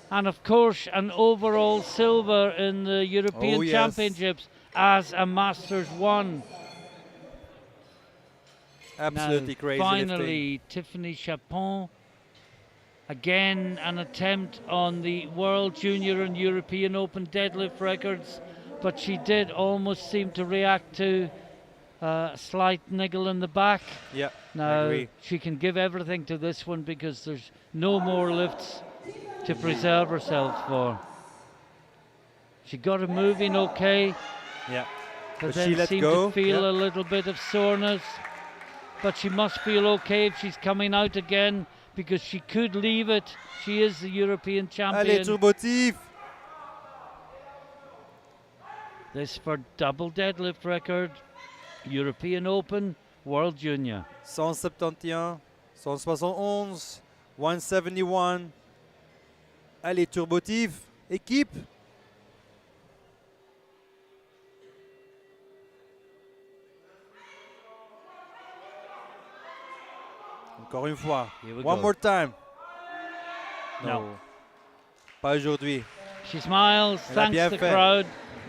And of course, an overall silver in the European Oh, yes. Championships as a Masters 1. Absolutely Now, crazy finally, lifting. Tiffany Chapon. Again, an attempt on the World Junior and European Open deadlift records, but she did almost seem to react to a slight niggle in the back. Yeah, I Now, agree. she can give everything to this one because there's no more lifts to preserve herself for. She got her moving okay, Yeah. but But then she let seemed go, to feel yeah. a little bit of soreness. But she must feel okay if she's coming out again, because she could leave it. She is the European Allez, champion. Turbotif. This for double deadlift record, European Open, World Junior. 171, 171, 171. Allez, Turbotif. Équipe. Encore une fois. Here we One go. more time. No. Pas aujourd'hui. She smiles, Elle a thanks bien the fait. crowd.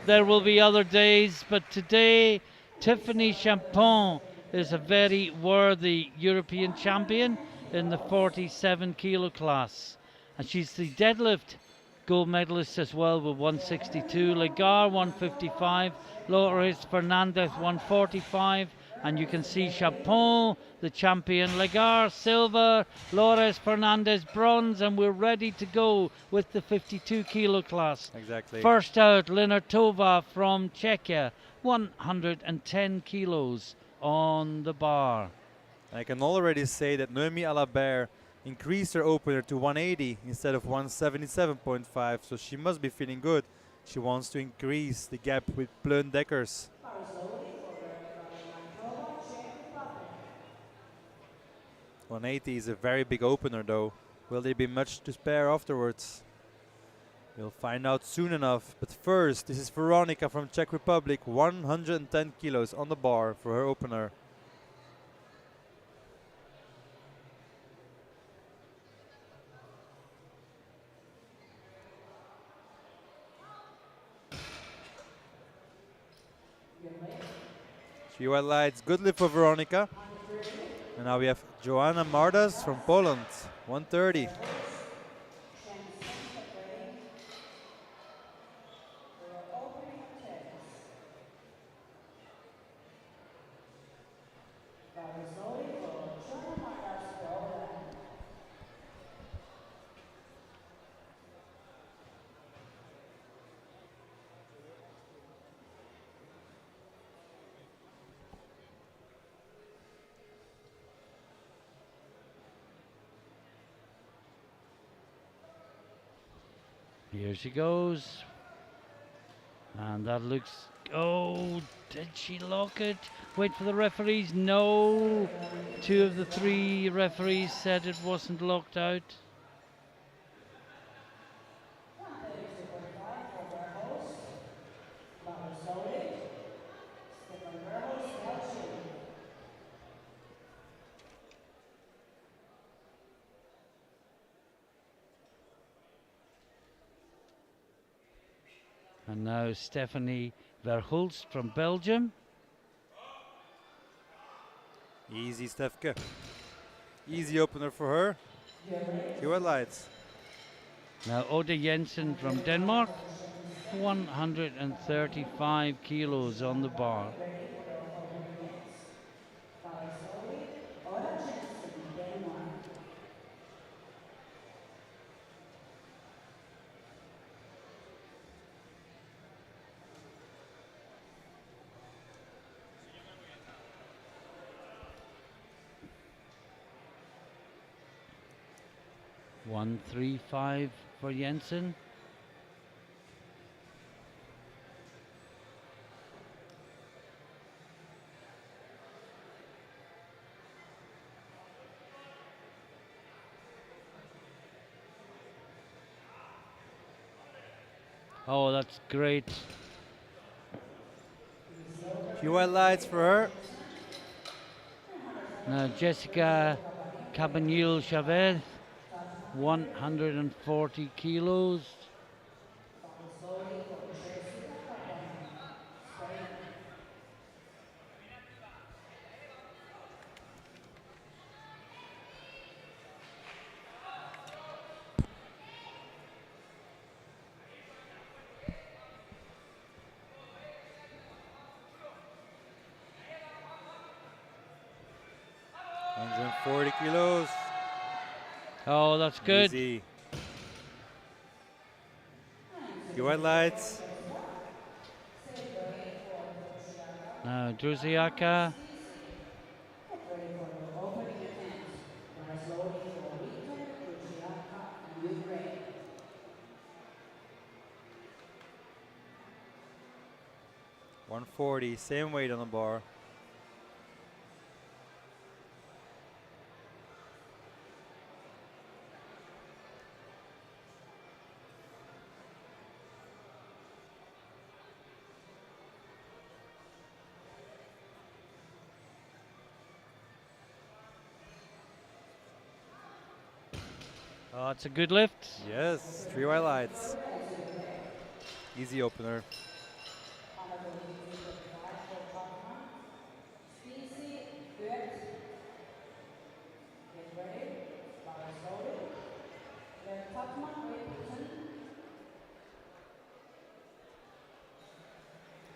There will be other days, but today Tiffany Chapon is a very worthy European champion in the 47 kilo class. And she's the deadlift gold medalist as well with 162. Lagarde 155, Lourdes Fernandez 145. And you can see Chapon, the champion, Lagarde silver, Lourdes Fernandez bronze, and we're ready to go with the 52 kilo class. Exactly. First out, Linartova from Czechia, 110 kilos on the bar. I can already say that Noemi Alabert increased her opener to 180 instead of 177.5, so she must be feeling good. She wants to increase the gap with Pleun Dekkers. 180 is a very big opener though. Will there be much to spare afterwards? We'll find out soon enough. But first, this is Veronica from Czech Republic, 110 kilos on the bar for her opener. Three white lights, good lift for Veronica. And now we have Joanna Mardas from Poland, 130. Here she goes. And that looks... Oh, did she lock it? Wait for the referees. No. 2 of the 3 referees said it wasn't locked out. And now Stephanie Verhulst from Belgium. Easy, Stefke. Easy opener for her. 3 white lights. Now Ode Jensen from Denmark. 135 kilos on the bar. One, 3, 5 for Jensen. Oh, that's great. Few white lights for her. Now Jessica Cabanil Chavez, 140 kilos. $140 kilos. Oh, that's good. Easy. Few white lights. Now Druziaka. $140, same weight on the bar. Oh, it's a good lift. Yes, 3 white lights. Easy opener.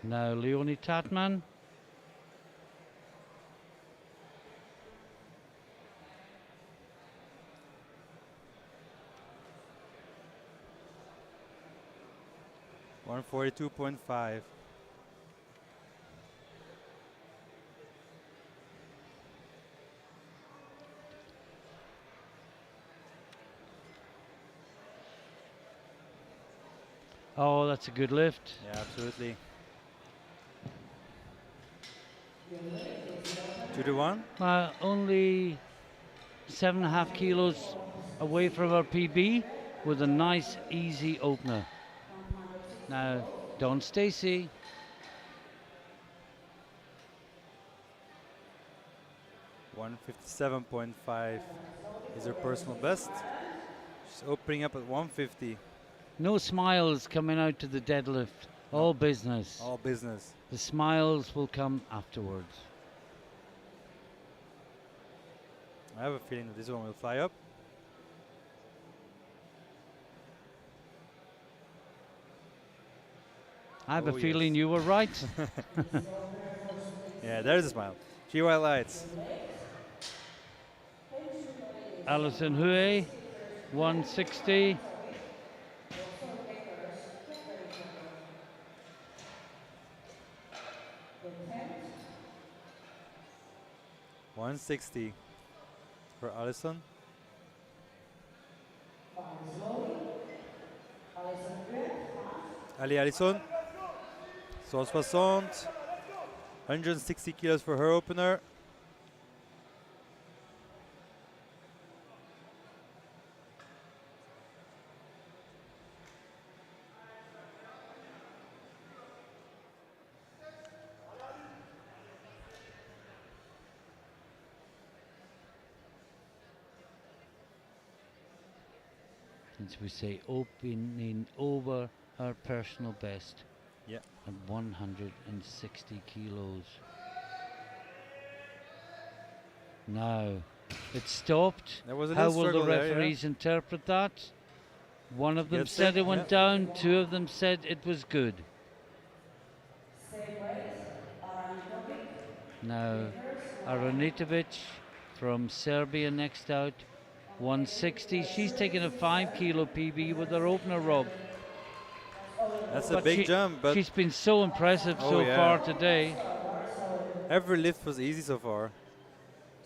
Now Leonie Tatman. $142.5. Oh, that's a good lift. Yeah, absolutely. 2-1. Only 7.5 kilos away from our PB. with a nice, easy opener. Now, Dawn Stacy. $157.5 is her personal best. She's opening up at 150. No smiles coming out to the deadlift. All business. All business. The smiles will come afterwards. I have a feeling that this one will fly up. I have a Oh, feeling yes. you were right. Yeah, there's a smile. GY lights. Alison Hui, 160. $160 for Alison. Allez, Alison. 160. 160 kilos for her opener. Since we say opening over her personal best. Yeah. At 160 kilos. Now, it stopped. There was a How little will the struggle there, yeah. referees interpret that? One of them Gets said it, it went yeah. down, two of them said it was good. Now, Aronitovic from Serbia next out, 160. She's taking a 5 kilo PB with her opener, Rob. That's a But big jump, but she's been so impressive Oh, so yeah. far today. every lift was easy so far.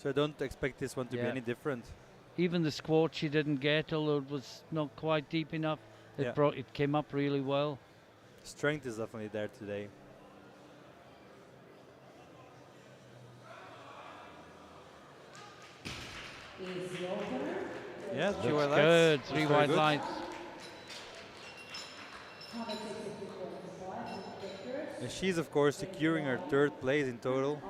So I don't expect this one to be Yeah. any different. Even the squat she didn't get, although it was not quite deep enough. Yeah. It came up really well. Strength is definitely there today. Yeah, GY Looks lights. good. Looks Three very wide good. lights. And she's of course securing her third place in total.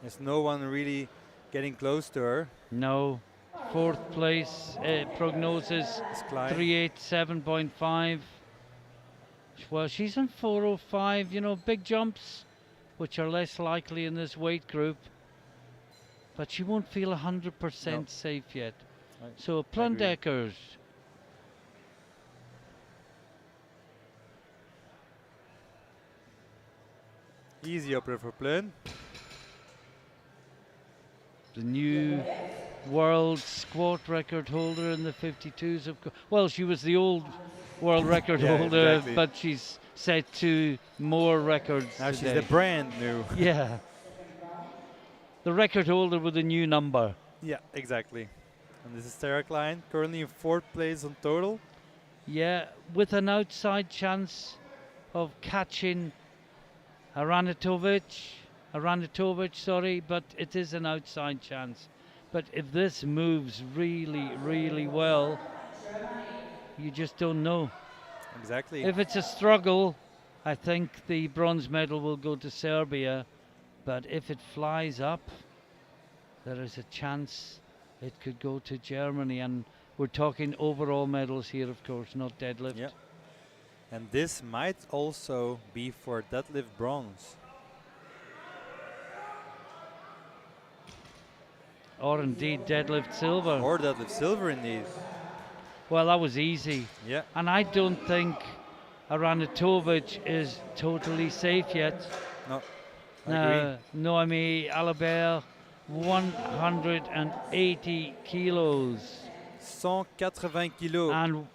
There's no one really getting close to her. No. Fourth place prognosis It's Klein. 387.5. Well, she's on 405. You know, big jumps, which are less likely in this weight group. But she won't feel 100% No. safe yet. I So agree. Plundeckers. Easy opener for Plön. The new world squat record holder in the 52s. Well, she was the old world record Yeah, holder, exactly. but she's set to more records Now she's today. the brand new. Yeah. The record holder with a new number. Yeah, exactly. And this is Sarah Klein, currently in fourth place on total. Yeah, with an outside chance of catching Aranitovic, but it is an outside chance. But if this moves really, really well, you just don't know. Exactly. If it's a struggle, I think the bronze medal will go to Serbia. But if it flies up, there is a chance it could go to Germany. And we're talking overall medals here, of course, not deadlift. Yeah. And this might also be for deadlift bronze. Or indeed deadlift silver. Or deadlift silver indeed. Well, that was easy. Yeah. And I don't think Aranitovic is totally safe yet. No. I agree. Noemi Alabert, 180 kilos. 180 kilos. And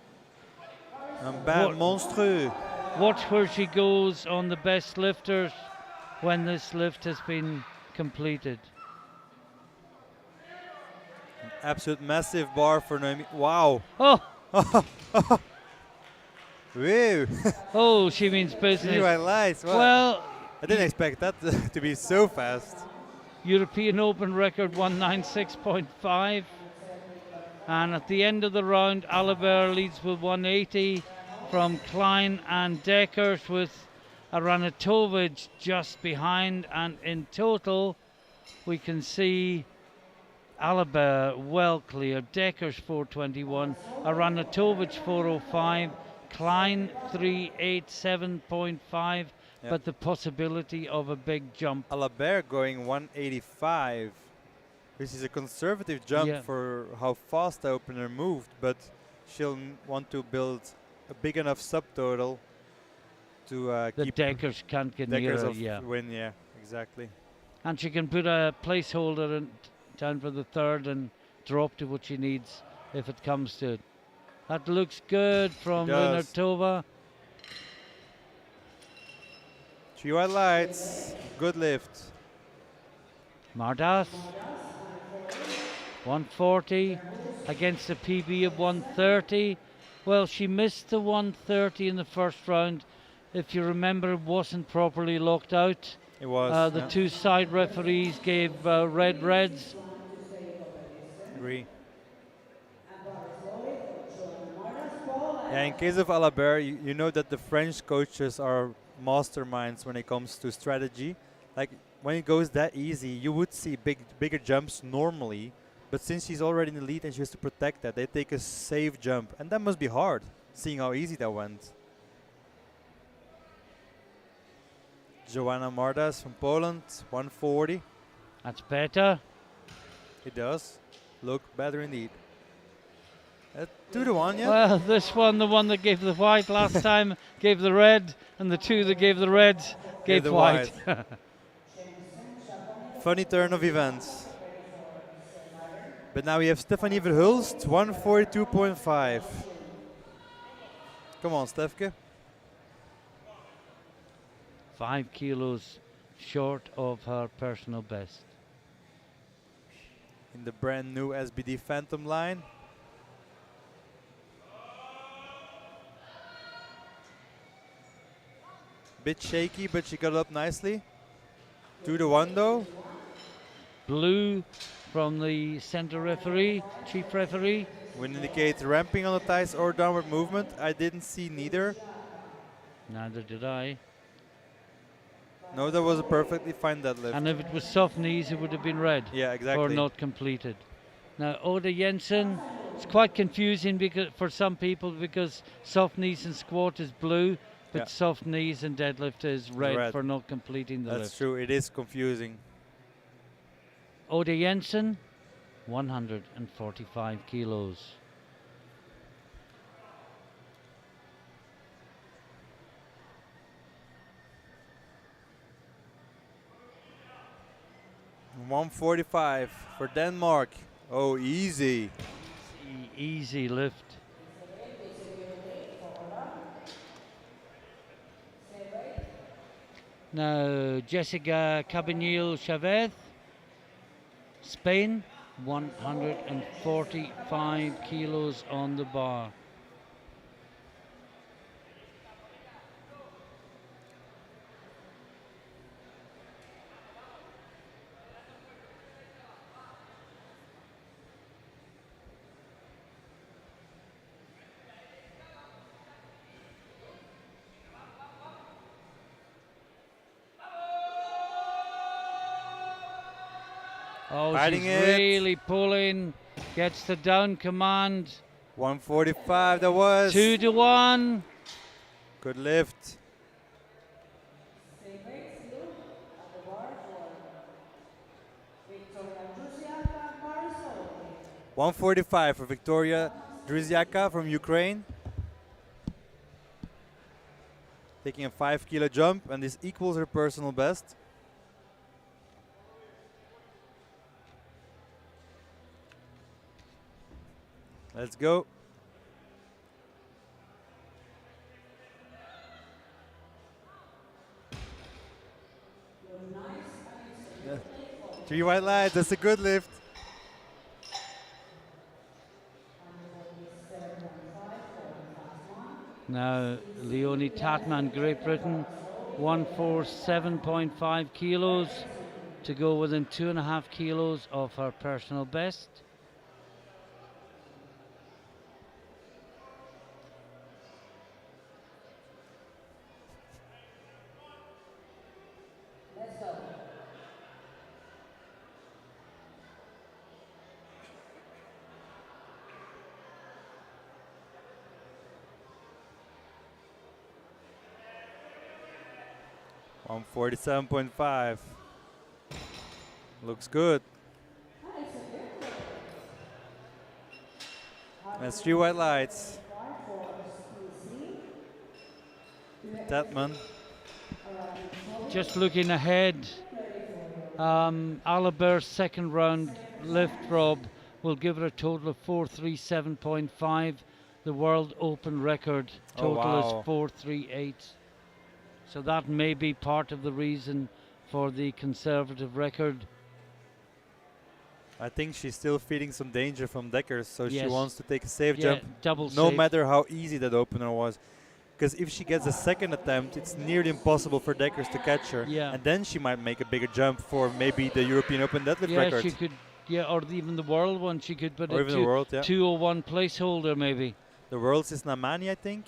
Un bar what- monstrueux. watch where she goes on the best lifters when this lift has been completed. Absolute massive bar for Noemi. Wow. Oh, Woo. oh, she means GY business. lights. Well, I didn't expect that to be so fast. European Open record 196.5. And at the end of the round, Oliver leads with 180 from Klein and Deckers, with Aranatovic just behind. And in total, we can see Alaba well clear, Deckers 421, Aranatovic 405, Klein 387.5, Yeah. but the possibility of a big jump. Alabert going 185, which is a conservative jump Yeah. for how fast the opener moved, but she'll want to build a big enough subtotal to The keep Deckers can't get near Deckers her, of yeah. win. Yeah, exactly. And she can put a placeholder down for the third and drop to what she needs if it comes to it. That looks good from does. Linartova. 3 white lights, good lift. Mardas 140 against a PB of 130. Well, she missed the 130 in the first round. If you remember, it wasn't properly locked out. It was. The yeah. two side referees gave reds. Agree. Yeah, in case of Alabert, you know that the French coaches are masterminds when it comes to strategy. Like when it goes that easy, you would see bigger jumps normally, but since she's already in the lead and she has to protect that, they take a safe jump, and that must be hard, seeing how easy that went. Joanna Mardas from Poland, 140. That's better. It does look better indeed. 2 to 1, yeah. Well, this one, the one that gave the white last time, gave the red, and the two that gave the red gave the white. Funny turn of events. But now we have Stephanie Verhulst, 142.5. Come on, Stefke. 5 kilos short of her personal best. In the brand new SBD Phantom line. Bit shaky, but she got up nicely. 2 to 1 though. Blue from the center referee, chief referee. Would indicate ramping on the thighs or downward movement. I didn't see neither. Neither did I. No, that was a perfectly fine deadlift. And if it was soft knees, it would have been red. Yeah, exactly. Or not completed. Now, Oda Jensen, it's quite confusing because for some people because soft knees and squat is blue, but Yeah. soft knees and deadlift is red, Red. for not completing the That's lift. true, it is confusing. Oda Jensen, 145 kilos. $145 for Denmark. Oh, easy. Easy lift. Now, Jessica Cabinil Chavez, Spain, 145 kilos on the bar. Oh, Fighting she's it. really pulling, gets the down command. 145 that was. 2 to 1. Good lift. $145 for Victoria Drzyaka from Ukraine. Taking a 5 kilo jump, and this equals her personal best. Let's go. Yeah. 3 white lights, that's a good lift. Now, Leonie Tatman, Great Britain, 147.5 kilos to go within 2.5 kilos of her personal best. on 47.5. Looks good. That's 3 white lights. Tatman. Just looking ahead, Alibert's second round lift, Rob, will give her a total of 437.5. The World Open record Oh, total wow. is 438. So that may be part of the reason for the conservative record. I think she's still feeling some danger from Deckers, so she Yes. wants to take a safe Yeah, jump, double no safe. matter how easy that opener was. Because if she gets a second attempt, it's nearly impossible for Deckers to catch her. Yeah. And then she might make a bigger jump for maybe the European Open deadlift Yeah, record. she could. Yeah, or even the world one. She could put Or a even the world, yeah. 201 placeholder maybe. The world's is Namani, I think.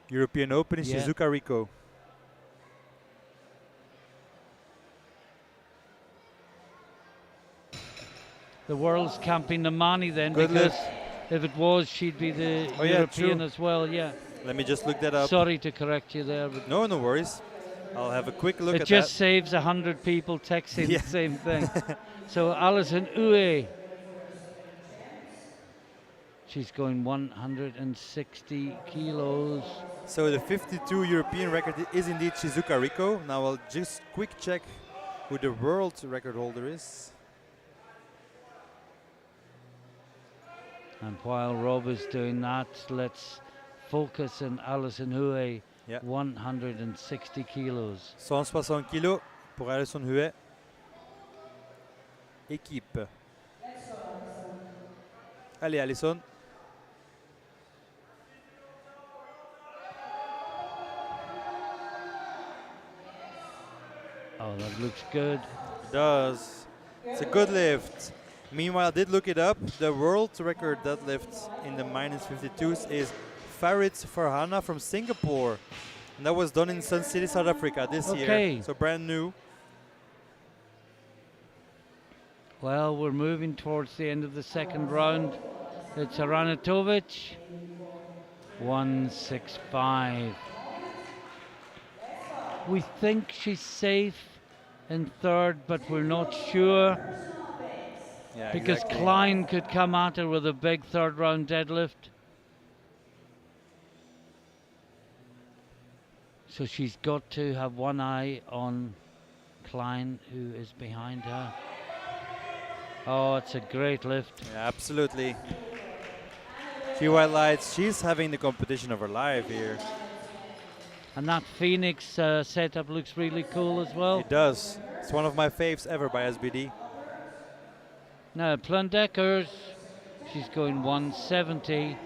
European Open is Yeah. Shizuka Rico. The world's camping Namani then, Good because lift. if it was, she'd be the Oh, yeah, European true. as well. Yeah. Let me just look that up. Sorry to correct you there, but No, no worries. I'll have a quick look it at just that. saves 100 people texting Yeah. the same thing. So Alison Uwe, she's going 160 kilos. So the 52 European record is indeed Shizuka Rico. Now I'll just quick check who the world record holder is. And while Rob is doing that, let's focus on Alison Uwe, Yeah. 160 kilos. 160 kilos pour Alison Huet. Équipe. Allez, Alison. Oh, that looks good. It does. It's a good lift. Meanwhile, I did look it up. The world record deadlift in the minus 52s is Farid Farhana from Singapore. And that was done in Sun City, South Africa this Okay. year. So brand new. Well, we're moving towards the end of the second round. It's Aranatovic, 165. We think she's safe in third, but we're not sure Yeah, because exactly. Klein could come at her with a big third round deadlift. So she's got to have one eye on Klein, who is behind her. Oh, it's a great lift. Yeah, absolutely. She white lights. She's having the competition of her life here. And that Phoenix setup looks really cool as well. It does. It's one of my faves ever by SBD. Now, Plundeckers, she's going 170.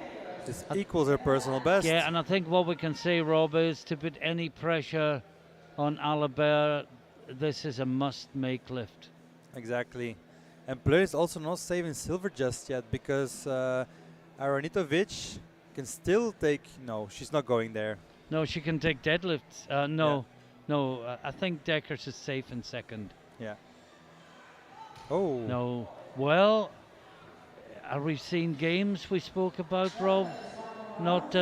This equals her personal best. Yeah, and I think what we can say, Rob, is to put any pressure on Alibert, this is a must-make lift. Exactly. And Pleur is also not safe in silver just yet because Aranitovic can still take... No, she's not going there. No, she can take deadlifts. I think Deckers is safe in second. Yeah. Oh. No. Well, are we seeing games we spoke about, Rob? Not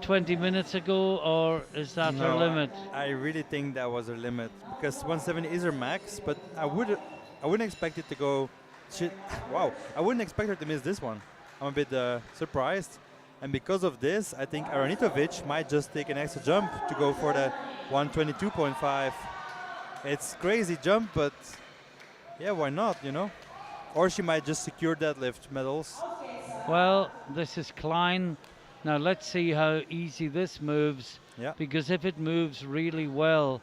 20 minutes ago, or is that her No, limit? I really think that was her limit because 170 is her max, but I wouldn't expect it to go... Wow, I wouldn't expect her to miss this one. I'm a bit surprised. And because of this, I think Aranitovic might just take an extra jump to go for the 122.5. It's crazy jump, but yeah, why not, you know? Or she might just secure deadlift medals. Well, this is Klein. Now let's see how easy this moves. Yeah. Because if it moves really well,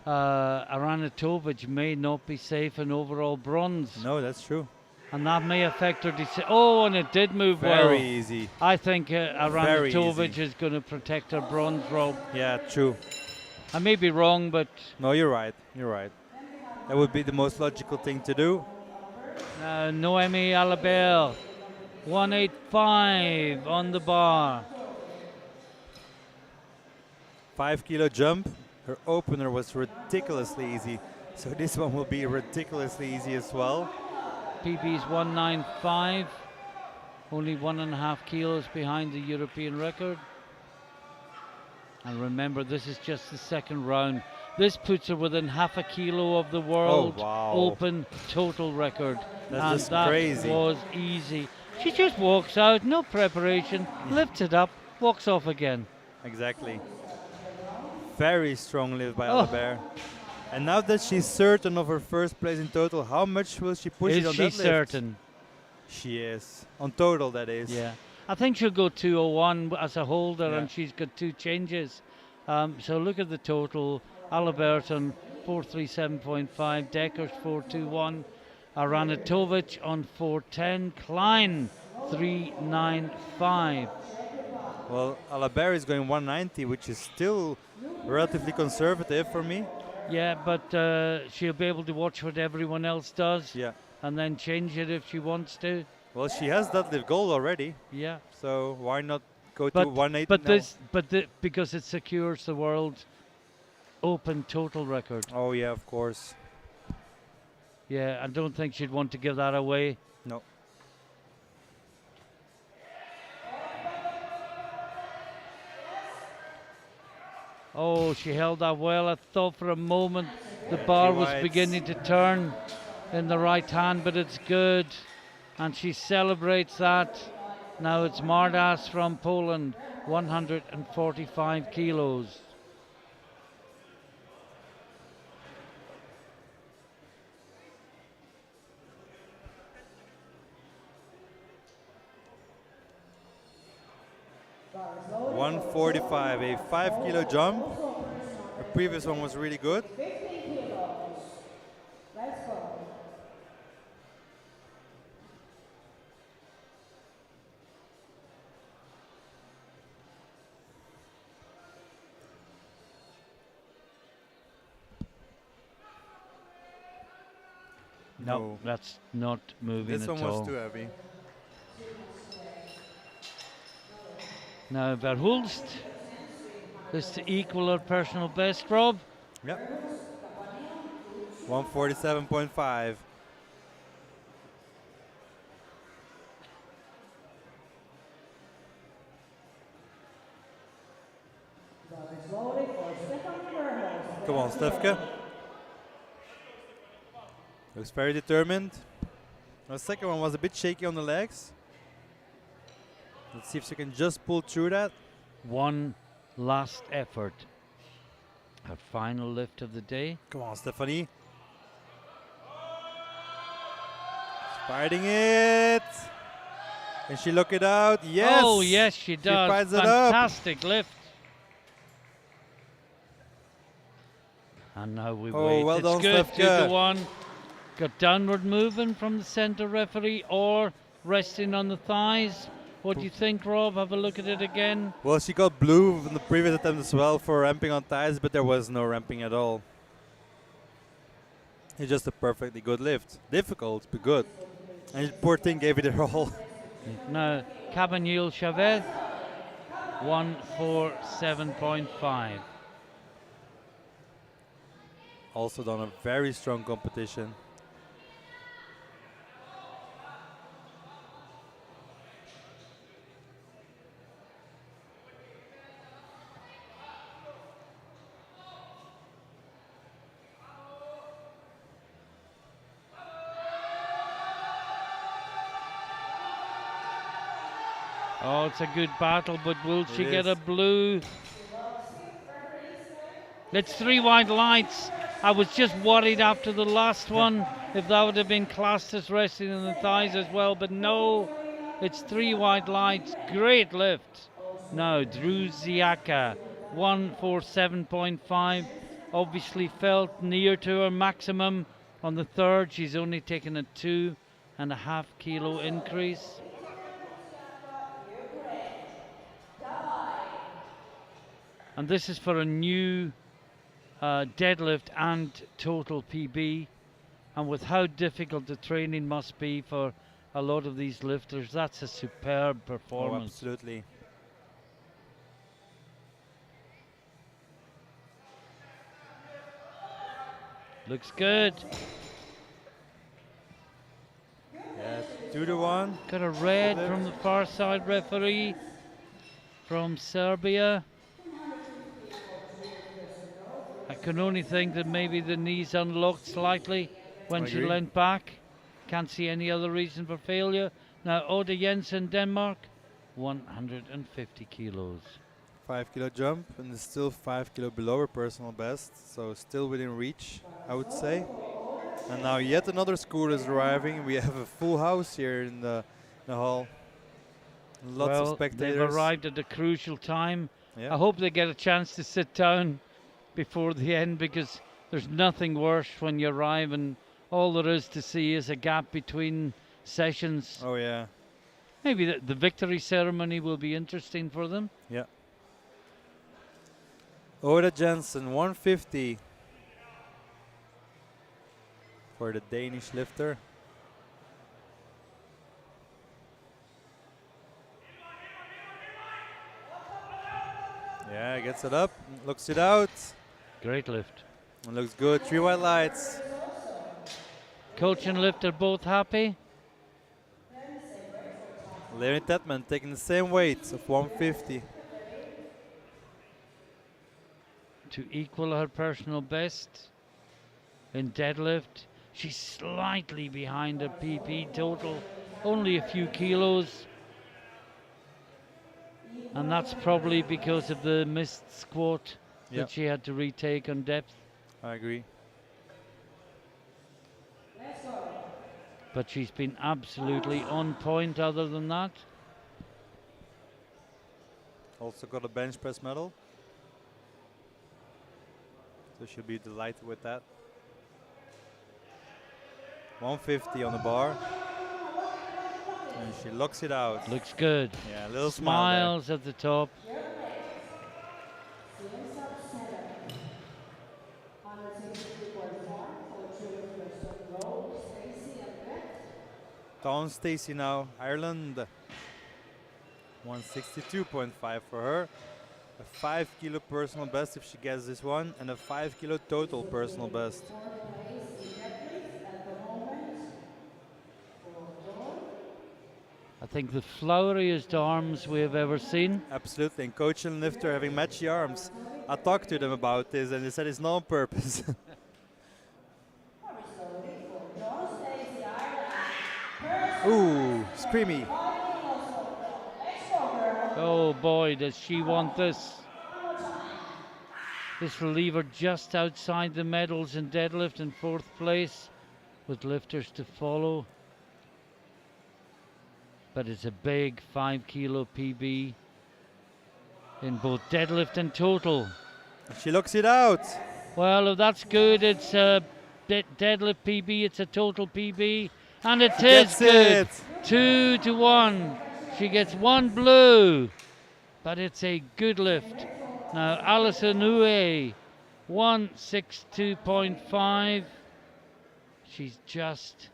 Aranitovic may not be safe in overall bronze. No, that's true. And that may affect her decision. Oh, and it did move well. Very easy. I think Very Aranitovic easy. is going to protect her bronze, Rob. Yeah, true. I may be wrong, but No, you're right. You're right. That would be the most logical thing to do. Noemi Alibert, 185 on the bar. 5 kilo jump. Her opener was ridiculously easy. So this one will be ridiculously easy as well. PB's 195, only 1.5 kilos behind the European record. And remember, this is just the second round. This puts her within half a kilo of the Oh, world wow. open total record. That's And just that crazy. was easy. She just walks out, no preparation, lifts it up, walks off again. Exactly. Very strong lift by Oh. Albert. And now that she's certain of her first place in total, how much will she push it Is on she that lift? certain? She is. On total, that is. Yeah. I think she'll go 201 as a holder, Yeah. and she's got 2 changes. So look at the total. Aliberton 437.5, Deckers 421, Aranatovic on 410, Klein 395. Well, Albert is going 190, which is still relatively conservative for me. Yeah, but she'll be able to watch what everyone else does Yeah. and then change it if she wants to. Well, she has deadlift gold already, Yeah. so why not go to But 180 but now? because it secures the world open total record. Oh yeah, of course. Yeah, I don't think she'd want to give that away. No. Oh, she held that well. I thought for a moment the bar was Whites. beginning to turn in the right hand, but it's good. And she celebrates that. Now it's Mardas from Poland, 145 kilos. Bar is loaded. 145, a 5 kilo jump. The previous one was really good. 15 kilos. Let's go. No, that's not moving This at one all. was too heavy. Now Verhulst is to equal her personal best, Rob. Yep. 147.5. Bar is loaded for Stefan Verhulst. Come on, Stefke. Looks very determined. The second one was a bit shaky on the legs. Let's see if she can just pull through that. One last effort. Her final lift of the day. Come on, Stephanie. She's fighting it. Can she look it out? Yes. Oh, yes, she does. fights it up. Fantastic lift. And now we Oh, wait. well It's done, good. Stefke. 2-1. Got downward movement from the center referee or resting on the thighs. What do you think, Rob? Have a look at it again. Well, she got blue in the previous attempt as well for ramping on thighs, but there was no ramping at all. It's just a perfectly good lift. Difficult, but good. And poor thing gave it her all. Now, Cabanil Chavez, 147.5. Also done a very strong competition. Oh, it's a good battle, but will she It get is. a blue? It's 3 white lights. I was just worried after the last one if that would have been classed as resting in the thighs as well, but no, it's 3 white lights. Great lift. Now, Druziaka, 147.5. Obviously felt near to her maximum. On the third, she's only taken a 2.5 kilo increase. And this is for a new deadlift and total PB. And with how difficult the training must be for a lot of these lifters, that's a superb Oh, performance. absolutely. Looks good. Yeah, 2-1. Got a red from the far side referee from Serbia. A can only think that maybe the knees unlocked slightly when I she agree. leant back. Can't see any other reason for failure. Now Oda Jensen, Denmark, 150 kilos. 5 kilo jump, and it's still 5 kilo below her personal best, so still within reach, I would say. And now yet another school is arriving. We have a full house here in the hall. Lots of Well, spectators. they've arrived at a crucial time. Yeah. I hope they get a chance to sit down before the end, because there's nothing worse when you arrive and all there is to see is a gap between sessions. Oh yeah. Maybe the victory ceremony will be interesting for them. Yeah. Oda Jensen, 150 for the Danish lifter. Yeah, gets it up, looks it out, Great lift. and looks good. 3 white lights. Coach and lift are both happy. Leonie Tetman taking the same weight of 150. To equal her personal best in deadlift. She's slightly behind her PP total, only a few kilos. And that's probably because of the missed squat Yep. that she had to retake on depth. I agree. But she's been absolutely on point other than that. Also got a bench press medal. So she'll be delighted with that. 150 on the bar. And she locks it out. Looks good. Yeah, a little smile Smiles at the top. there. Dawn Stacey now, Ireland. 162.5 for her. A 5 kilo personal best if she gets this one, and a 5 kilo total personal best. I think the floweriest arms we have ever seen. Absolutely, and coach and lifter having matchy arms. I talked to them about this, and they said it's not on purpose. Ooh, screamy. Oh boy, does she want this. This will leave her just outside the medals in deadlift in 4th place, with lifters to follow. But it's a big 5 kilo PB in both deadlift and total. She locks it out. Well, if that's good, it's a deadlift PB, it's a total PB, and it is good. 2-1. She gets 1 blue, but it's a good lift. Now, Alison Uwe, 162.5. She's just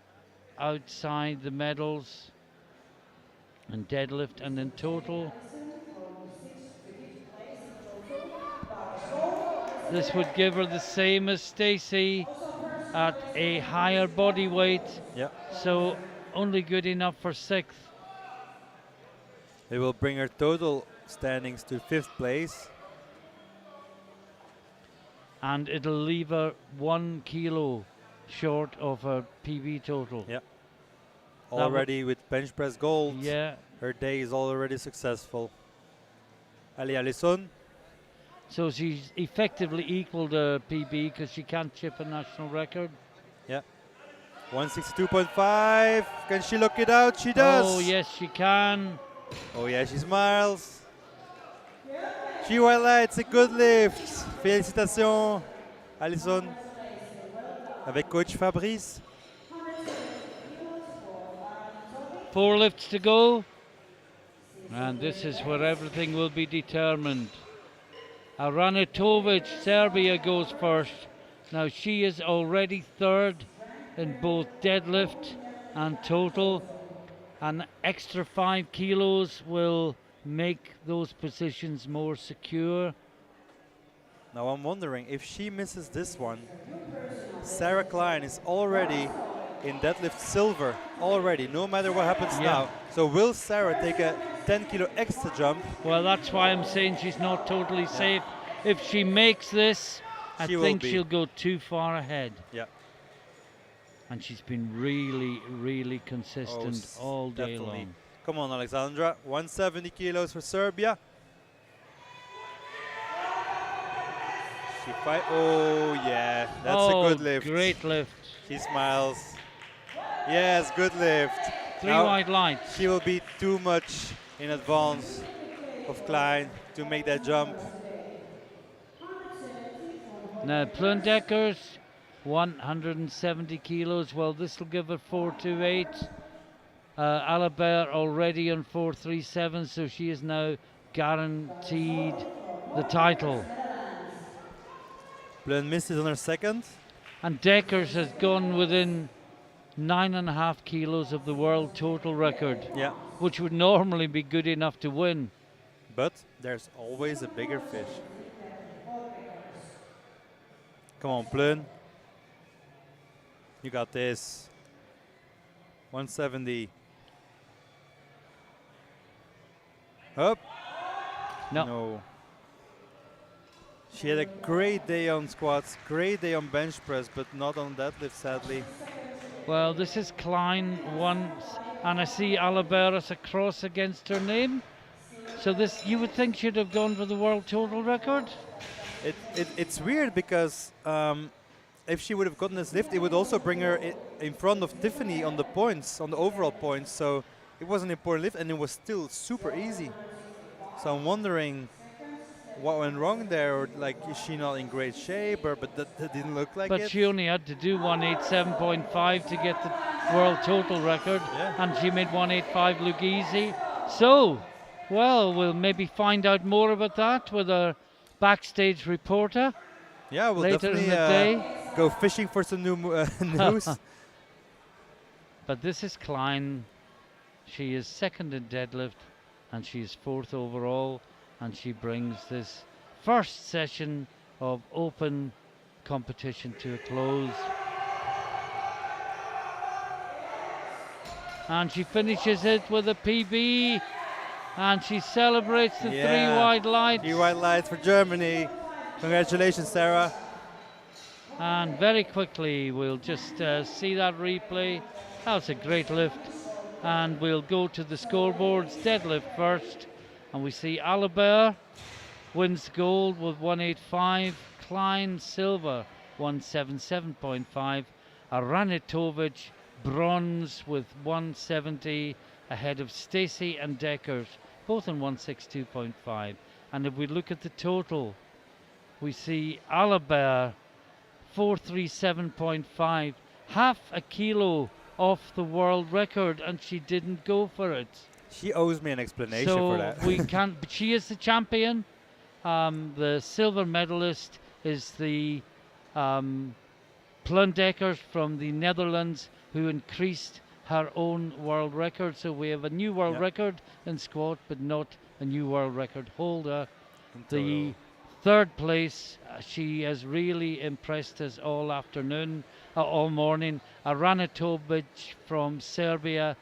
outside the medals in deadlift and in total. This would give her the same as Stacey at a higher body weight. Yeah. So only good enough for 6th. It will bring her total standings to 5th place. And it'll leave her 1 kilo short of her PB total. Yeah. Already with bench press gold. Yeah. Her day is already successful. Ali Allison. So she's effectively equaled her PB because she can't chip a national record. Yeah. 162.5. Can she look it out? She does. Oh, yes, she can. Oh, yeah, she smiles. She highlights a good lift. Félicitations, Allison. Avec coach Fabrice. 4 lifts to go. And this is where everything will be determined. Aranitovic, Serbia, goes first. Now she is already 3rd in both deadlift and total. An extra 5 kilos will make those positions more secure. Now I'm wondering if she misses this one. Sarah Klein is already in deadlift silver already, no matter what happens now. So will Sarah take a 10 kilo extra jump? Well, that's why I'm saying she's not totally safe. If she makes this, I She will think be. she'll go too far ahead. Yeah. And she's been really, really consistent all day Definitely. long. Come on, Alexandra. 170 kilos for Serbia. She fight. Oh yeah, that's a good lift. Great lift. She smiles. Yes, good lift. Three Now wide lights. she will be too much in advance of Klein to make that jump. Now, Plundeckers, 170 kilos. Well, this will give her 428. Alabert already on 437, so she is now guaranteed the title. Blun misses on her second. And Deckers has gone within 9.5 kilos of the world total record, Yeah, which would normally be good enough to win. but there's always a bigger fish. Come on, Blun. You got this. 170. Up. No. She had a great day on squats, great day on bench press, but not on deadlift, sadly. Well, this is Klein once, and I see Alaberas across against her name. So this, you would think, should have gone for the world total record. It's weird because if she would have gotten this lift, it would also bring her in front of Tiffany on the points, on the overall points. So it was an important lift, and it was still super easy. So I'm wondering what went wrong there, or like is she not in great shape, or but that didn't look like it. But she only had to do 187.5 to get the world total record, and she made 185 look easy. So, well, we'll maybe find out more about that with our backstage reporter. Yeah, we'll later definitely in the day. go fishing for some new news. But this is Klein. She is second in deadlift, and she is fourth overall, and she brings this first session of open competition to a close. And she finishes it with a PB, and she celebrates the 3 wide lights. 3 wide lights for Germany. Congratulations, Sarah. And very quickly we'll just see that replay. That's a great lift. And we'll go to the scoreboards. Deadlift first, and we see Alabert wins gold with 185, Klein silver 177.5, Aranitovic bronze with 170 ahead of Stacy and Deckers, both in 162.5. And if we look at the total, we see Alabert 437.5, half a kilo off the world record, and she didn't go for it. She owes me an explanation for that. We can't, but she is the champion. The silver medalist is the Plundeckers from the Netherlands, who increased her own world record. So we have a new world record in squat, but not a new world record holder. The third place, she has really impressed us all afternoon, all morning. Aranitovic from Serbia,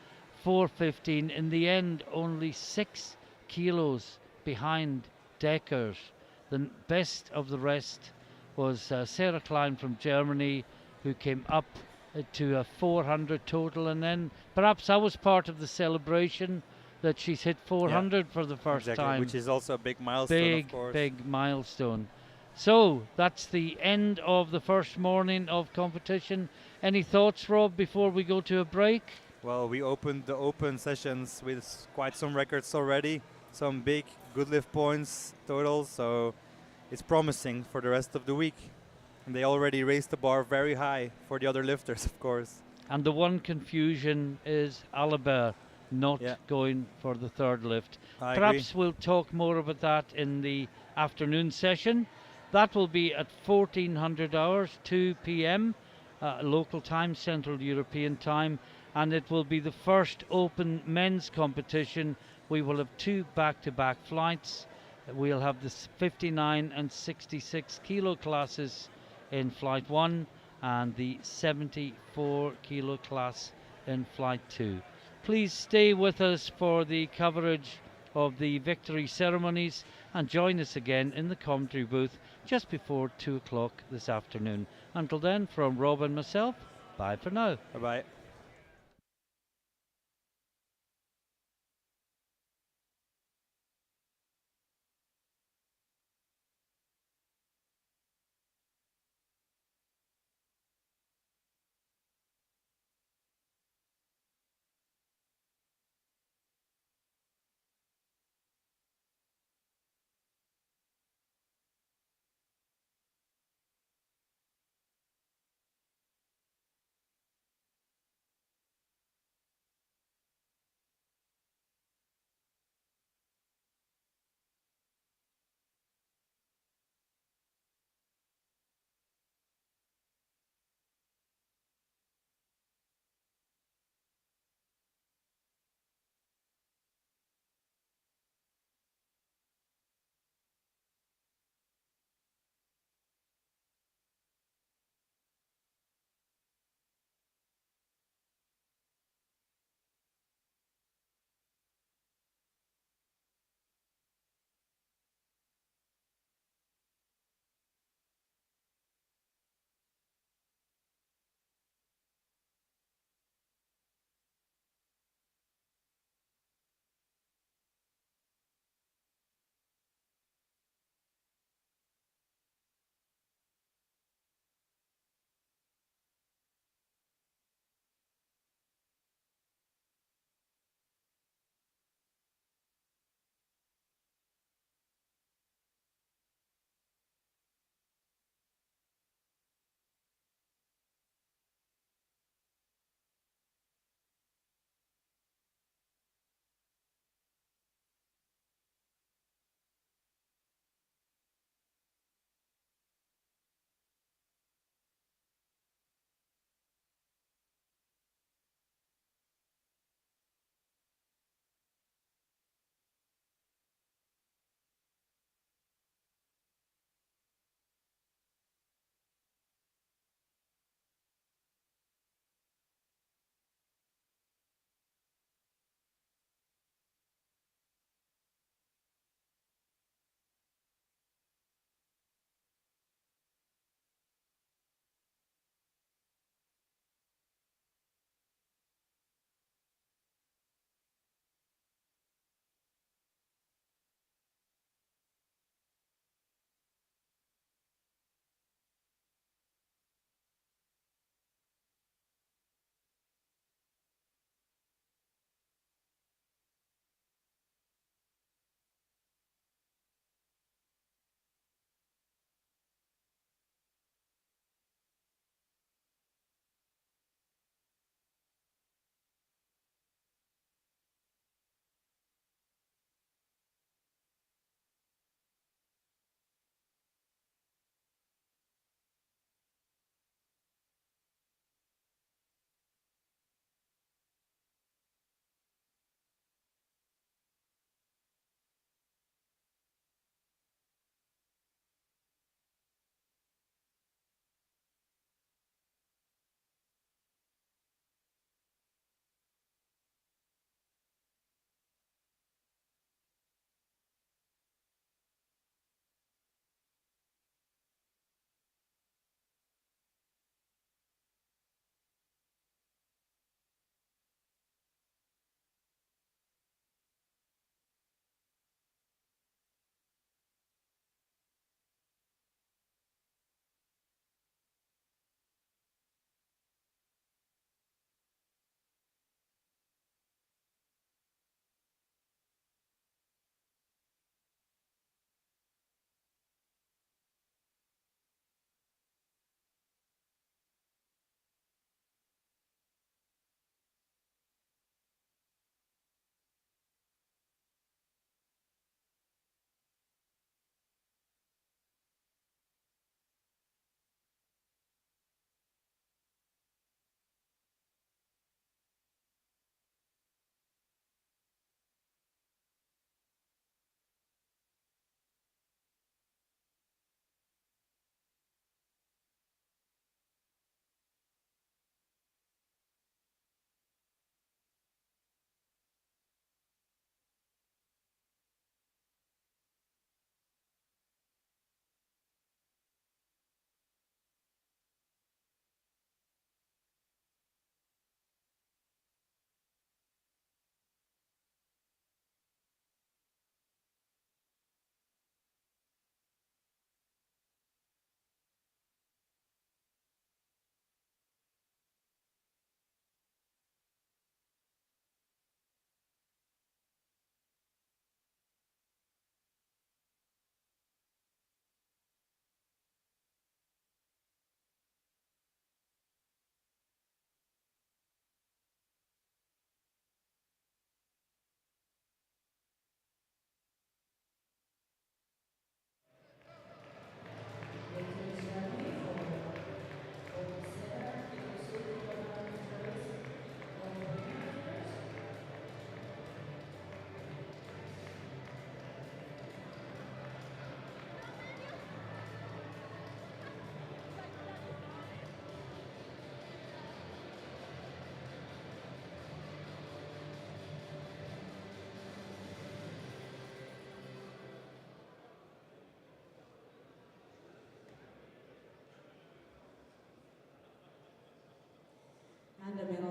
415. In the end, only 6 kilos behind Deckers. The best of the rest was Sarah Klein from Germany, who came up to a 400 total. And then perhaps that was part of the celebration, that she's hit 400 for the first time. Which is also a big milestone, of course. Big milestone. So that's the end of the first morning of competition. Any thoughts, Rob, before we go to a break? Well, we opened the open sessions with quite some records already, some big good lift points totals, so it's promising for the rest of the week. And they already raised the bar very high for the other lifters, of course. And the one confusion is Alabert not going for the third lift. Perhaps we'll talk more about that in the afternoon session. That will be at 1400 hours, 2 p.m. Local time, Central European time, and it will be the first open men's competition. We will have 2 back-to-back flights. We'll have the 59 and 66 kilo classes in flight 1 and the 74 kilo class in flight 2. Please stay with us for the coverage of the victory ceremonies, and join us again in the commentary booth just before 2 o'clock this afternoon. Until then, from Rob and myself, bye for now. Bye bye.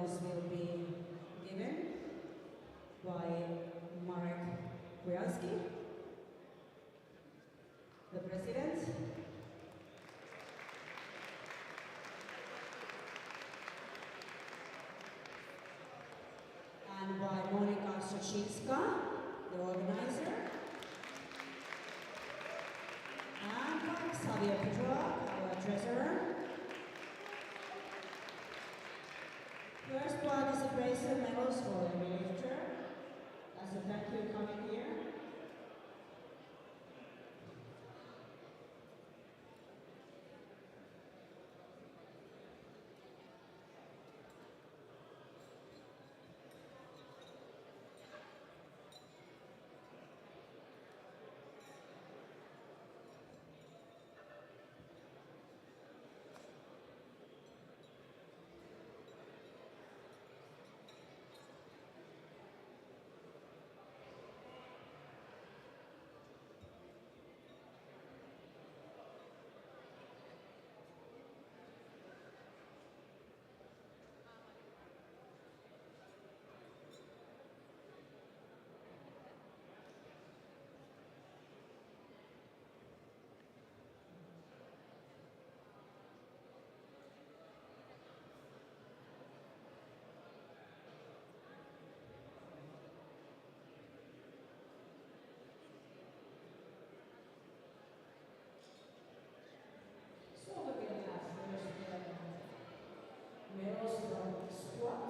medals will be given by Marek Kujalski, the president. And by Monika Soczynska, the organizer. And by Xavier Petrovak, our treasurer. First participation medals for every lifter. As a thank you coming here. So we're going to have first medals from squat,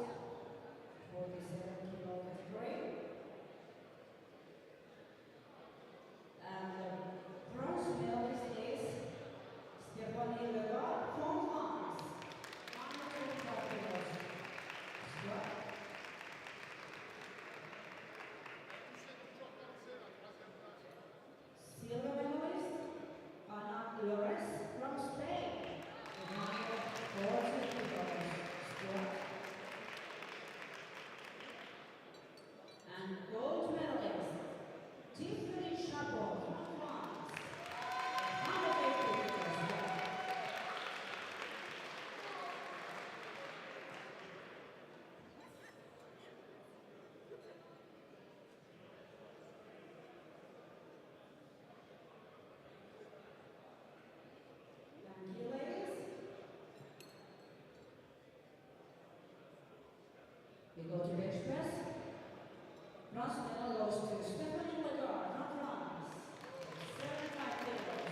47 kilo category. And the bronze medalist is Stephanie Legar from France, 125 kilos squat. Silver medalist Ana Lores from Spain, 140 kilos squat. And gold medalist Tiffany Chabot from France, 180 kilos squat. Thank you, ladies. We go to bench press. Bronze medal goes to Stephanie Legar from France, 75 kilos.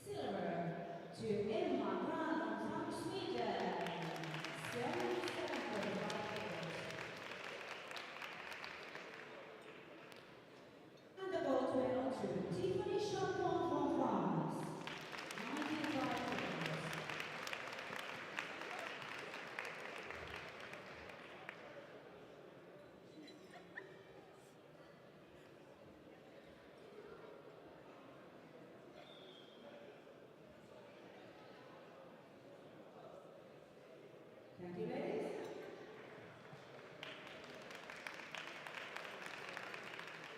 Silver to Emma Graham from Sweden, 77.5 kilos. And the gold medal to Tiffany Chabot from France, 95 kilos. Thank you, ladies.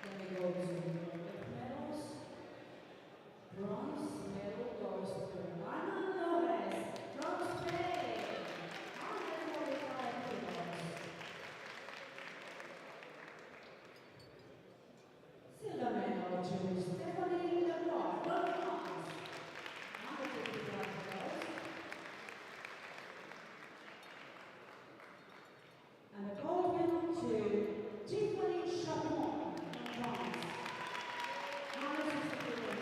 Then we go to gold medals. Bronze medal goes to Ana Lores from Spain, 145 kilos. Silver medal to Stephanie Legar from France, 155 kilos. And the gold medal to Tiffany Chabot from France, 160 kilos.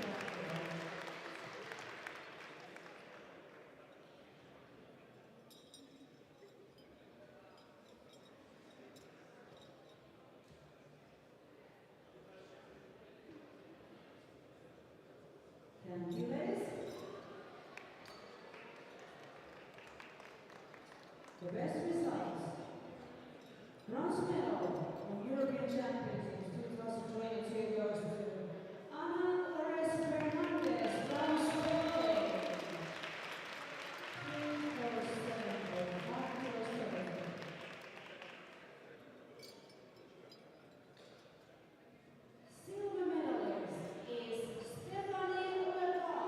Thank you, ladies. The best results. Bronze medal from European Championships 2022 goes to Ana Lores Fernandez from Spain, 347.5 kilos. Silver medalist is Stephanie Legar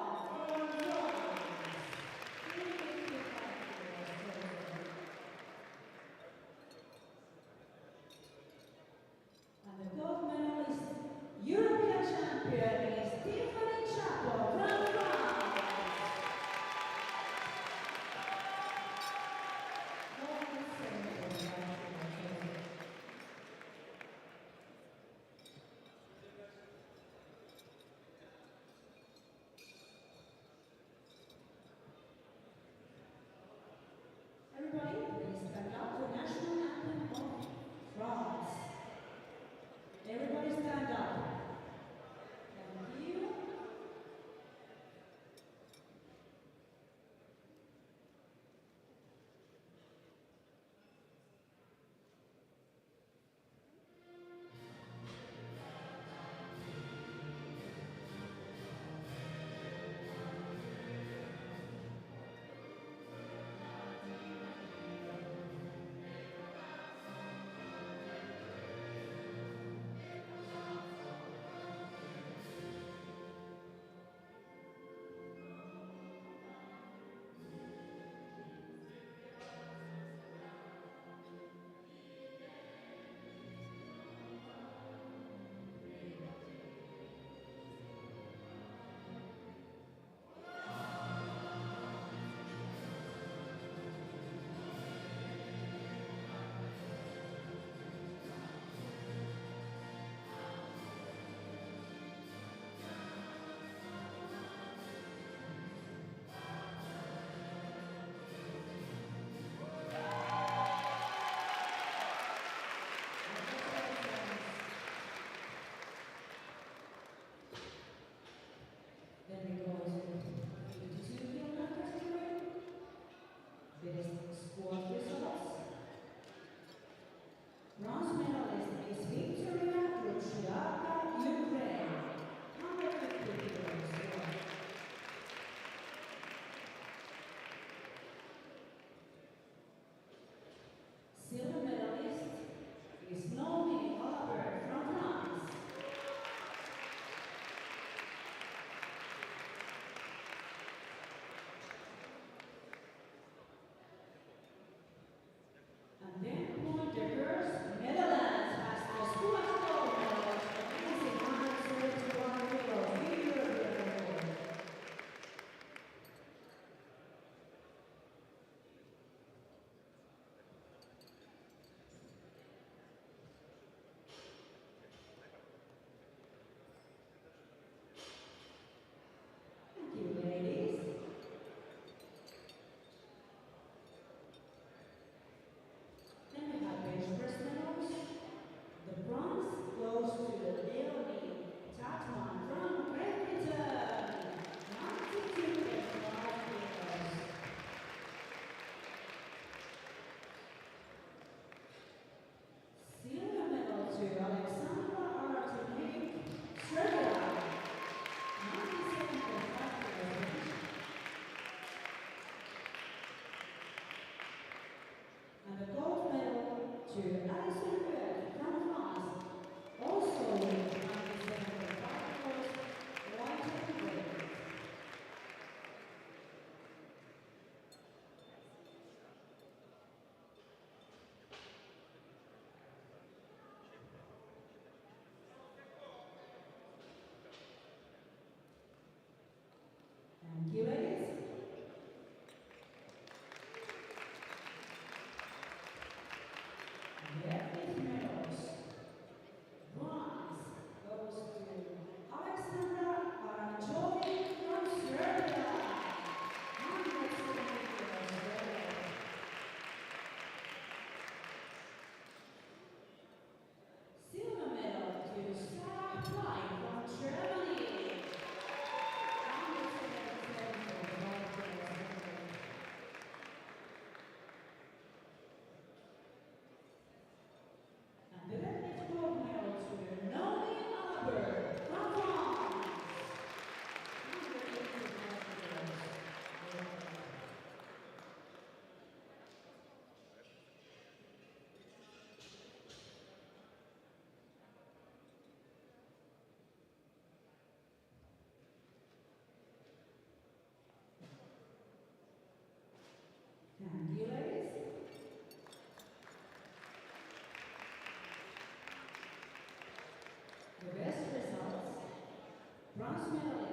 bronze medalist